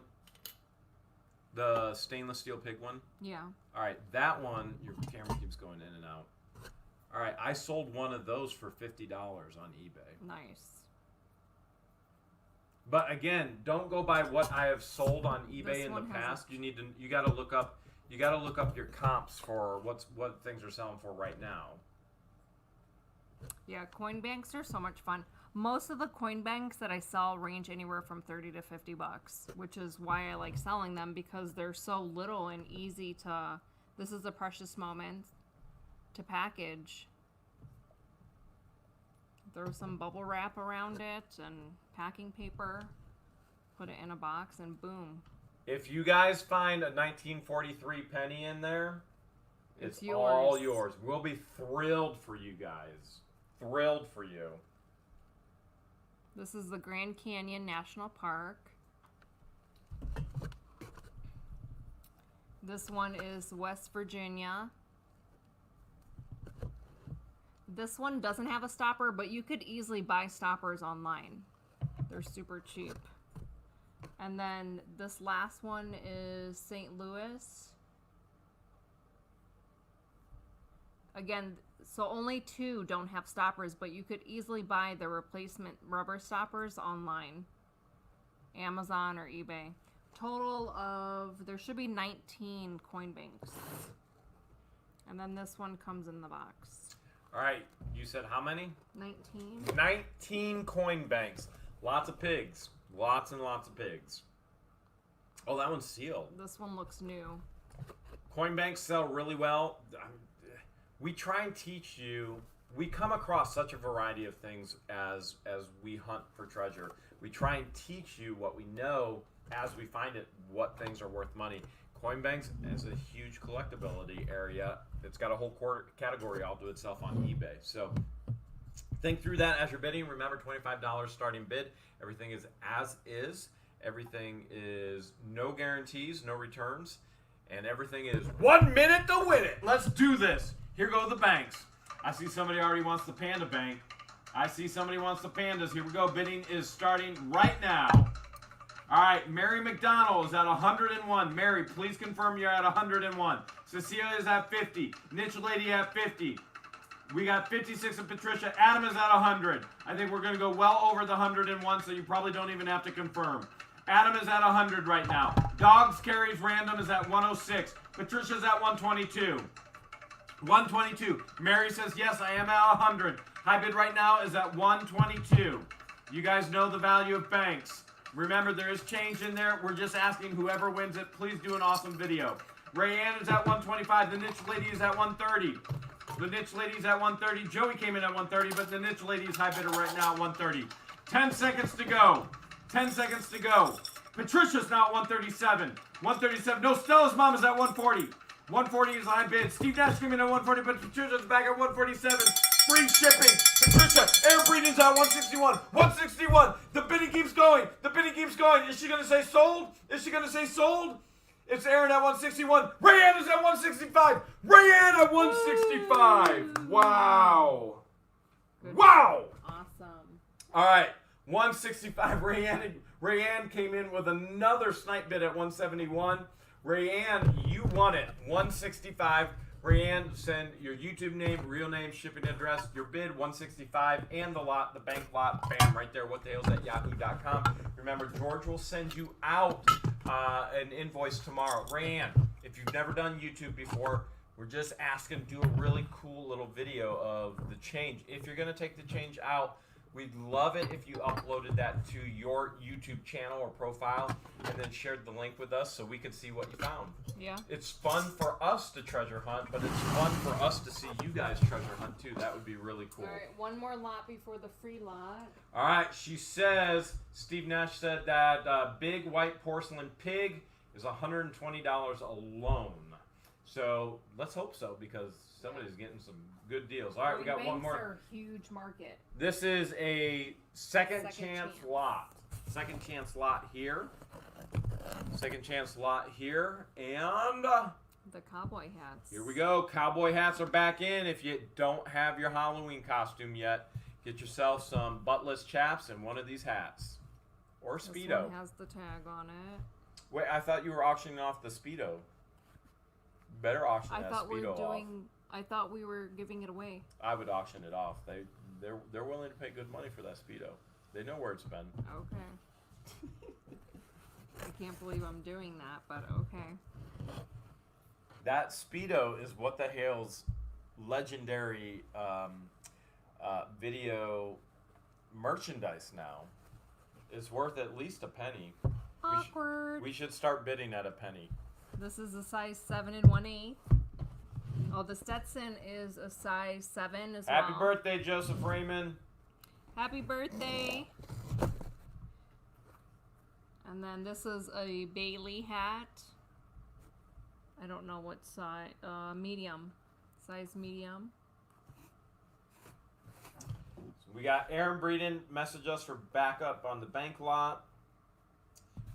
The stainless steel pig one? Yeah. All right, that one, your camera keeps going in and out. All right, I sold one of those for $50 on eBay. Nice. But again, don't go by what I have sold on eBay This in the one has past. You got to look up your comps for what things are selling for right now. Yeah, coin banks are so much fun. Most of the coin banks that I sell range anywhere from $30 to $50, which is why I like selling them, because they're so little and easy to. This is a precious moment to package. Throw some bubble wrap around it and packing paper. Put it in a box and boom. If you guys find a 1943 penny in there, it's yours. all yours. We'll be thrilled for you guys. Thrilled for you. This is the Grand Canyon National Park. This one is West Virginia. This one doesn't have a stopper, but you could easily buy stoppers online. They're super cheap. And then this last one is St. Louis. Again, so only 2 don't have stoppers, but you could easily buy the replacement rubber stoppers online. Amazon or eBay. Total of, there should be 19 coin banks. And then this one comes in the box. All right, you said how many? 19. 19 coin banks. Lots of pigs. Lots and lots of pigs. Oh, that one's sealed. This one looks new. Coin banks sell really well. We try and teach you. We come across such a variety of things as we hunt for treasure. We try and teach you what we know as we find it, what things are worth money. Coin banks is a huge collectability area. It's got a whole category all to itself on eBay. So think through that as you're bidding. Remember, $25 starting bid. Everything is as is. Everything is no guarantees, no returns. And everything is 1 minute to win it. Let's do this. Here go the banks. I see somebody already wants the panda bank. I see somebody wants the pandas. Here we go. Bidding is starting right now. All right, Mary McDonald is at 101. Mary, please confirm you're at 101. Cecilia is at 50. Niche Lady at 50. We got 56 and Patricia. Adam is at 100. I think we're going to go well over the 101, so you probably don't even have to confirm. Adam is at 100 right now. Dogs Carries Random is at 106. Patricia's at 122. 122. Mary says, yes, I am at 100. High bid right now is at 122. You guys know the value of banks. Remember, there is change in there. We're just asking whoever wins it, please do an awesome video. Rayanne is at 125. The Niche Lady is at 130. The Niche Lady is at 130. Joey came in at 130, but the Niche Lady is high bidder right now at 130. 10 seconds to go. 10 seconds to go. Patricia's now at 137. 137. No, Stella's mom is at 140. 140 is high bid. Steve Nash came in at 140, but Patricia's back at 147. Free shipping. Patricia, air breeding's at 161. 161. The bidding keeps going. The bidding keeps going. Is she going to say sold? Is she going to say sold? It's Aaron at 161. Rayanne is at 165. Rayanne at 165. Wow. Good. Wow. Awesome. All right. 165. Rayanne came in with another snipe bid at 171. Rayanne, you won it. 165. Rayanne, send your YouTube name, real name, shipping address, your bid, 165, and the lot, the bank lot, bam, right there, whatthehales@yahoo.com. Remember, George will send you out an invoice tomorrow. Rayanne, if you've never done YouTube before, we're just asking, do a really cool little video of the change. If you're going to take the change out, we'd love it if you uploaded that to your YouTube channel or profile and then shared the link with us so we could see what you found. Yeah. It's fun for us to treasure hunt, but it's fun for us to see you guys treasure hunt too. That would be really cool. All right, one more lot before the free lot. All right, she says, Steve Nash said that big white porcelain pig is $120 alone. So let's hope so, because somebody's getting some good deals. All right, we got one more. Banks are a huge market. This is a second chance lot. Second chance lot here. Second chance lot here. And The cowboy hats. here we go. Cowboy hats are back in. If you don't have your Halloween costume yet, get yourself some buttless chaps and one of these hats. Or Speedo. This one has the tag on it. Wait, I thought you were auctioning off the Speedo. Better auction that Speedo off. I thought we were giving it away. I would auction it off. They're willing to pay good money for that Speedo. They know where it's been. Okay. I can't believe I'm doing that, but okay. That Speedo is what the Hales legendary video merchandise now. It's worth at least a penny. Awkward. We should start bidding at a penny. This is a size 7 1/8. Oh, the Stetson is a size 7 as well. Happy birthday, Joseph Raymond. Happy birthday. And then this is a Bailey hat. I don't know what size. Medium. Size medium. So we got Aaron Breeden message us for backup on the bank lot.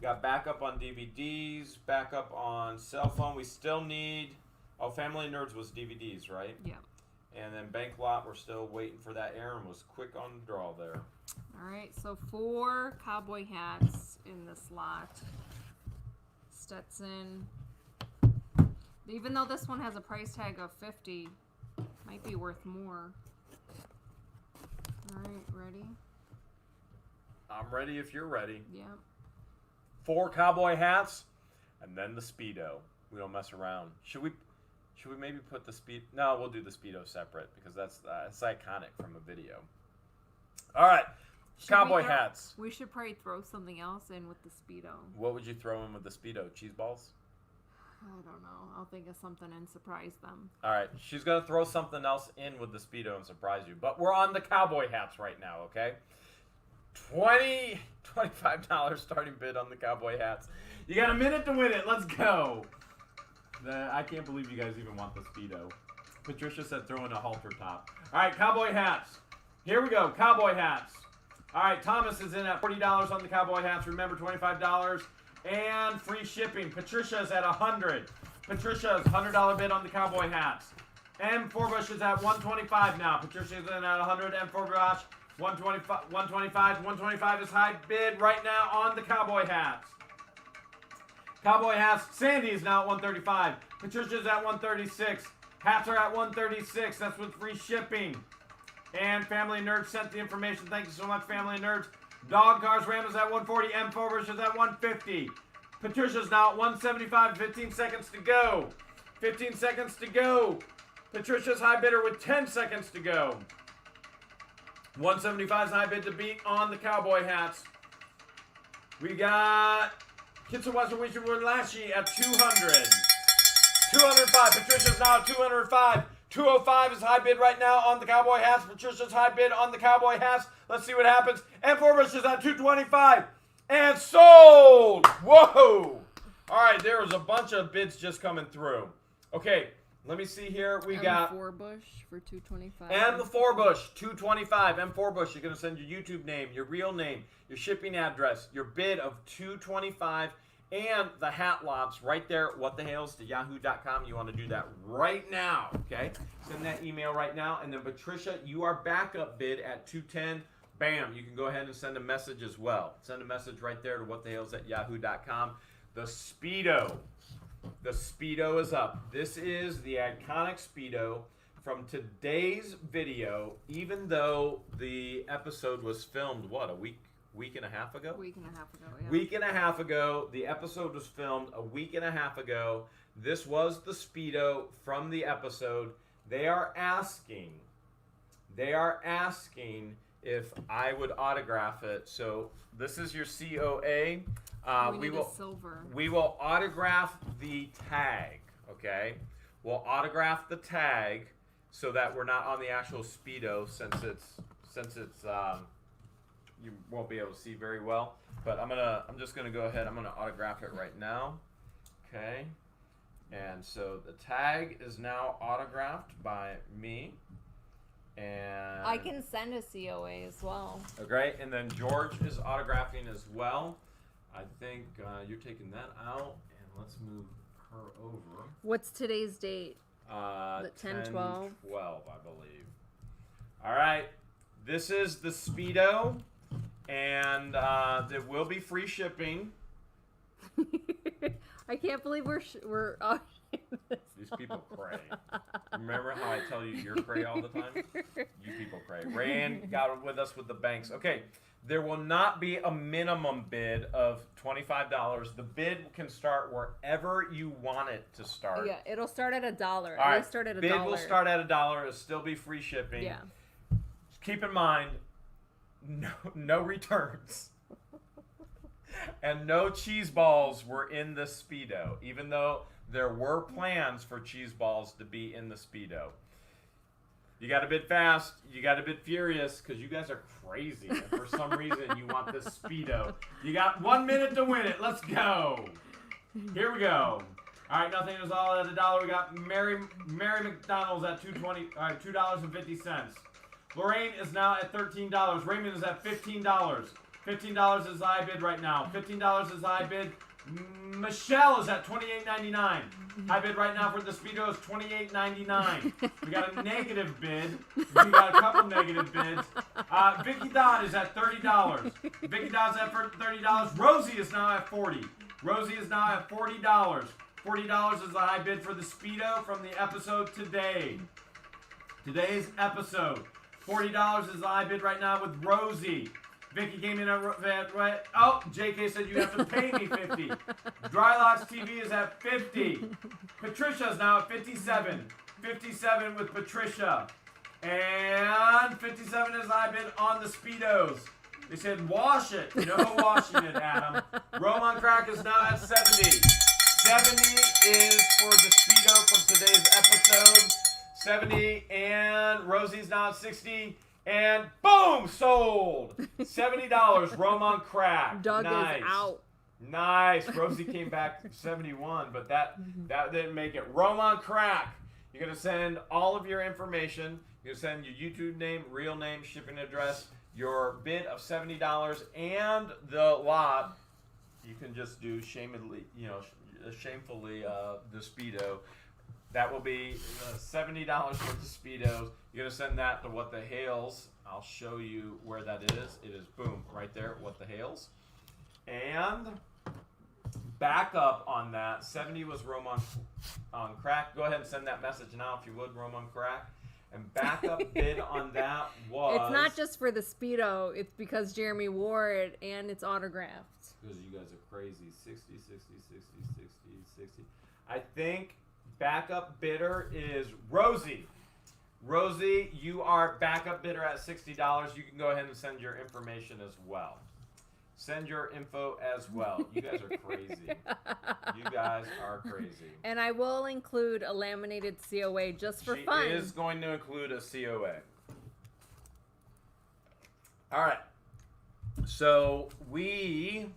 Got backup on DVDs, backup on cell phone. We still need. Oh, Family Nerds was DVDs, right? Yeah. And then Bank Lot, we're still waiting for that. Aaron was quick on the draw there. All right, so 4 cowboy hats in this lot. Stetson. Even though this one has a price tag of $50, might be worth more. All right, ready? I'm ready if you're ready. Yep. 4 cowboy hats, and then the Speedo. We don't mess around. Should we maybe put the Speedo? No, we'll do the Speedo separate because that's iconic from a video. All right, cowboy hats. We should probably throw something else in with the Speedo. What would you throw in with the Speedo? Cheese balls? I don't know. I'll think of something and surprise them. All right, she's going to throw something else in with the Speedo and surprise you. But we're on the cowboy hats right now, okay? $25 starting bid on the cowboy hats. You got a minute to win it. Let's go. I can't believe you guys even want the Speedo. Patricia said throw in a halter top. All right, cowboy hats. Here we go, cowboy hats. All right, Thomas is in at $40 on the cowboy hats. Remember, $25 and free shipping. Patricia's at $100. Patricia's $100 bid on the cowboy hats. M. Forbush is at $125 now. Patricia's in at $100. M. Forbush, $125. $125 is high bid right now on the cowboy hats. Cowboy hats. Sandy is now at $135. Patricia's at $136. Hats are at $136. That's with free shipping. And Family Nerds sent the information. Thank you so much, Family Nerds. Dog Cars Ram is at $140. M. Forbush is at $150. Patricia's now at $175. 15 seconds to go. 15 seconds to go. Patricia's high bidder with 10 seconds to go. 175 is high bid to beat on the cowboy hats. We got Kitson Western Wisherwood Lashy at $200. $205. Patricia's now at $205. $205 is high bid right now on the cowboy hats. Patricia's high bid on the cowboy hats. Let's see what happens. And Forbush is at $225. And sold! Whoa! All right, there was a bunch of bids just coming through. Okay, let me see here. We got M. Forbush for $225. M. Forbush, $225. M. Forbush, you're going to send your YouTube name, your real name, your shipping address, your bid of $225, and the hat lots right there at whatthehales to yahoo.com. You want to do that right now, okay? Send that email right now. And then Patricia, you are backup bid at $210. Bam, you can go ahead and send a message as well. Send a message right there to whatthehales at yahoo.com. The Speedo. The Speedo is up. This is the iconic Speedo from today's video, even though the episode was filmed, what, a week and a half ago? Week and a half ago, yeah. Week and a half ago. The episode was filmed a week and a half ago. This was the Speedo from the episode. They are asking if I would autograph it. So this is your COA. We need a silver. We will autograph the tag, okay? We'll autograph the tag so that we're not on the actual Speedo since it's you won't be able to see very well. But I'm just gonna go ahead. I'm gonna autograph it right now, okay? And so the tag is now autographed by me. And I can send a COA as well. Okay, and then George is autographing as well. I think you're taking that out, and let's move her over. What's today's date? The 10/12? 12, I believe. All right, this is the Speedo, and there will be free shipping. I can't believe we're These people cray. Remember how I tell you you're cray all the time? You people cray. Rayanne got with us with the banks. Okay, there will not be a minimum bid of $25. The bid can start wherever you want it to start. Yeah, it'll start at $1. All right, start at $1. bid will start at $1. It'll still be free shipping. Yeah. Keep in mind, no returns. And no cheese balls were in the Speedo, even though there were plans for cheese balls to be in the Speedo. You got to bid fast. You got to bid furious because you guys are crazy. And for some reason, you want this Speedo. You got 1 minute to win it. Let's go. Here we go. All right, nothing is all at $1. We got Mary McDonald's at $2.50. Lorraine is now at $13. Raymond is at $15. $15 is high bid right now. $15 is high bid. Michelle is at $28.99. High bid right now for the Speedo is $28.99. We got a negative bid. We got a couple negative bids. Vicky Dodd is at $30. Vicky Dodd's at $30. Rosie is now at $40. Rosie is now at $40. $40 is the high bid for the Speedo from the episode today. Today's episode. $40 is the high bid right now with Rosie. Vicky came in at oh, JK said you have to pay me $50. Drylocks TV is at $50. Patricia is now at $57. $57 with Patricia. And $57 is high bid on the Speedos. They said wash it. No washing it, Adam. Roman Crack is now at $70. $70 is for the Speedo from today's episode. $70 and Rosie's now at $60. And boom, sold. $70, Roman Crack. Doug nice. Is out. Nice. Rosie came back to 71, but that didn't make it. Roman Crack. You're gonna send all of your information. You're gonna send your YouTube name, real name, shipping address, your bid of $70, and the lot. You can just do shamefully the Speedo. That will be $70 for the Speedos. You're going to send that to What the Hales. I'll show you where that is. It is, boom, right there, What the Hales. And back up on that, 70 was Roman on Crack. Go ahead and send that message now if you would, Roman Crack. And backup bid on that was... It's not just for the Speedo. It's because Jeremy wore it and it's autographed. Because you guys are crazy. 60, 60, 60, 60, 60. I think... Backup bidder is Rosie. Rosie, you are backup bidder at $60. You can go ahead and send your information as well. Send your info as well. You guys are crazy. You guys are crazy. And I will include a laminated COA just for fun. She is going to include a COA. All right. So we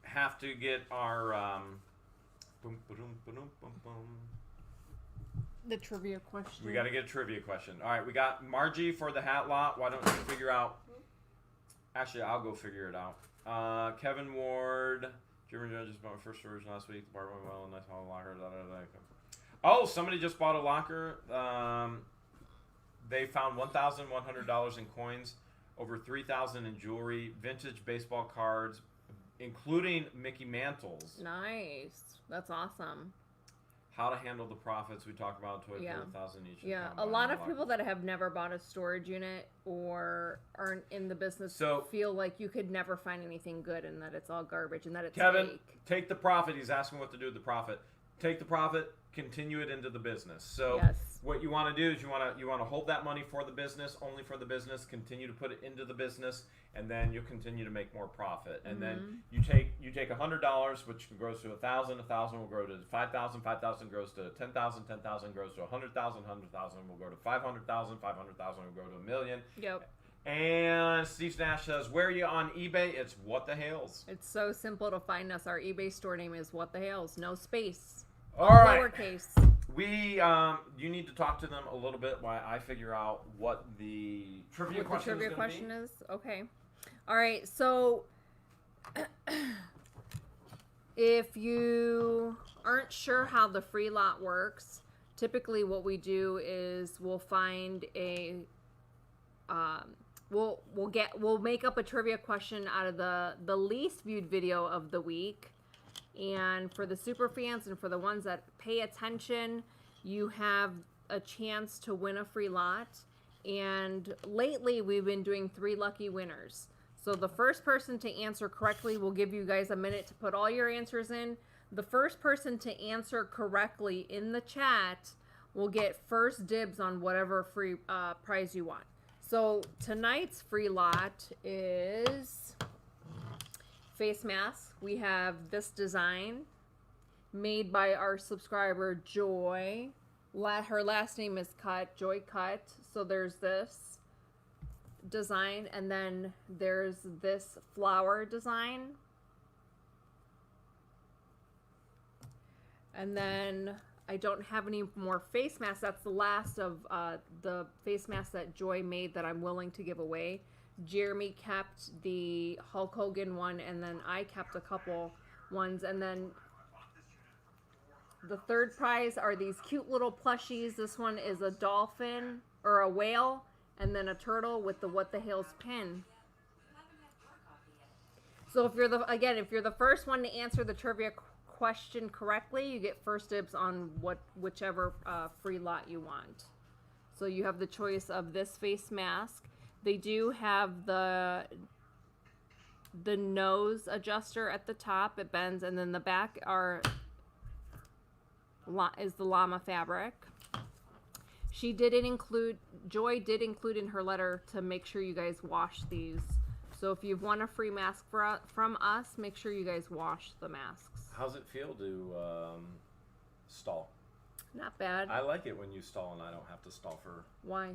have to get our the trivia question. We got to get a trivia question. All right, we got Margie for the hat lot. Why don't you figure out? Actually, I'll go figure it out. Kevin Ward, German judges bought my first version last week. The bar went well. Nice hall locker. Oh, somebody just bought a locker. They found $1,100 in coins, over $3,000 in jewelry, vintage baseball cards, including Mickey Mantles. Nice. That's awesome. How to handle the profits. We talked about toys for $1,000 each. Yeah, a lot of people that have never bought a storage unit or aren't in the business feel like you could never find anything good and that it's all garbage and that it's Kevin, fake. Take the profit. He's asking what to do with the profit. Take the profit, continue it into the business. So what you want to do is you want to hold that money for the business, only for the business, continue to put it into the business, and then you'll continue to make more profit. And then you take $100, which grows to $1,000, $1,000 will grow to $5,000, $5,000 grows to $10,000, $10,000 grows to $100,000, $100,000 will go to $500,000, $500,000 will grow to $1 million. Yep. And Steve Nash says, where are you on eBay? It's What the Hales. It's so simple to find us. Our eBay store name is What the Hales. No space. All right. Lowercase. You need to talk to them a little bit while I figure out what the trivia question is. Okay. All right. So, if you aren't sure how the free lot works, typically what we do is we'll find a we'll make up a trivia question out of the least viewed video of the week. And for the super fans and for the ones that pay attention, you have a chance to win a free lot. And lately we've been doing 3 lucky winners. So the first person to answer correctly, we'll give you guys a minute to put all your answers in. The first person to answer correctly in the chat will get first dibs on whatever free prize you want. So tonight's free lot is face mask. We have this design made by our subscriber Joy. Her last name is Cut, Joy Cut. So there's this design, and then there's this flower design. And then I don't have any more face masks. That's the last of the face masks that Joy made that I'm willing to give away. Jeremy kept the Hulk Hogan one, and then I kept a couple ones. And then the third prize are these cute little plushies. This one is a dolphin or a whale, and then a turtle with the What the Hales pin. So if you're the first one to answer the trivia question correctly, you get first dibs on whichever free lot you want. So you have the choice of this face mask. They do have the nose adjuster at the top. It bends, and then the back is the llama fabric. Joy did include in her letter to make sure you guys wash these. So if you've won a free mask from us, make sure you guys wash the masks. How's it feel to stall? Not bad. I like it when you stall and I don't have to stall for... Why?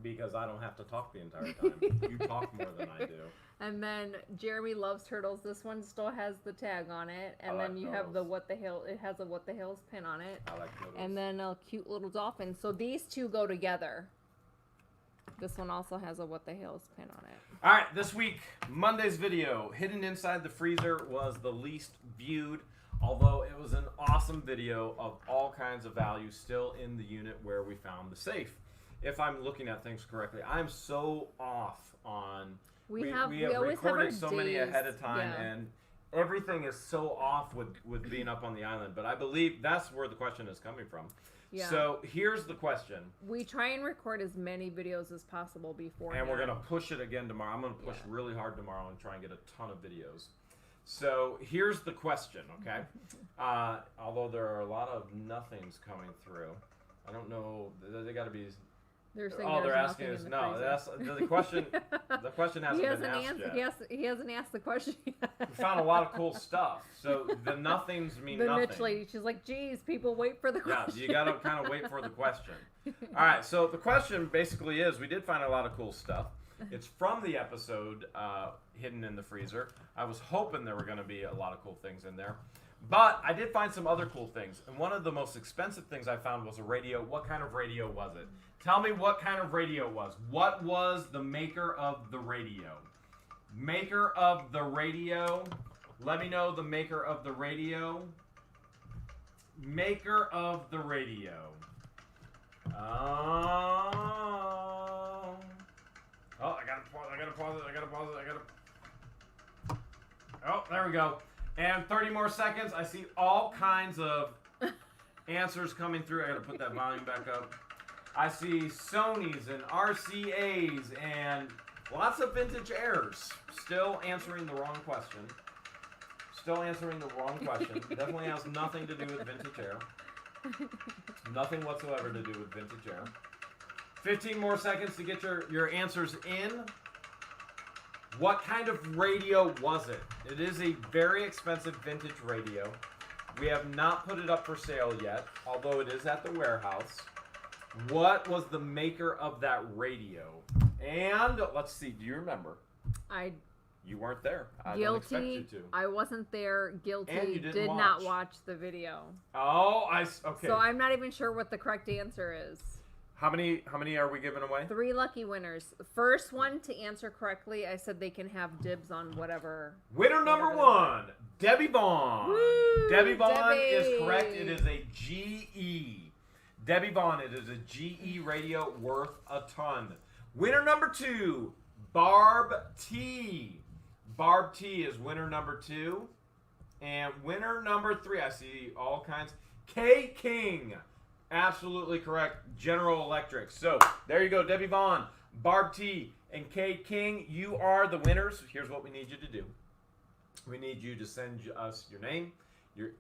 Because I don't have to talk the entire time. You talk more than I do. And then Jeremy loves turtles. This one still has the tag on it. And I then like you have those. it has a What the Hales pin on it. I like turtles. And then a cute little dolphin. So these two go together. This one also has a What the Hales pin on it. All right, this week, Monday's video, hidden inside the freezer, was the least viewed, although it was an awesome video of all kinds of value still in the unit where we found the safe. If I'm looking at things correctly, I'm so off on... We have always recorded have our so many days. ahead of time, Yeah. and everything is so off with being up on the island, but I believe that's where the question is coming from. Yeah. So here's the question. We try and record as many videos as possible before. And we're going to push it again tomorrow. I'm going to push really hard tomorrow and try and get a ton of videos. So here's the question, okay? Although there are a lot of nothings coming through. I don't know. They got to be... They're saying they're there's asking nothing us. in the No, freezer. that's the question. The question hasn't been asked yet. He hasn't asked the question yet. We found a lot of cool stuff. So the nothings mean The nothing. Mitch lady, she's like, geez, people wait for the question. Yeah, you got to kind of wait for the question. All right, so the question basically is, we did find a lot of cool stuff. It's from the episode Hidden in the Freezer. I was hoping there were going to be a lot of cool things in there. But I did find some other cool things. And one of the most expensive things I found was a radio. What kind of radio was it? Tell me what kind of radio it was. What was the maker of the radio? Maker of the radio. Let me know the maker of the radio. Maker of the radio. Oh, I gotta pause it. Oh, there we go. And 30 more seconds. I see all kinds of answers coming through. I gotta put that volume back up. I see Sonys and RCAs and lots of vintage airs. Still answering the wrong question. Definitely has nothing to do with vintage air. Nothing whatsoever to do with vintage air. 15 more seconds to get your answers in. What kind of radio was it? It is a very expensive vintage radio. We have not put it up for sale yet, although it is at the warehouse. What was the maker of that radio? And let's see, do you remember? You weren't there. I don't expect you to. I wasn't there. Guilty. And you didn't did not watch the video. Oh, okay. So I'm not even sure what the correct answer is. How many are we giving away? 3 lucky winners. The first one to answer correctly, I said they can have dibs on whatever. Winner number 1, Debbie Vaughn. Woo, Debbie Vaughn Debbie. is correct. It is a GE. Debbie Vaughn, it is a GE radio worth a ton. Winner number 2, Barb T. Barb T is winner number 2. And winner number 3, I see all kinds. K King. Absolutely correct. General Electric. So there you go, Debbie Vaughn, Barb T, and Kate King. You are the winners. Here's what we need you to do. We need you to send us your name, your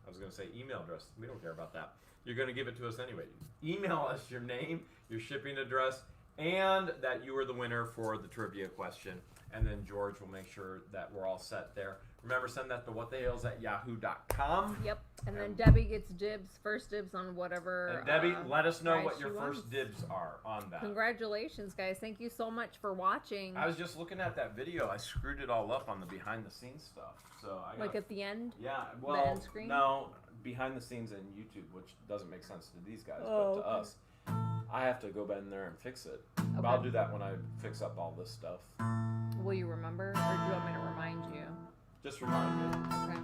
I was going to say email address. We don't care about that. You're going to give it to us anyway. Email us your name, your shipping address, and that you are the winner for the trivia question. And then George will make sure that we're all set there. Remember, send that to whatthehales@yahoo.com. Yep. And then Debbie gets first dibs on whatever. And Debbie, let us know prize what your she first wants. dibs are on that. Congratulations, guys. Thank you so much for watching. I was just looking at that video. I screwed it all up on the behind the scenes stuff. So I got Like at the end? yeah, the well, end screen? no, behind the scenes in YouTube, which doesn't make sense to these guys, Oh, but to okay. us, I have to go in there and fix it. But I'll do that when I fix up all this stuff. Will you remember, or do you want me to remind you? Just remind me. Okay.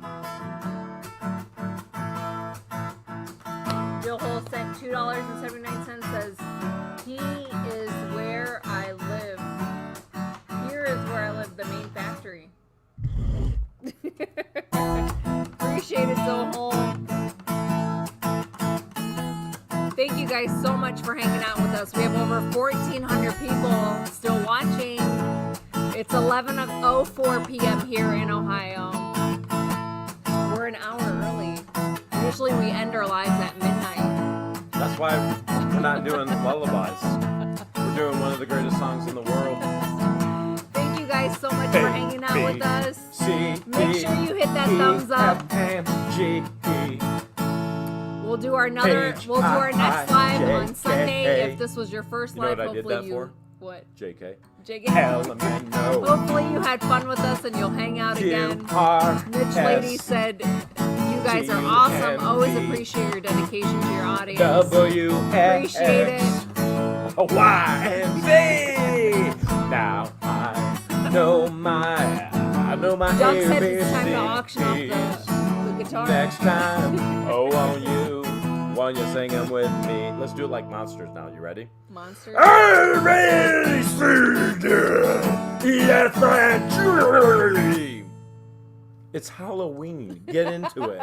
Bill Hole sent $2.79. Says he is where I live. Here is where I live, the main factory. Appreciate it, Bill Hole. Thank you guys so much for hanging out with us. We have over 1,400 people still watching. It's 11:04 p.m. here in Ohio. We're an hour early. Usually we end our lives at midnight. That's why we're not doing lullabies. We're doing one of the greatest songs in the world. Thank you guys so much for hanging out with us. Make sure you hit that thumbs up. We'll do our next live on Sunday. If this was your first You know live, what I did hopefully that for? What? JK. JK. Elemento. Hopefully you had fun with us and you'll hang out again. Mitch Lady said you guys are awesome. Always appreciate your dedication to your audience. Appreciate it. YMZ. Now I know my Doug said it's ABCs. time to auction off the guitar. Next time, won't you? When you're singing with me. Let's do it like monsters now. You ready? Monster. Yes, it's Halloween. Get into it.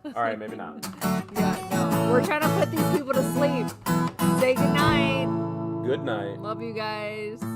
All right, maybe not. Yeah, no. We're trying to put these people to sleep. Say goodnight. Good night. Love you guys.